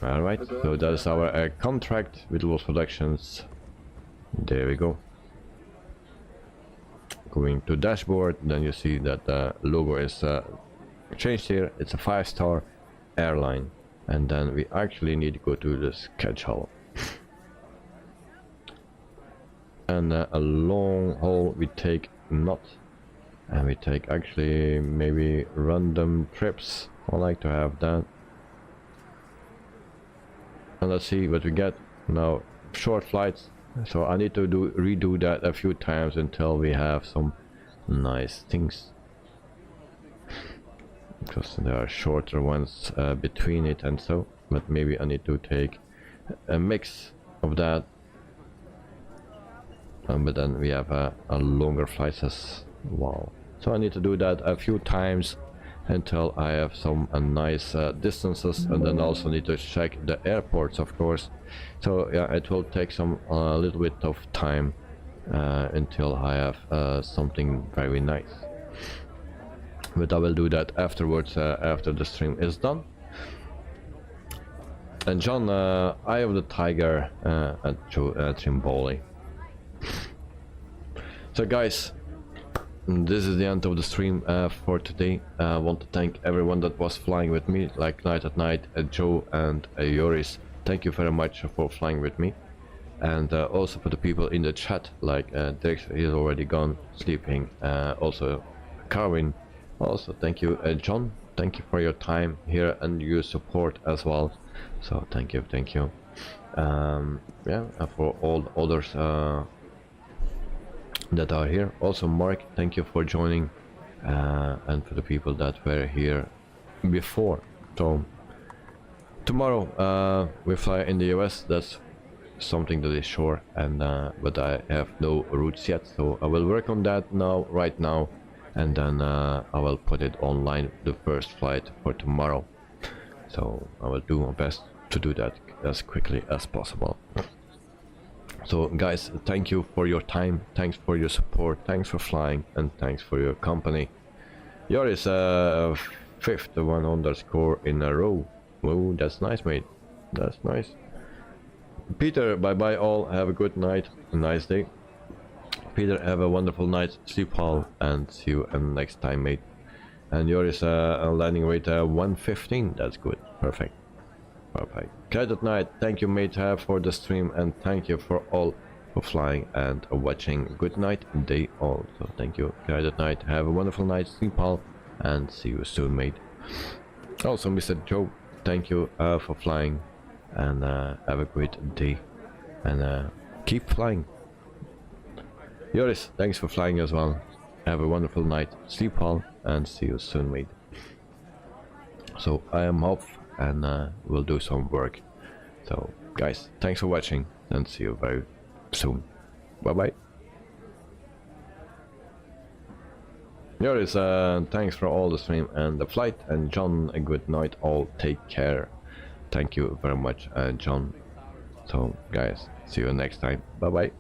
All right, so that's our contract with Wittebols Productions. There we go. Going to dashboard, then you see that the logo is changed here. It's a 5-star airline, and then we actually need to go to the schedule. And a long haul we take not, and we take actually maybe random trips. I like to have that. And let's see what we get now. Short flights. So I need to redo that a few times until we have some nice things, because there are shorter ones between it and so, but maybe I need to take a mix of that, but then we have a longer flights as well. So I need to do that a few times until I have some nice distances, and then also need to check the airports, of course. So yeah, it will take some little bit of time until I have something very nice, but I will do that afterwards, after the stream is done. And John, Eye of the Tiger at Trimboli. So guys, this is the end of the stream for today. I want to thank everyone that was flying with me, like Night at Night, Joe and Joris. Thank you very much for flying with me, and also for the people in the chat, like Dirk is already gone sleeping, also Carwin. Also thank you, John. Thank you for your time here and your support as well. So thank you. Yeah, for all others that are here. Also Mark, thank you for joining, and for the people that were here before. So tomorrow we fly in the US. That's something that is sure, and but I have no routes yet, so I will work on that right now, and then I will put it online, the first flight for tomorrow. So I will do my best to do that as quickly as possible. So guys, thank you for your time, thanks for your support, thanks for flying, and thanks for your company. Joris, fifth one underscore in a row. Oh, that's nice, mate. That's nice. Peter, bye bye all. Have a good night, a nice day. Peter, have a wonderful night. Sleep well, and see you next time, mate. And yours a landing rate 115. That's good. Perfect. Perfect. Good night. Thank you, mate, for the stream, and thank you for all for flying and watching. Good night, day all. So thank you. Good night. Have a wonderful night. Sleep well, and see you soon, mate. Also, Mr. Joe, thank you for flying, and have a great day, and keep flying. Joris, thanks for flying as well. Have a wonderful night. Sleep well, and see you soon, mate. So I am off, and we'll do some work. So guys, thanks for watching, and see you very soon. Bye bye. Joris, thanks for all the stream and the flight, and John, a good night all. Take care. Thank you very much, John. So guys, see you next time. Bye bye.